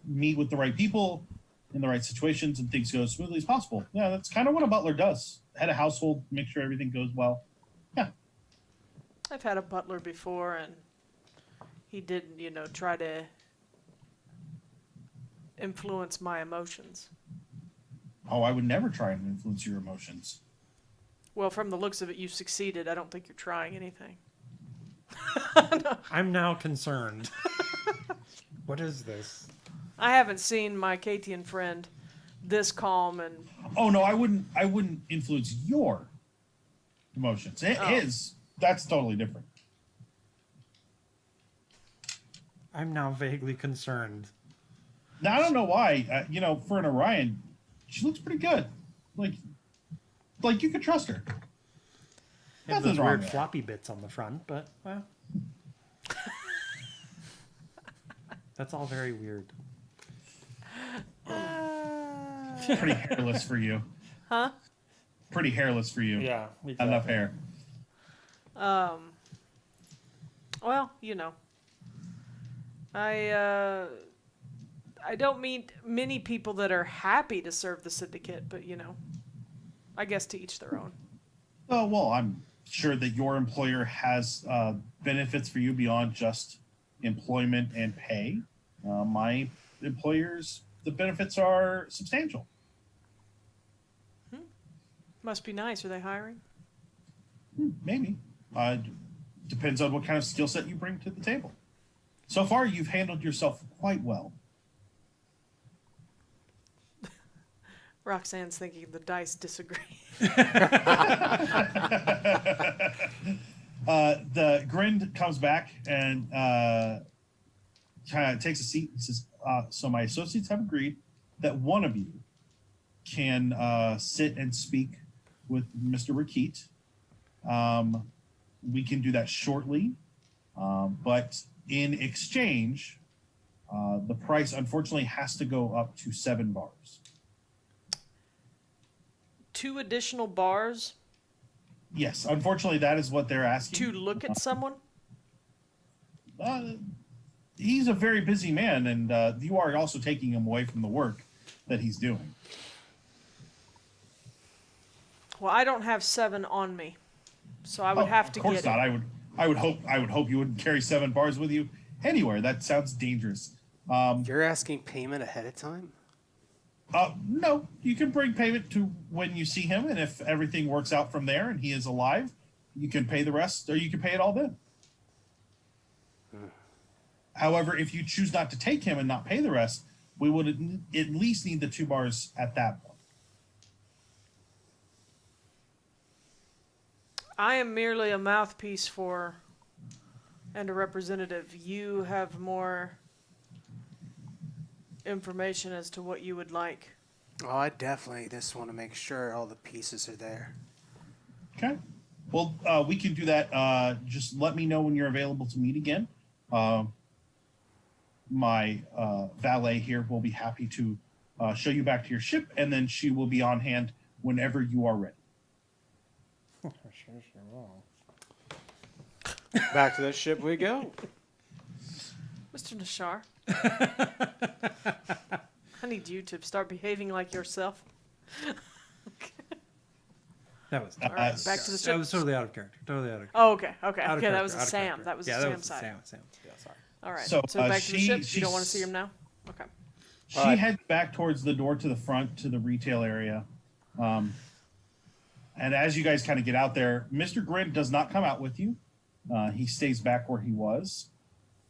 meet with the right people in the right situations and things go as smoothly as possible. Yeah, that's kind of what a butler does. Head a household, make sure everything goes well. Yeah. I've had a butler before, and he didn't, try to influence my emotions. Oh, I would never try and influence your emotions. Well, from the looks of it, you succeeded. I don't think you're trying anything. I'm now concerned. What is this? I haven't seen my Caitian friend this calm and... Oh no, I wouldn't influence your emotions. His, that's totally different. I'm now vaguely concerned. Now I don't know why. For an Orion, she looks pretty good. Like you could trust her. And Nothing's those wrong weird with that. floppy bits on the front, but well, that's all very weird. Pretty hairless for you. Huh? Pretty hairless for you. Yeah, Not enough hair. Well, I don't meet many people that are happy to serve the syndicate, but I guess to each their own. Oh well, I'm sure that your employer has benefits for you beyond just employment and pay. My employers, the benefits are substantial. Must be nice. Are they hiring? Maybe. Depends on what kind of skill set you bring to the table. So far, you've handled yourself quite well. Roxanne's thinking the dice disagree. The Grind comes back and kind of takes a seat and says, so my associates have agreed that one of you can sit and speak with Mr. Rakit. We can do that shortly, but in exchange, the price unfortunately has to go up to 7 bars. 2 additional bars Yes, unfortunately, that is what they're asking. to look at someone? He's a very busy man, and you are also taking him away from the work that he's doing. Well, I don't have 7 on me, so I would have to Of course get not. it. I would hope you wouldn't carry 7 bars with you anywhere. That sounds dangerous. You're asking payment ahead of time? No, you can bring payment to when you see him, and if everything works out from there and he is alive, you can pay the rest, or you can pay it all then. However, if you choose not to take him and not pay the rest, we would at least need the 2 bars at that point. I am merely a mouthpiece for and a representative. You have more information as to what you would like. Oh, I definitely just want to make sure all the pieces are there. Okay. Well, we can do that. Just let me know when you're available to meet again. My valet here will be happy to show you back to your ship, and then she will be on hand whenever you are ready. Back to the ship we go. Mr. Nashar, I need you to start behaving like yourself. That was All right, back to the that ship. was totally out of character. Totally out of character. Oh, okay, okay. Out of Okay, that character, was a out of Sam. character. That was yeah, the that Sam was side. Sam. Yeah, sorry. All right. So, So, back to the ship. You she's- don't want to see him now? Okay. She Alright. heads back towards the door to the front to the retail area. And as you guys kind of get out there, Mr. Grind does not come out with you. He stays back where he was.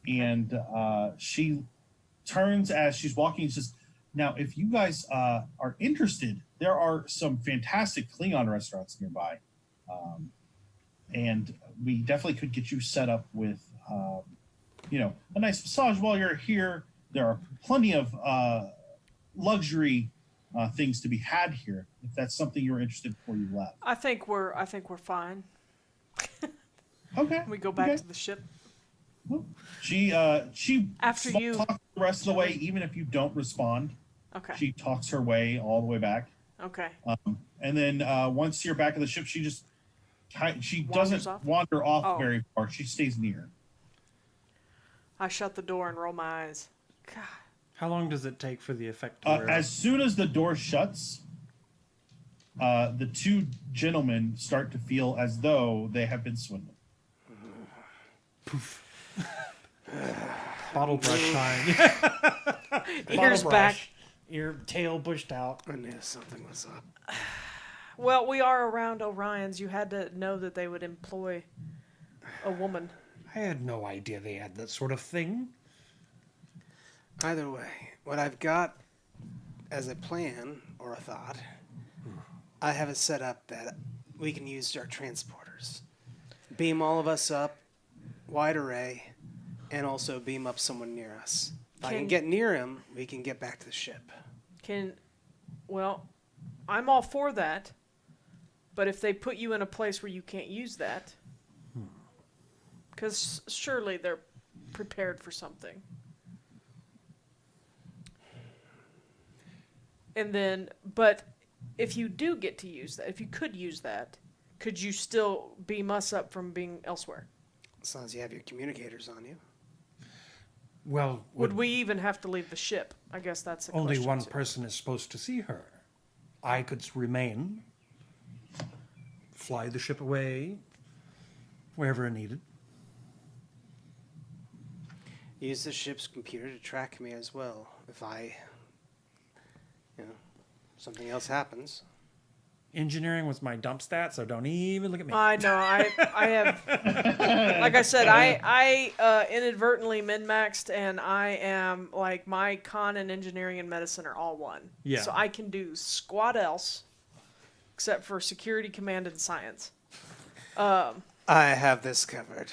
And she turns as she's walking and says, now, if you guys are interested, there are some fantastic Klingon restaurants nearby. And we definitely could get you set up with, a nice massage while you're here. There are plenty of luxury things to be had here. If that's something you're interested before you left. I think we're fine. Okay. We go back okay. to the ship. Well, she After small you- talks the rest of the way, even if you don't respond. Okay. She talks her way all the way back. Okay. And then once you're back at the ship, she Wanders doesn't off? wander off Oh. very far. She stays near. I shut the door and roll my eyes. God. How long does it take for the effect to wear As off? soon as the door shuts, the 2 gentlemen start to feel as though they have been swindled. Bottle brush time. Ears Bottle back. brush. Ear tail bushed out. I knew something was up. Well, we are around Orion's. You had to know that they would employ a woman. I had no idea they had that sort of thing. Either way, what I've got as a plan or a thought, I have it set up that we can use our transporters. Beam all of us up, wide array, and also beam up someone near us. If I can Can- get near him, we can get back to the ship. Well, I'm all for that. But if they put you in a place where you can't use that, because surely they're prepared for something. And then, but if you do get to use that, if you could use that, could you still beam us up from being elsewhere? As long as you have your communicators on you. Well, Would we even have to leave the ship? I guess that's the only question, one too. person is supposed to see her. I could remain, fly the ship away, wherever needed. Use the ship's computer to track me as well. If I something else happens. Engineering was my dump stat, so don't even look at me. I know. I have, like I said, I inadvertently min-maxed, and I am like my con and engineering and medicine are all one. Yeah. So I can do squat else, except for security, command, and science. I have this covered.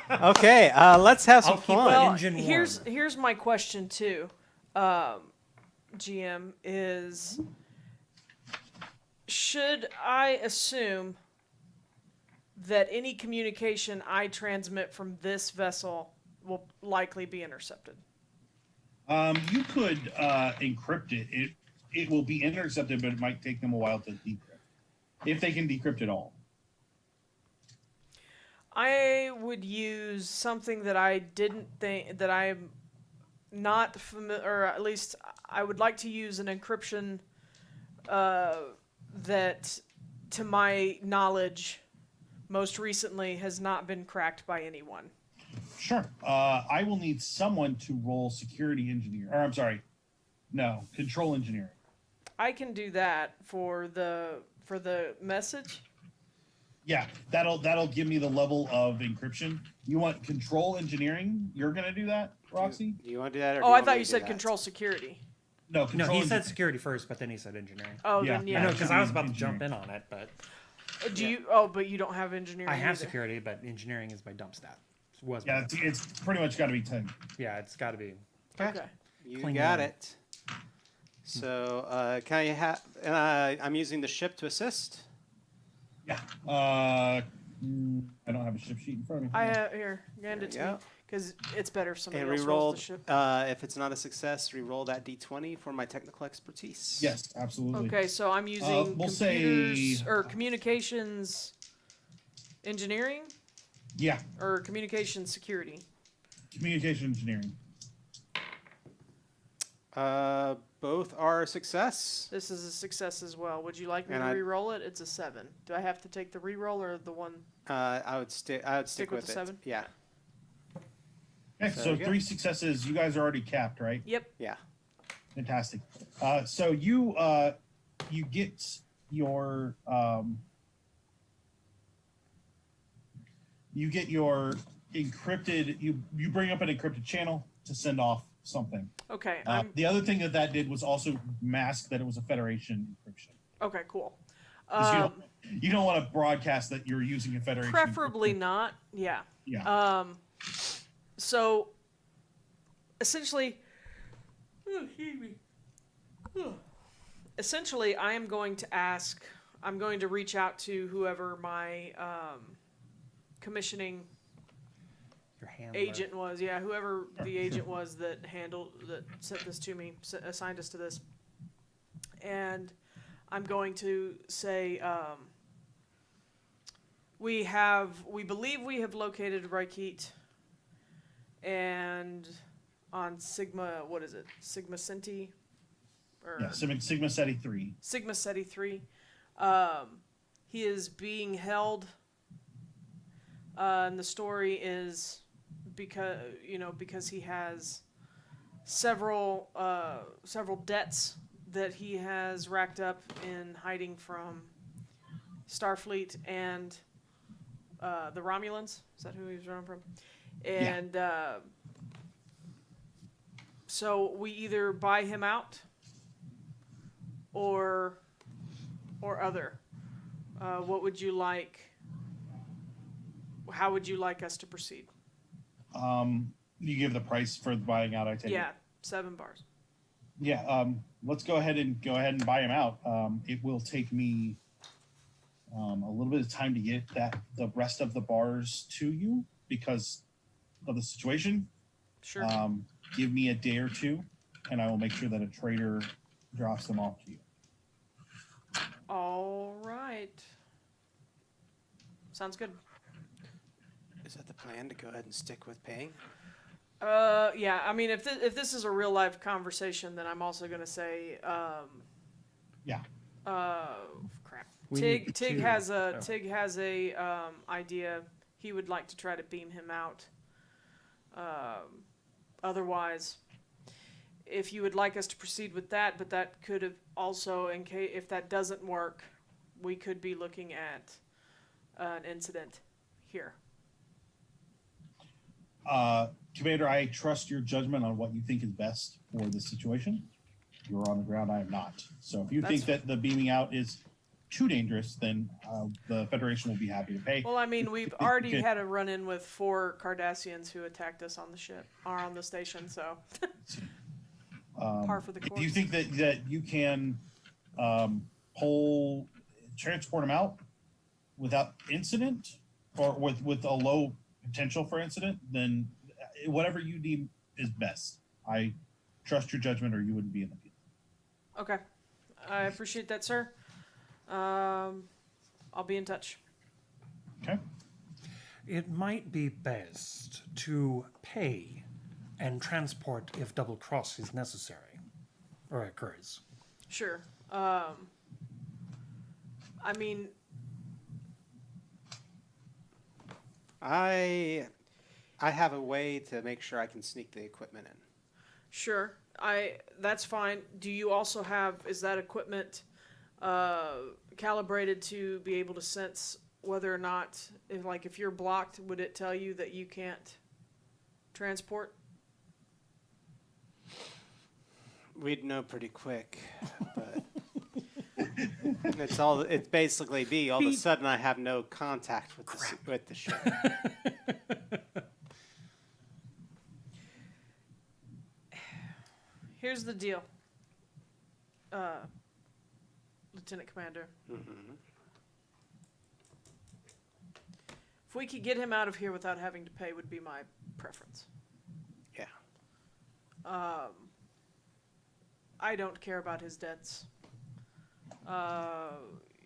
Okay, let's have some I'll keep fun. that Well, engine here's my question too, GM is. Should I assume that any communication I transmit from this vessel will likely be intercepted? You could encrypt it. It will be intercepted, but it might take them a while to decrypt, if they can decrypt at all. I would use something that I didn't think that I'm not familiar, or at least I would like to use an encryption that, to my knowledge, most recently has not been cracked by anyone. Sure. I will need someone to roll security engineer. Or I'm sorry, no, control engineering. I can do that for the message. Yeah, that'll give me the level of encryption. You want control engineering? You're gonna do that, Roxy? Do you want to do that? Or do Oh, you I want thought me you to do said that? control security. No, No, control. he engi- said security first, but then he said engineering. Oh, Yeah. then I yeah. know, because I was about to Engineering. jump in on it, but Do you? Oh, but you don't have engineering. I have either. security, but engineering is my dump stat. Was Yeah, my- it's pretty much got to be 10. yeah, it's got to be. Okay. You Klingon. got it. So, can I have? I'm using the ship to assist. Yeah. I don't have a ship sheet in front of me. I have here. Hand it to There you me go. because it's better if somebody And else re-roll. rolls the ship. If it's not a success, re-roll that d20 for my technical expertise. Yes, absolutely. Okay, so I'm using we'll computers say- or communications engineering Yeah, or communications security. communication engineering. Both are a success. This is a success as well. Would you like me And to I- re-roll it? It's a 7. Do I have to take the re-roll or the one? I would stick. I would stick with with the it. 7? Yeah. Okay, So so good. 3 successes. You guys are already capped, right? Yep. Yeah. Fantastic. So you get your encrypted. You bring up an encrypted channel to send off something. Okay. The other thing that did was also mask that it was a Federation encryption. Okay. Cool. 'Cause you don't want to broadcast that you're using a Federation. Preferably encryption. not. Yeah. Yeah. So essentially, I am going to ask. I'm going to reach out to whoever my commissioning Your handler. agent was. Yeah, whoever the agent was that sent this to me, assigned us to this, and I'm going to say, we believe we have located Quiett, and on Sigma, what is it? Sigma Ceti, or Yeah. Sigma Ceti 3. Sigma Ceti 3. He is being held, and the story is because he has several debts that he has racked up in hiding from Starfleet and the Romulans. Is that who he was running from? And so we either buy him out or other. What would you like? How would you like us to proceed? You give the price for buying out. I take it. Yeah, 7 bars. Yeah. Let's go ahead and buy him out. It will take me a little bit of time to get the rest of the bars to you because of the situation. Sure. Give me a day or two, and I will make sure that a trader drops them off to you. All right. Sounds good. Is that the plan to go ahead and stick with paying? Yeah. I mean, if this is a real life conversation, then I'm also gonna say, Yeah. crap. We Tig need Tig to- has a oh. Tig has a idea. He would like to try to beam him out. Otherwise, if you would like us to proceed with that, but that could have also, in case if that doesn't work, we could be looking at an incident here. Commander, I trust your judgment on what you think is best for this situation. You're on the ground, I am not. So if you think that the beaming out is too dangerous, then the Federation will be happy to pay. Well, I mean, we've already had a run-in with 4 Cardassians who attacked us on the ship, or on the station, so par for the course. Do you think that you can transport them out without incident, or with a low potential for incident? Then whatever you deem is best. I trust your judgment, or you wouldn't be in the field. Okay. I appreciate that, sir. I'll be in touch. Okay. It might be best to pay and transport if double cross is necessary or occurs. Sure. I mean, I have a way to make sure I can sneak the equipment in. sure. That's fine. Do you also have, is that equipment calibrated to be able to sense whether or not, if you're blocked, would it tell you that you can't transport? We'd know pretty quick, but it's basically be all of a sudden I have no contact with the ship. Here's the deal, Lieutenant Commander. Mm-hmm. If we could get him out of here without having to pay would be my preference. Yeah. I don't care about his debts.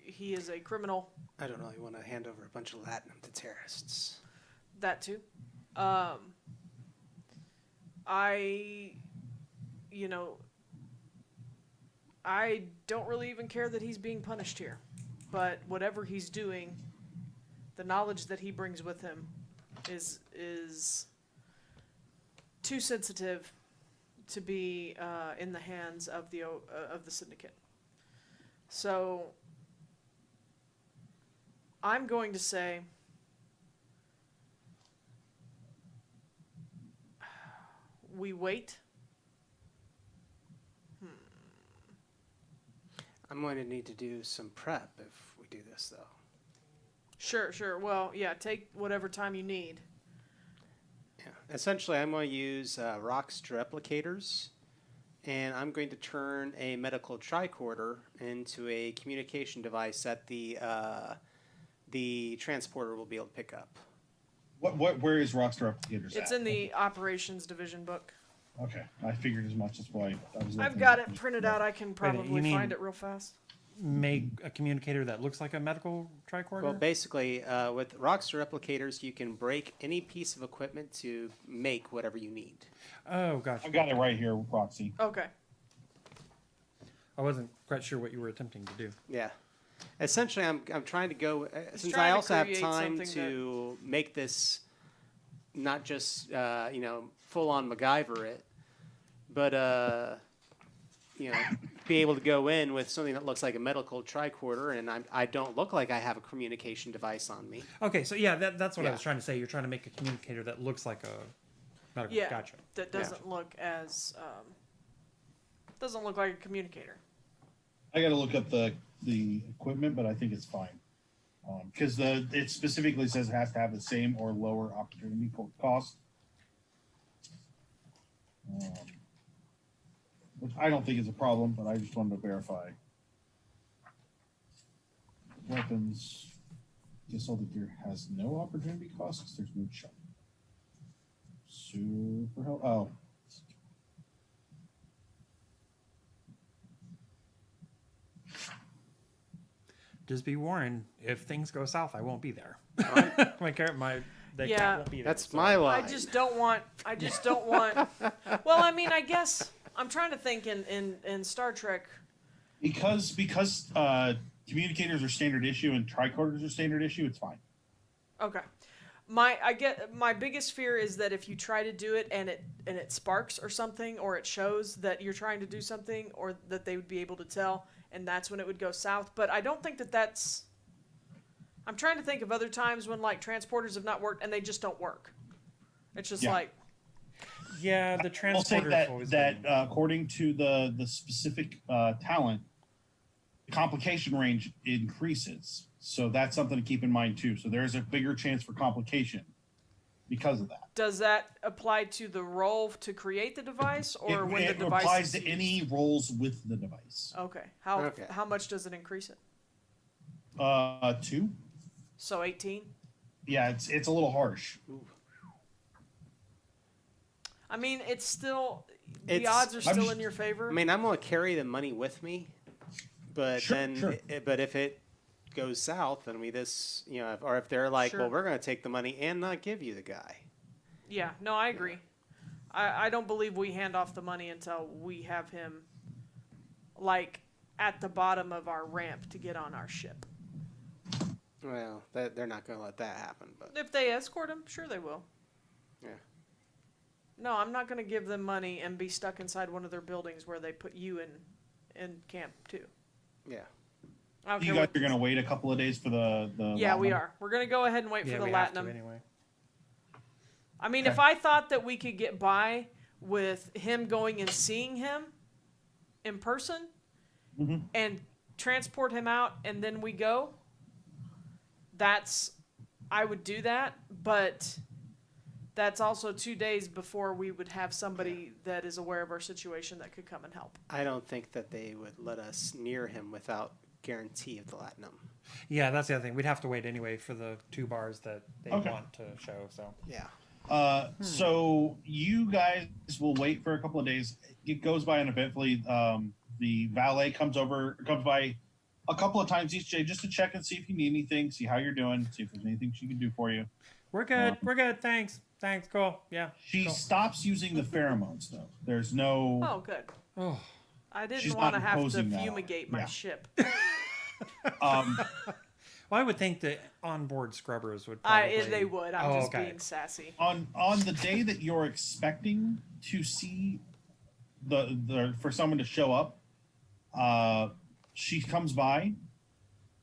He is a criminal. I don't really want to hand over a bunch of latinum to terrorists. That too. I don't really even care that he's being punished here. But whatever he's doing, the knowledge that he brings with him is too sensitive to be in the hands of the syndicate. So I'm going to say we wait. I'm going to need to do some prep if we do this, though. Sure. Well, yeah, take whatever time you need. Yeah. Essentially, I'm going to use Roxter replicators, and I'm going to turn a medical tricorder into a communication device that the transporter will be able to pick up. Where is Rockstar Replicators It's at? in the operations division book. Okay, I figured as much. That's why I was. I've got it printed out. I can probably you mean- find it real fast. Make a communicator that looks like a medical tricorder? Well, basically, with Roxter replicators, you can break any piece of equipment to make whatever you need. Oh, gotcha. I've got it right here, Roxy. Okay. I wasn't quite sure what you were attempting to do. Yeah. Essentially, I'm trying to go, since trying I to also have create time something to make this not just, full on MacGyver it, but, be able to go in with something that looks like a medical tricorder, and I don't look like I have a communication device on me. Okay, so yeah, that's what I Yeah. was trying to say. You're trying to make a communicator that looks like a medical. Yeah. Gotcha. That doesn't look as doesn't look like a communicator. I got to look up the equipment, but I think it's fine because it specifically says it has to have the same or lower opportunity cost. Which I don't think is a problem, but I just wanted to verify. Weapons. Guess all the gear has no opportunity cost because there's no chunk. Super help. Oh. Just be warned, if things go south, I won't be there. my cat Yeah. won't be there. That's so- my line. I just don't want. Well, I mean, I guess I'm trying to think in Star Trek. Because communicators are standard issue and tricorders are standard issue, it's fine. Okay. My biggest fear is that if you try to do it and it sparks or something, or it shows that you're trying to do something, or that they would be able to tell, and that's when it would go south. But I don't think that that's. I'm trying to think of other times when like transporters have not worked and they just don't work. It's just like. Yeah, the I'll say transporter. that according to the specific talent, the complication range increases. So that's something to keep in mind too. So there's a bigger chance for complication because of that. Does that apply to the roll to create the device, or when the it device applies is to any rolls with the device. Okay. Okay. How much does it increase it? 2. So 18. Yeah, it's a little harsh. Ooh. I mean, it's still the It's- odds are still just- in your favor. I mean, I'm gonna carry the money with me, but Sure. but if it goes south, then we just, or if they're like, Sure. well, we're gonna take the money and not give you the guy. Yeah. No, I agree. I don't believe we hand off the money until we have him, like, at the bottom of our ramp to get on our ship. Well, they're not gonna let that happen, but If they escort him, sure they will. yeah. No, I'm not going to give them money and be stuck inside one of their buildings where they put you in camp too. Yeah. I don't You care guys are gonna wait a couple of days for the Yeah, we Latinum? are. We're going to go ahead and wait Yeah, for the we have to Latinum. anyway. I mean, Okay. if I thought that we could get by with him going and seeing him in person Mhm. and transport him out and then we go, I would do that, but that's also 2 days before we would have somebody that is aware of our situation that could come and help. I don't think that they would let us near him without guarantee of the Latinum. Yeah, that's the other thing. We'd have to wait anyway for the 2 bars that they Okay. want to show. So Yeah. So you guys will wait for a couple of days. It goes by uneventfully. The valet comes by a couple of times each day just to check and see if you need anything, see how you're doing, see if there's anything she can do for you. we're good. We're good. Thanks. Cool. Yeah. She cool. stops using the pheromones though. There's no. Oh, good. Oh. I didn't She's want to not have to imposing that on fumigate her. my Yeah. ship. Well, I would think the onboard scrubbers would. Probably... They would. I'm Oh, just okay. being sassy. on the day that you're expecting to see for someone to show up, she comes by,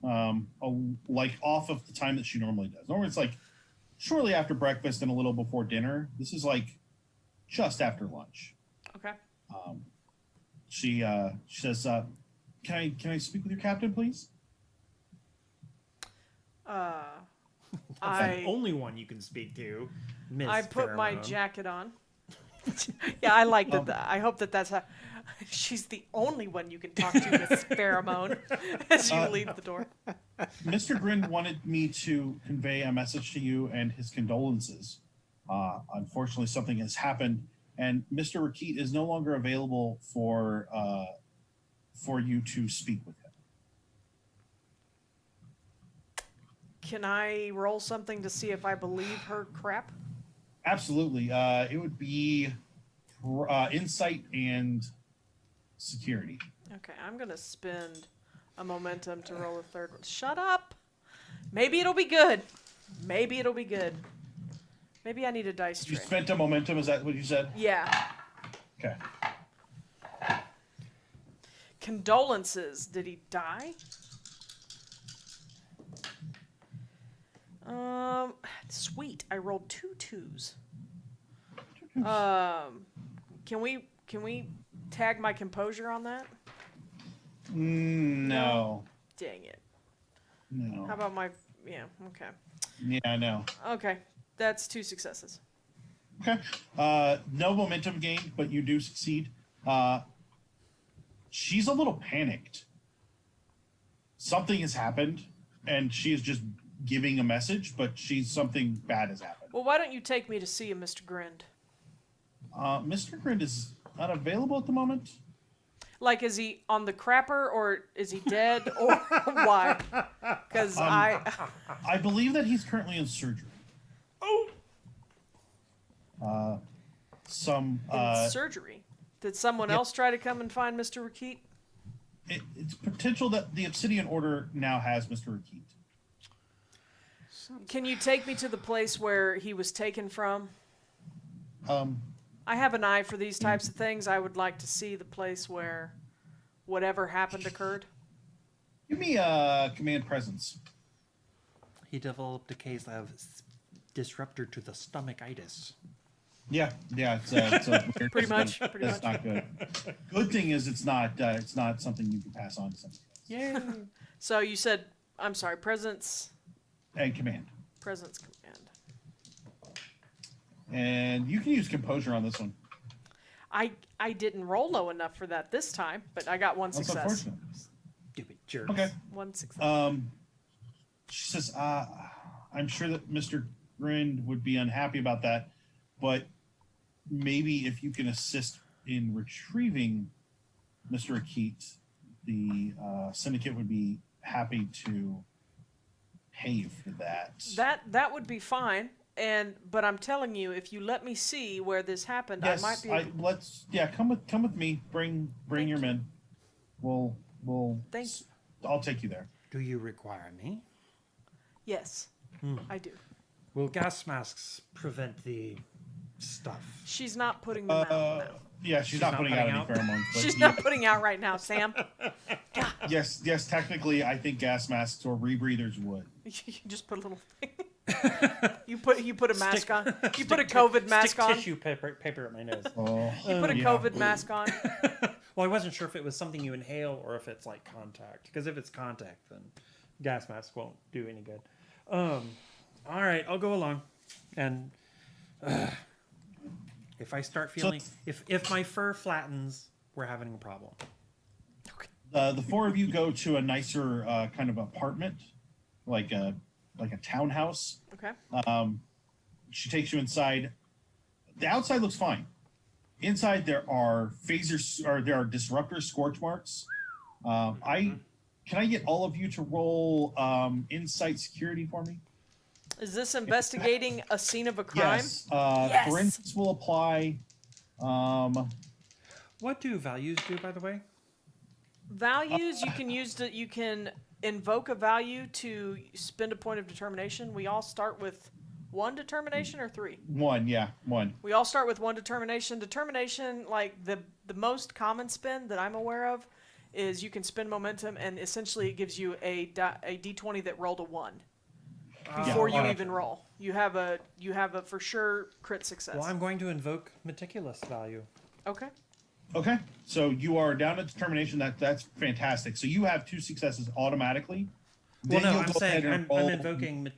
like off of the time that she normally does. Normally it's like shortly after breakfast and a little before dinner. This is like just after lunch. Okay. She says, "Can I speak with your captain, please?" That's the only one you can speak to. Miss I put my Pheromone. jacket on. Yeah, I like that. I hope that's how. She's the only one you can talk to, Miss Pheromone, as you leave the door. Mr. Grind wanted me to convey a message to you and his condolences. Unfortunately, something has happened, and Mr. Rakit is no longer available for you to speak with him. Can I roll something to see if I believe her crap? Absolutely. It would be insight and security. Okay, I'm gonna spend a momentum to roll a third one. Shut up. Maybe it'll be good. Maybe it'll be good. Maybe I need a dice You tray. spent a momentum. Is that what you said? Yeah. Okay. Condolences. Did he die? Sweet. I rolled 2 twos. Can we tag my composure on that? No. Dang it. No. How about my? Yeah. Okay. Yeah, no. Okay. That's 2 successes. Okay. No momentum gained, but you do succeed. She's a little panicked. Something has happened, and she is just giving a message, but something bad has happened. Well, why don't you take me to see him, Mr. Grind? Mr. Grind is not available at the moment. Like, is he on the crapper, or is he dead, or why? Because I believe that he's currently in surgery. Oh! Surgery. Did someone else try to come and find Mr. Rakit? It's potential that the Obsidian Order now has Mr. Rakit. Can you take me to the place where he was taken from? Um, I have an eye for these types of things. I would like to see the place where whatever happened occurred. give me command presence. He developed a case of disruptor to the stomachitis. Yeah, it's a weird Pretty much, thing. pretty That's much. not good. Good thing is it's not something you can pass on to somebody else. Yeah. So you said, I'm sorry, presence And command. command. And you can use composure on this one. I didn't roll low enough for that this time, but I got one That's success. unfortunate. Stupid jerks. Okay. One success. She says, I'm sure that Mr. Grind would be unhappy about that, but maybe if you can assist in retrieving Mr. Akit, the syndicate would be happy to pay you for that. That would be fine. But I'm telling you, if you let me see where this happened, Yes, I might be able come with me. Bring Thank your you. men. We'll Thank you. I'll take you there. Do you require me? Yes, I do. Will gas masks prevent the stuff? She's not putting them out now. Yeah, she's not not putting out putting any out? pheromones. But She's yeah, not putting out right now, Sam. yes, technically, I think gas masks or rebreathers would. You just put a little thing. You put a mask on. You put a Stick COVID mask stick on. tissue paper at my nose. Oh, You put a yeah. COVID mask on. Well, I wasn't sure if it was something you inhale or if it's like contact. Because if it's contact, then gas mask won't do any good. All right, I'll go along. And if I start feeling, if my fur flattens, we're having a problem. The four of you go to a nicer kind of apartment, like a townhouse. Okay. She takes you inside. The outside looks fine. Inside there are phasers, or there are disruptor scorch marks. Can I get all of you to roll insight security for me? Is this investigating a scene of a crime? Yes. Yes. Forensics will apply. What do values do, by the way? Values you can use to you can invoke a value to spend a point of determination. We all start with one determination or three. One. We all start with one determination. Determination, like the most common spend that I'm aware of, is you can spend momentum, and essentially it gives you a d20 that rolled a 1 before you even roll. You have a for sure crit success. Well, I'm going to invoke meticulous value. Okay. Okay. So you are down to determination. That's fantastic. So you have 2 successes automatically. Well, Then no, you'll I'm go saying ahead and I'm roll- invoking.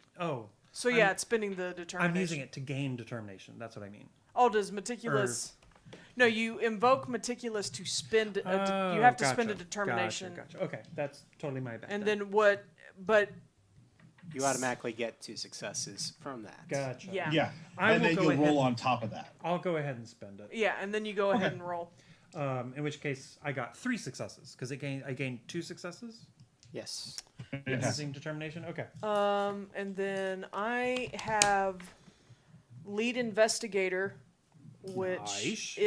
So yeah, it's spending the determination. I'm using it to gain determination. That's what I mean. Oh, does meticulous? No, you invoke meticulous to spend. You Oh, have to spend a gotcha, determination, Gotcha. Okay, that's totally my bad. and then what? But You automatically get 2 successes from that. Gotcha. yeah, Yeah. I And will then go you'll ahead. roll on top of that. I'll go ahead and spend it. yeah, and then you go ahead and roll. In which case, I got 3 successes because I gained 2 successes Yes. using determination. Okay. And then I have lead investigator, which Nice.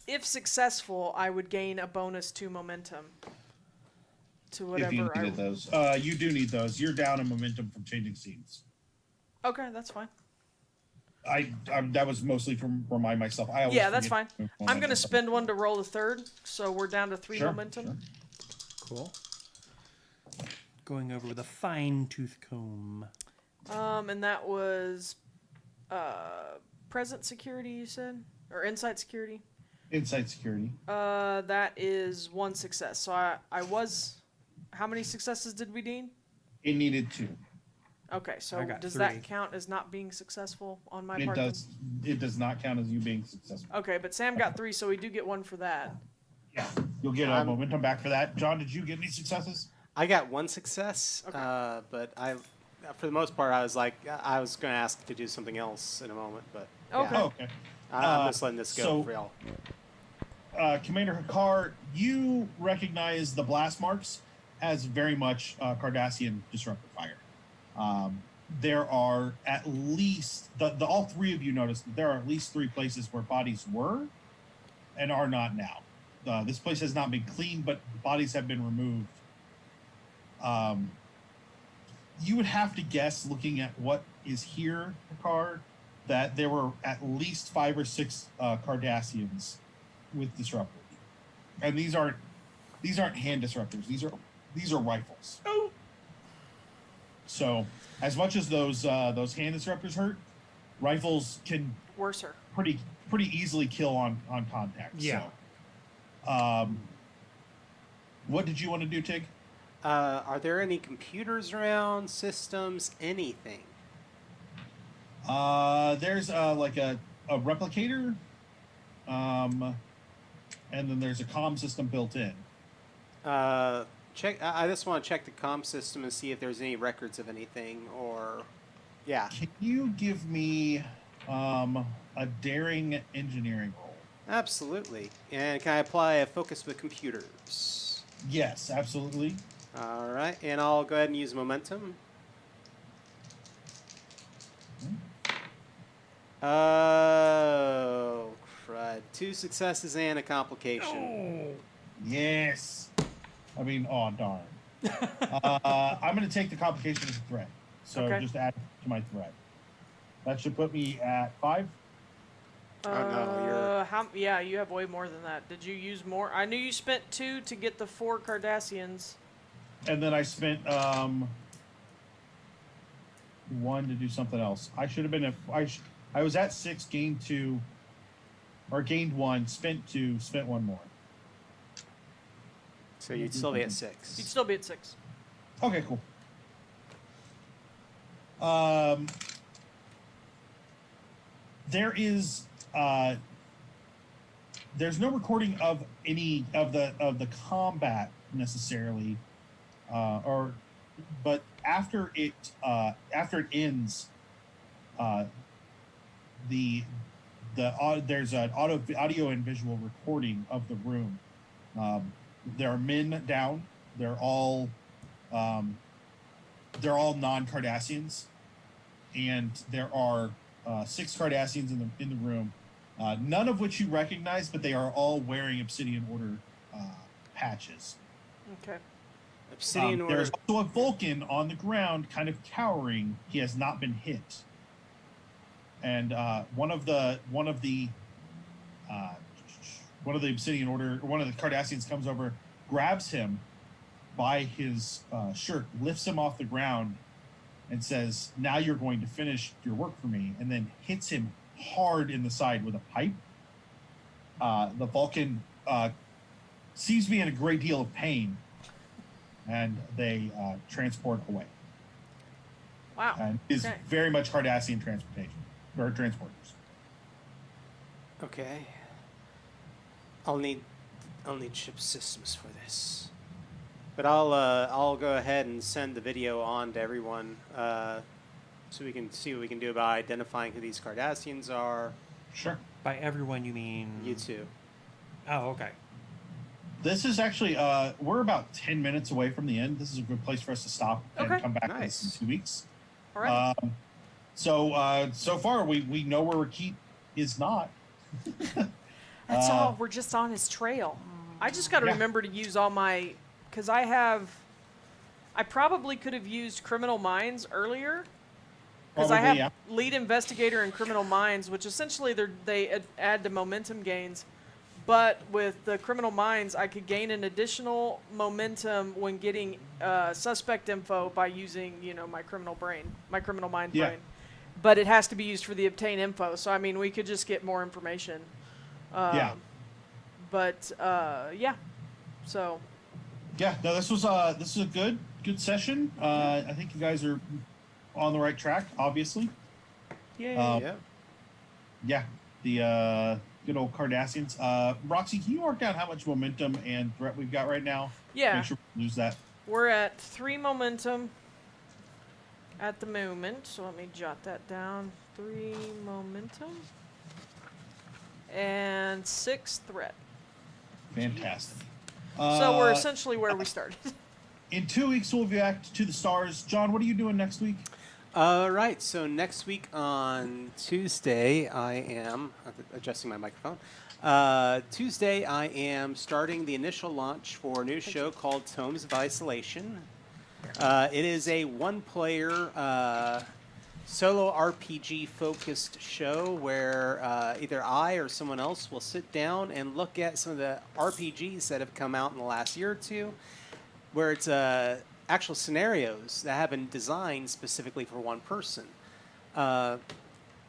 if successful, I would gain a bonus to momentum. To If you whatever needed those. You do need those. You're down in momentum from changing scenes. Okay, that's fine. That was mostly from remind myself. I always Yeah, that's forget fine. I'm momentum. gonna spend one to roll a third, so we're down to 3 Sure, momentum. sure. Cool. Going over with a fine tooth comb. And that was present security, you said, or insight security. Insight security. That is 1 success. So I was. How many successes did we need? It needed 2. Okay, so I got does 3. that count as not being successful on my It part? then? does. It does not count as you being successful. Okay, but Sam got 3, so we do get 1 for that. Yeah. You'll get momentum back for that. John, did you get any successes? I got 1 success, Okay. but for the most part, I was going to ask to do something else in a moment, but Okay. yeah, Oh, okay. I'm just letting this go so- for y'all. Commander Hakar, you recognize the blast marks as very much Cardassian disruptor fire. There are at least all 3 of you noticed that there are at least 3 places where bodies were and are not now. This place has not been cleaned, but bodies have been removed You would have to guess, looking at what is here, Picard, that there were at least 5 or 6 Cardassians with disruptors, and these aren't hand disruptors. These are rifles. Oh. So, as much as those hand disruptors hurt, rifles can Worser. pretty easily kill on contact. Yeah. So, what did you want to do, Tig? Are there any computers around, systems, anything? There's like a replicator, and then there's a comm system built in. Check. I just want to check the comm system and see if there's any records of anything, or yeah. Can you give me a daring engineering roll? Absolutely. And can I apply a focus with computers? Yes, absolutely. All right, and I'll go ahead and use momentum. Oh, crud. 2 successes and a complication. Yes. I mean, oh darn. I'm going to take the complication as a threat. So Okay. just add it to my threat. That should put me at 5. Oh, no, you're- Yeah, you have way more than that. Did you use more? I knew you spent 2 to get the 4 Cardassians. And then I spent 1 to do something else. I should have been I was at 6, gained 2, or gained 1, spent 2, spent 1 more. So you'd still be at You'd 6. still be at 6. Okay, cool. There is there's no recording of any of the combat necessarily, but after it ends, there's an audio and visual recording of the room. There are men down. They're all non-Cardassians, and there are 6 Cardassians in the room. None of which you recognize, but they are all wearing Obsidian Order patches. Okay. Obsidian Order. There's also a Vulcan on the ground, kind of cowering. He has not been hit. And one of the Obsidian Order, one of the Cardassians comes over, grabs him by his shirt, lifts him off the ground, and says, "Now you're going to finish your work for me," and then hits him hard in the side with a pipe. The Vulcan seems to be in a great deal of pain, and they transport away. Wow. And is Okay. very much Cardassian transportation or transporters. Okay. I'll need chip systems for this. But I'll go ahead and send the video on to everyone, so we can see what we can do about identifying who these Cardassians are. Sure. By everyone, you mean You too. Oh, okay. This is actually we're about 10 minutes away from the end. This is a good place for us to stop and Okay. come back to Nice. this in 2 weeks. All right. So far we know where Rakit is not. That's all. We're just on his trail. I just got to Yeah. remember to use all my, because I probably could have used Criminal Minds earlier. Because I have Probably, yeah. lead investigator and Criminal Minds, which essentially they add to momentum gains. But with the Criminal Minds, I could gain an additional momentum when getting suspect info by using, my criminal mind Yeah. brain. But it has to be used for the obtain info. So I mean, we could just get more information. Yeah. But yeah. So Yeah, no, this was a good session. I think you guys are on the right track, obviously. Yeah. Yeah. Yeah, the good old Cardassians. Roxy, can you mark down how much momentum and threat we've got right now? yeah, Make sure we lose that. we're at 3 momentum at the moment. So let me jot that down. 3 momentum and 6 threat. Fantastic. So we're essentially where we started. In 2 weeks, we'll be back to the stars. John, what are you doing next week? All right. So next week on Tuesday, I am adjusting my microphone. Tuesday, I am starting the initial launch for a new show called Tomes of Isolation. It is a one-player solo RPG-focused show where either I or someone else will sit down and look at some of the RPGs that have come out in the last year or two, where it's actual scenarios that have been designed specifically for one person.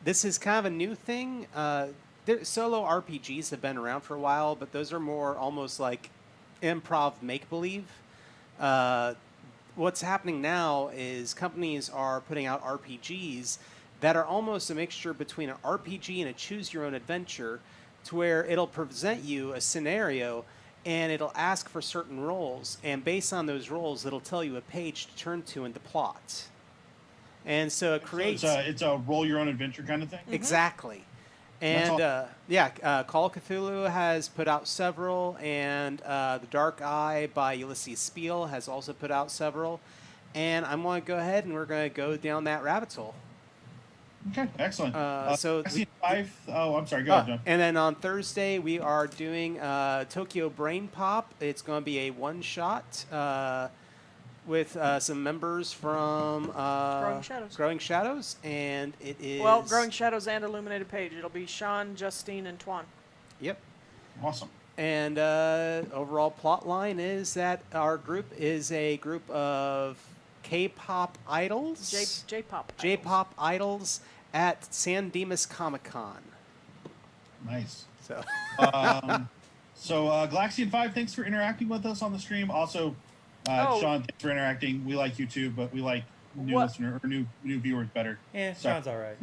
This is kind of a new thing. Solo RPGs have been around for a while, but those are more almost like improv make-believe. What's happening now is companies are putting out RPGs that are almost a mixture between an RPG and a choose-your-own-adventure, to where it'll present you a scenario and it'll ask for certain roles, and based on those roles, it'll tell you a page to turn to in the plot. And so it creates... So it's a roll-your-own-adventure kind of thing? Exactly. And Call of Cthulhu has put out several, and The Dark Eye by Ulysses Spiel has also put out several. And I'm going to go ahead and we're going to go down that rabbit hole. Okay, excellent. I'm sorry, go ahead, John. And then on Thursday, we are doing Tokyo Brain Pop. It's going to be a one-shot with some members from Growing Shadows, and it is... Well, Growing Shadows and Illuminated Page. It'll be Sean, Justine, and Twan. Yep. Awesome. And overall plot line is that our group is a group of K-pop idols. J-pop. J-pop idols at San Dimas Comic-Con. Nice. So, Galaxian 5, thanks for interacting with us on the stream. Also, Sean, thanks for interacting. We like you too, but we like new viewers better. Yeah, Sorry. Sean's all right.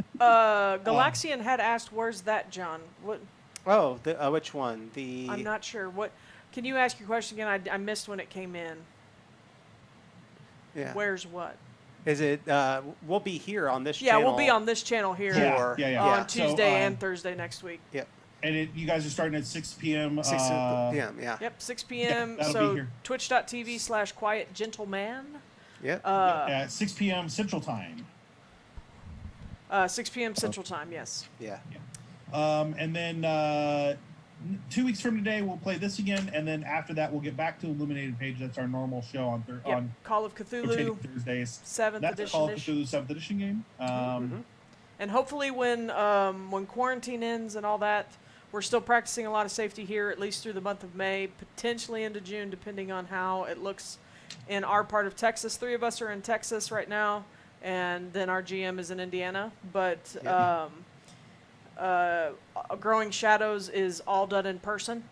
Galaxian had asked, "Where's that, John?" What? Oh, which one? I'm not sure. What? Can you ask your question again? I missed when it came in. Yeah. Where's what? Is it? We'll be here on this Yeah, channel. we'll be on this channel here on Tuesday and Thursday next week. Yep. And you guys are starting at 6 p.m. 6 p.m. Yeah. Yep, 6 p.m. that'll be So here. twitch.tv/Quiett Gentleman. Yep. At 6 p.m. Central Time. 6 p.m. Central Time. Yes. Yeah. And then 2 weeks from today, we'll play this again, and then after that, we'll get back to Illuminated Page. That's our normal show on on Call of Cthulhu rotating Thursdays. 7th That's a edition. Call of Cthulhu 7th edition game. And hopefully, when quarantine ends and all that, we're still practicing a lot of safety here, at least through the month of May, potentially into June, depending on how it looks in our part of Texas. 3 of us are in Texas right now, and then our GM is in Indiana. But Growing Shadows is all done in person.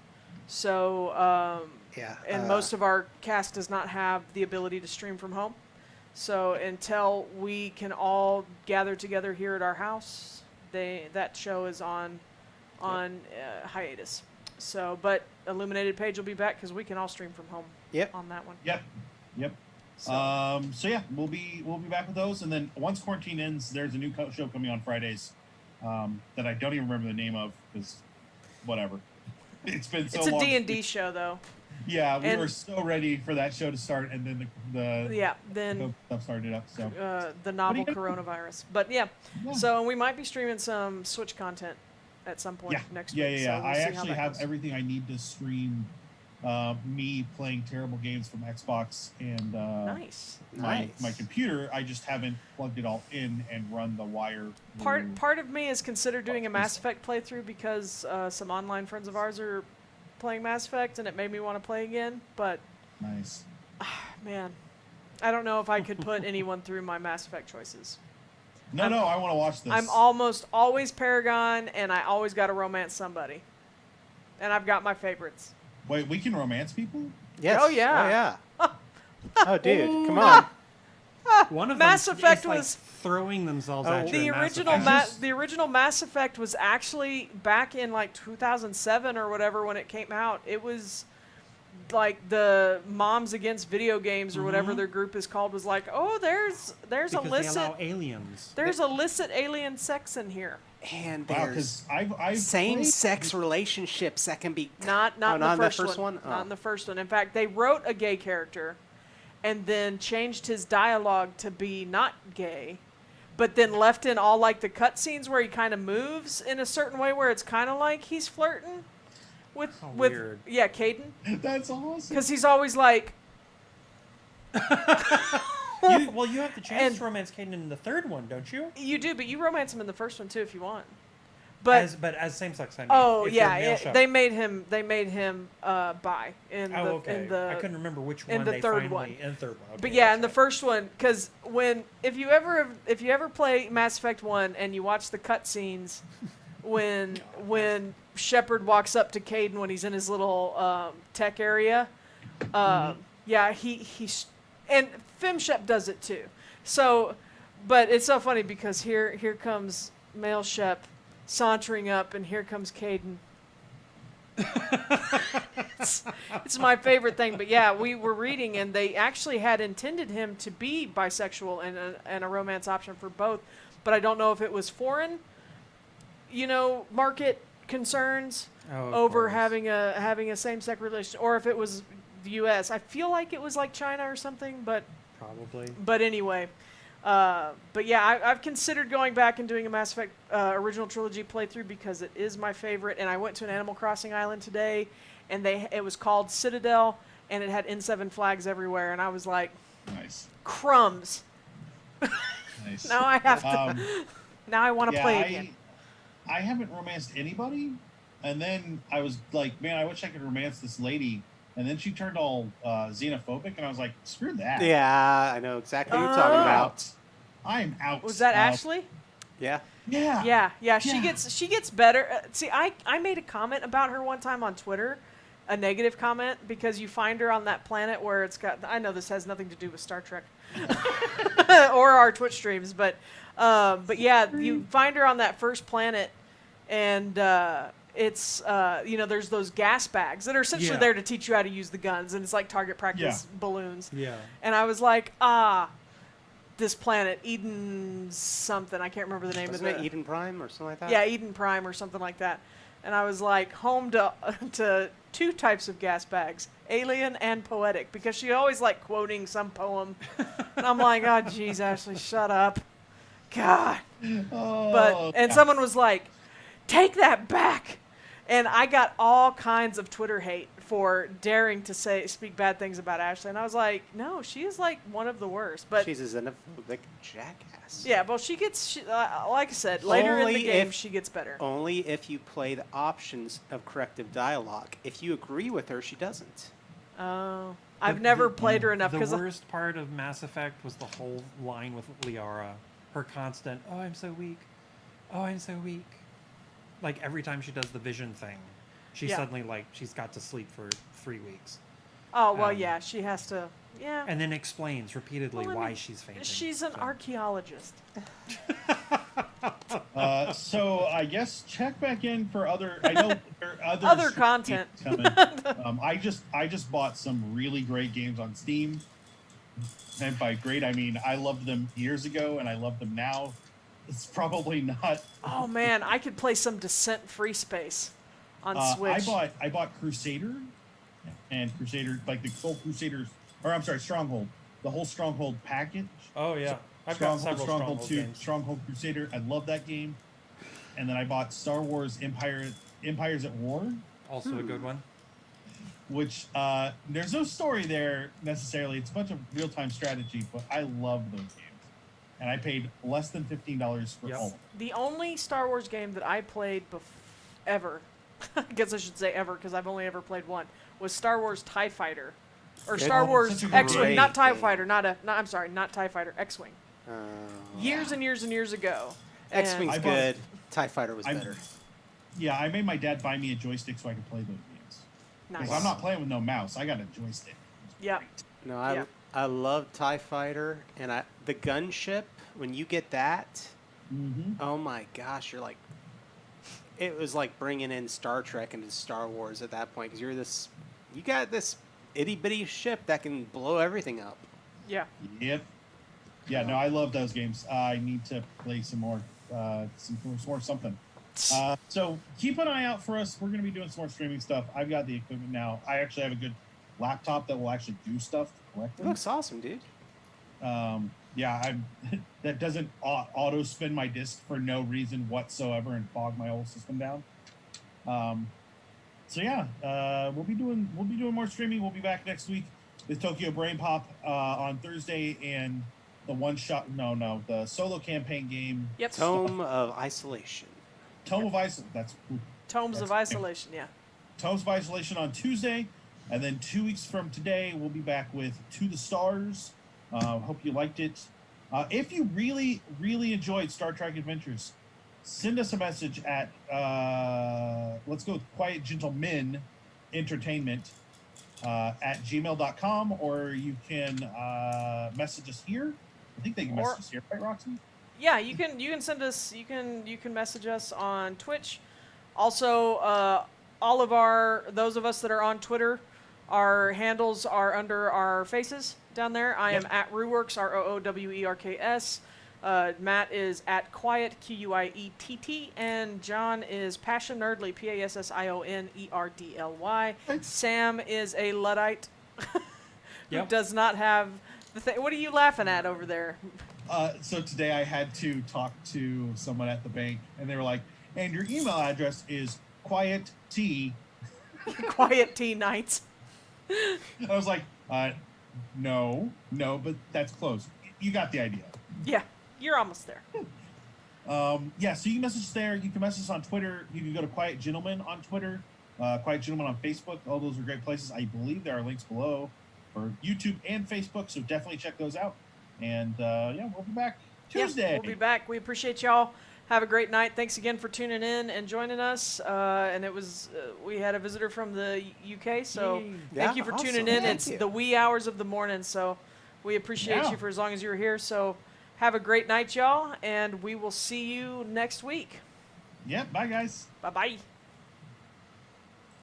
So, and most of our cast does not have the ability to stream from home. So until we can all gather together here at our house, that show is on hiatus. So, but Illuminated Page will be back because we can all stream from home. On that one. Yep. So yeah, we'll be back with those, and then once quarantine ends, there's a new show coming on Fridays that I don't even remember the name of because whatever. It's been so long. It's a D&D show though. Yeah, we were so ready for that show to start, and then then stuff started up. So the novel coronavirus, but so we might be streaming some Switch content at some point next week. Yeah. So we'll I see actually how that have goes. everything I need to stream me playing terrible games from Xbox and my computer. I just haven't plugged it all in and run the wire. Part of me has considered doing a Mass Effect playthrough because some online friends of ours are playing Mass Effect, and it made me want to play again. But nice, man, I don't know if I could put anyone through my Mass Effect choices. No, I want to watch this. I'm almost always Paragon, and I always got to romance somebody. And I've got my favorites. Wait, we can romance people? Yes. Oh, yeah. Oh, dude, come on. One of Mass them Effect is, like, was throwing themselves at you. the in Mass original Effect. the original Mass Effect was actually back in like 2007 or whatever when it came out. It was like the Moms Against Video Games or whatever their group is called was like, oh, there's because illicit they allow aliens. there's illicit alien sex in here. And Wow, there's because I've same-sex relationships that can be... Not Oh, in not the in first one. Oh. Not in the first one. In fact, they wrote a gay character and then changed his dialogue to be not gay, but then left in all like the cutscenes where he kind of moves in a certain way where it's kind of like he's flirting with weird. Caden, That's awesome. because he's always like, You have the chance And- to romance Caden in the third one, don't you? You do, but you romance him in the first one too if you want. But As same sex, I mean. oh if you're yeah, male shep. they made him bi in Oh, the okay. in the I couldn't remember which in one the they third finally one. in the third one. Okay, But yeah, that's in the right. first one, because if you ever play Mass Effect 1 and you watch the cutscenes when Shepard walks up to Caden when he's in his little tech area, yeah, he's and FemShep does it too. So, but it's so funny because here comes male Shep sauntering up, and here comes Caden. It's my favorite thing. But yeah, we were reading, and they actually had intended him to be bisexual and a romance option for both. But I don't know if it was foreign, market concerns Oh, of over course. having a same-sex relation, or if it was the U.S. I feel like it was like China or something, but Probably. anyway. But yeah, I've considered going back and doing a Mass Effect original trilogy playthrough because it is my favorite. And I went to an Animal Crossing island today, and it was called Citadel, and it had N7 flags everywhere, and I was like, Nice. crumbs. Nice. Now I have to. Now I want to play again. I haven't romanced anybody, and then I was like, man, I wish I could romance this lady. And then she turned all xenophobic, and I was like, screw that. Yeah, I know exactly what you're talking about. I'm out. Was that Ashley? Yeah. Yeah. Yeah. She gets better. See, I made a comment about her one time on Twitter, a negative comment, because you find her on that planet where it's got. I know this has nothing to do with Star Trek or our Twitch streams, but yeah, you find her on that first planet, and it's there's those gas bags that are essentially Yeah. there to teach you how to use the guns, and it's like target practice balloons. Yeah. And I was like, this planet, Eden something. I can't remember the name Wasn't of it it. Eden Prime or something like that? Yeah, Eden Prime or something like that. And I was like, home to two types of gas bags, alien and poetic, because she always like quoting some poem. And I'm like, oh, geez, Ashley, shut up. God. Oh, And someone was like, take that back. And I got all kinds of Twitter hate for daring to speak bad things about Ashley. And I was like, no, she is like one of the worst. But She's a xenophobic jackass. yeah, well, like I said, later in Only the game, if- she gets better. Only if you play the options of corrective dialogue. If you agree with her, she doesn't. Oh, I've never played her enough The because worst part of Mass Effect was the whole line with Liara. Her constant, oh, I'm so weak. Oh, I'm so weak. Like, every time she does the vision thing, she's Yeah. suddenly, like, she's got to sleep for 3 weeks. oh well, um, yeah, she has to. Yeah, And then explains repeatedly Well, I why mean, she's fainting. she's an so. archaeologist. So I guess check back in for other. I know there are Other content. coming. I just bought some really great games on Steam. And by great, I mean I loved them years ago, and I love them now. It's probably not. Oh man, I could play some Descent Free Space on Switch. I bought Crusader, and Crusader, like the full Crusaders, or I'm sorry, Stronghold, the whole Stronghold package. Oh, yeah. I've got Stronghold, several Stronghold Stronghold 2, games. Stronghold Crusader. I love that game. And then I bought Star Wars Empires at War, Also a good one. which there's no story there necessarily. It's a bunch of real-time strategy, but I love those games. And I paid less than $15 for Yep. all of them. The only Star Wars game that I played ever, I guess I should say ever because I've only ever played one, was Star Wars TIE Fighter. Or It's Star Wars such a X-Wing, great not TIE game. Fighter, I'm sorry, not TIE Fighter, X-Wing. Years and years and years ago. And- X-Wing's I bought- good. TIE Fighter was I'm- better. Yeah, I made my dad buy me a joystick so I could play those games. Because Nice. I'm not playing with no mouse. I got a joystick. Yeah. No, Yeah. I love TIE Fighter, and the gunship, when you get that, Mm-hmm. oh my gosh, you're like, it was like bringing in Star Trek into Star Wars at that point, because you got this itty bitty ship that can blow everything up. Yeah. Yep. Yeah, no, I love those games. I need to play some more, some more something. So keep an eye out for us. We're going to be doing some more streaming stuff. I've got the equipment now. I actually have a good laptop that will actually do stuff It correctly. looks awesome, dude. Yeah, that doesn't auto spin my disk for no reason whatsoever and bog my whole system down. So yeah, we'll be doing more streaming. We'll be back next week. with Tokyo Brain Pop on Thursday, and the solo campaign game. Yep. Tome of Isolation. Tome of Isolation. Tomes of Isolation, yeah. Tomes of Isolation on Tuesday, and then 2 weeks from today, we'll be back with To the Stars. Hope you liked it. If you really, really enjoyed Star Trek Adventures, send us a message at, let's go with Quiett Gentleman Entertainment at gmail.com, or you can message us here. I think they can message us here, right, Roxanne? Yeah, you can send us. You can message us on Twitch. Also, all of those of us that are on Twitter, our handles are under our faces down there. I am at Rooworks, ROOWERKS. Matt is at Quiett, QUIETT, and John is Passion Nerdly, PASSIONERDLY. Sam is a Luddite who does not have the thing. What are you laughing at over there? So today I had to talk to someone at the bank, and they were like, and your email address is Quiett T. Quiett Tea Nights. I was like, no, but that's close. You got the idea. Yeah, you're almost there. So you can message us there. You can message us on Twitter. You can go to Quiett Gentleman on Twitter, Quiett Gentleman on Facebook. All those are great places. I believe there are links below for YouTube and Facebook, so definitely check those out. And we'll be back Tuesday. Yeah, we'll be back. We appreciate y'all. Have a great night. Thanks again for tuning in and joining us. And it was we had a visitor from the UK, so thank you for tuning in. It's the wee hours of the morning, so we appreciate you for as long as you were here. So have a great night, y'all, and we will see you next week. Yep. Bye, guys. Bye-bye.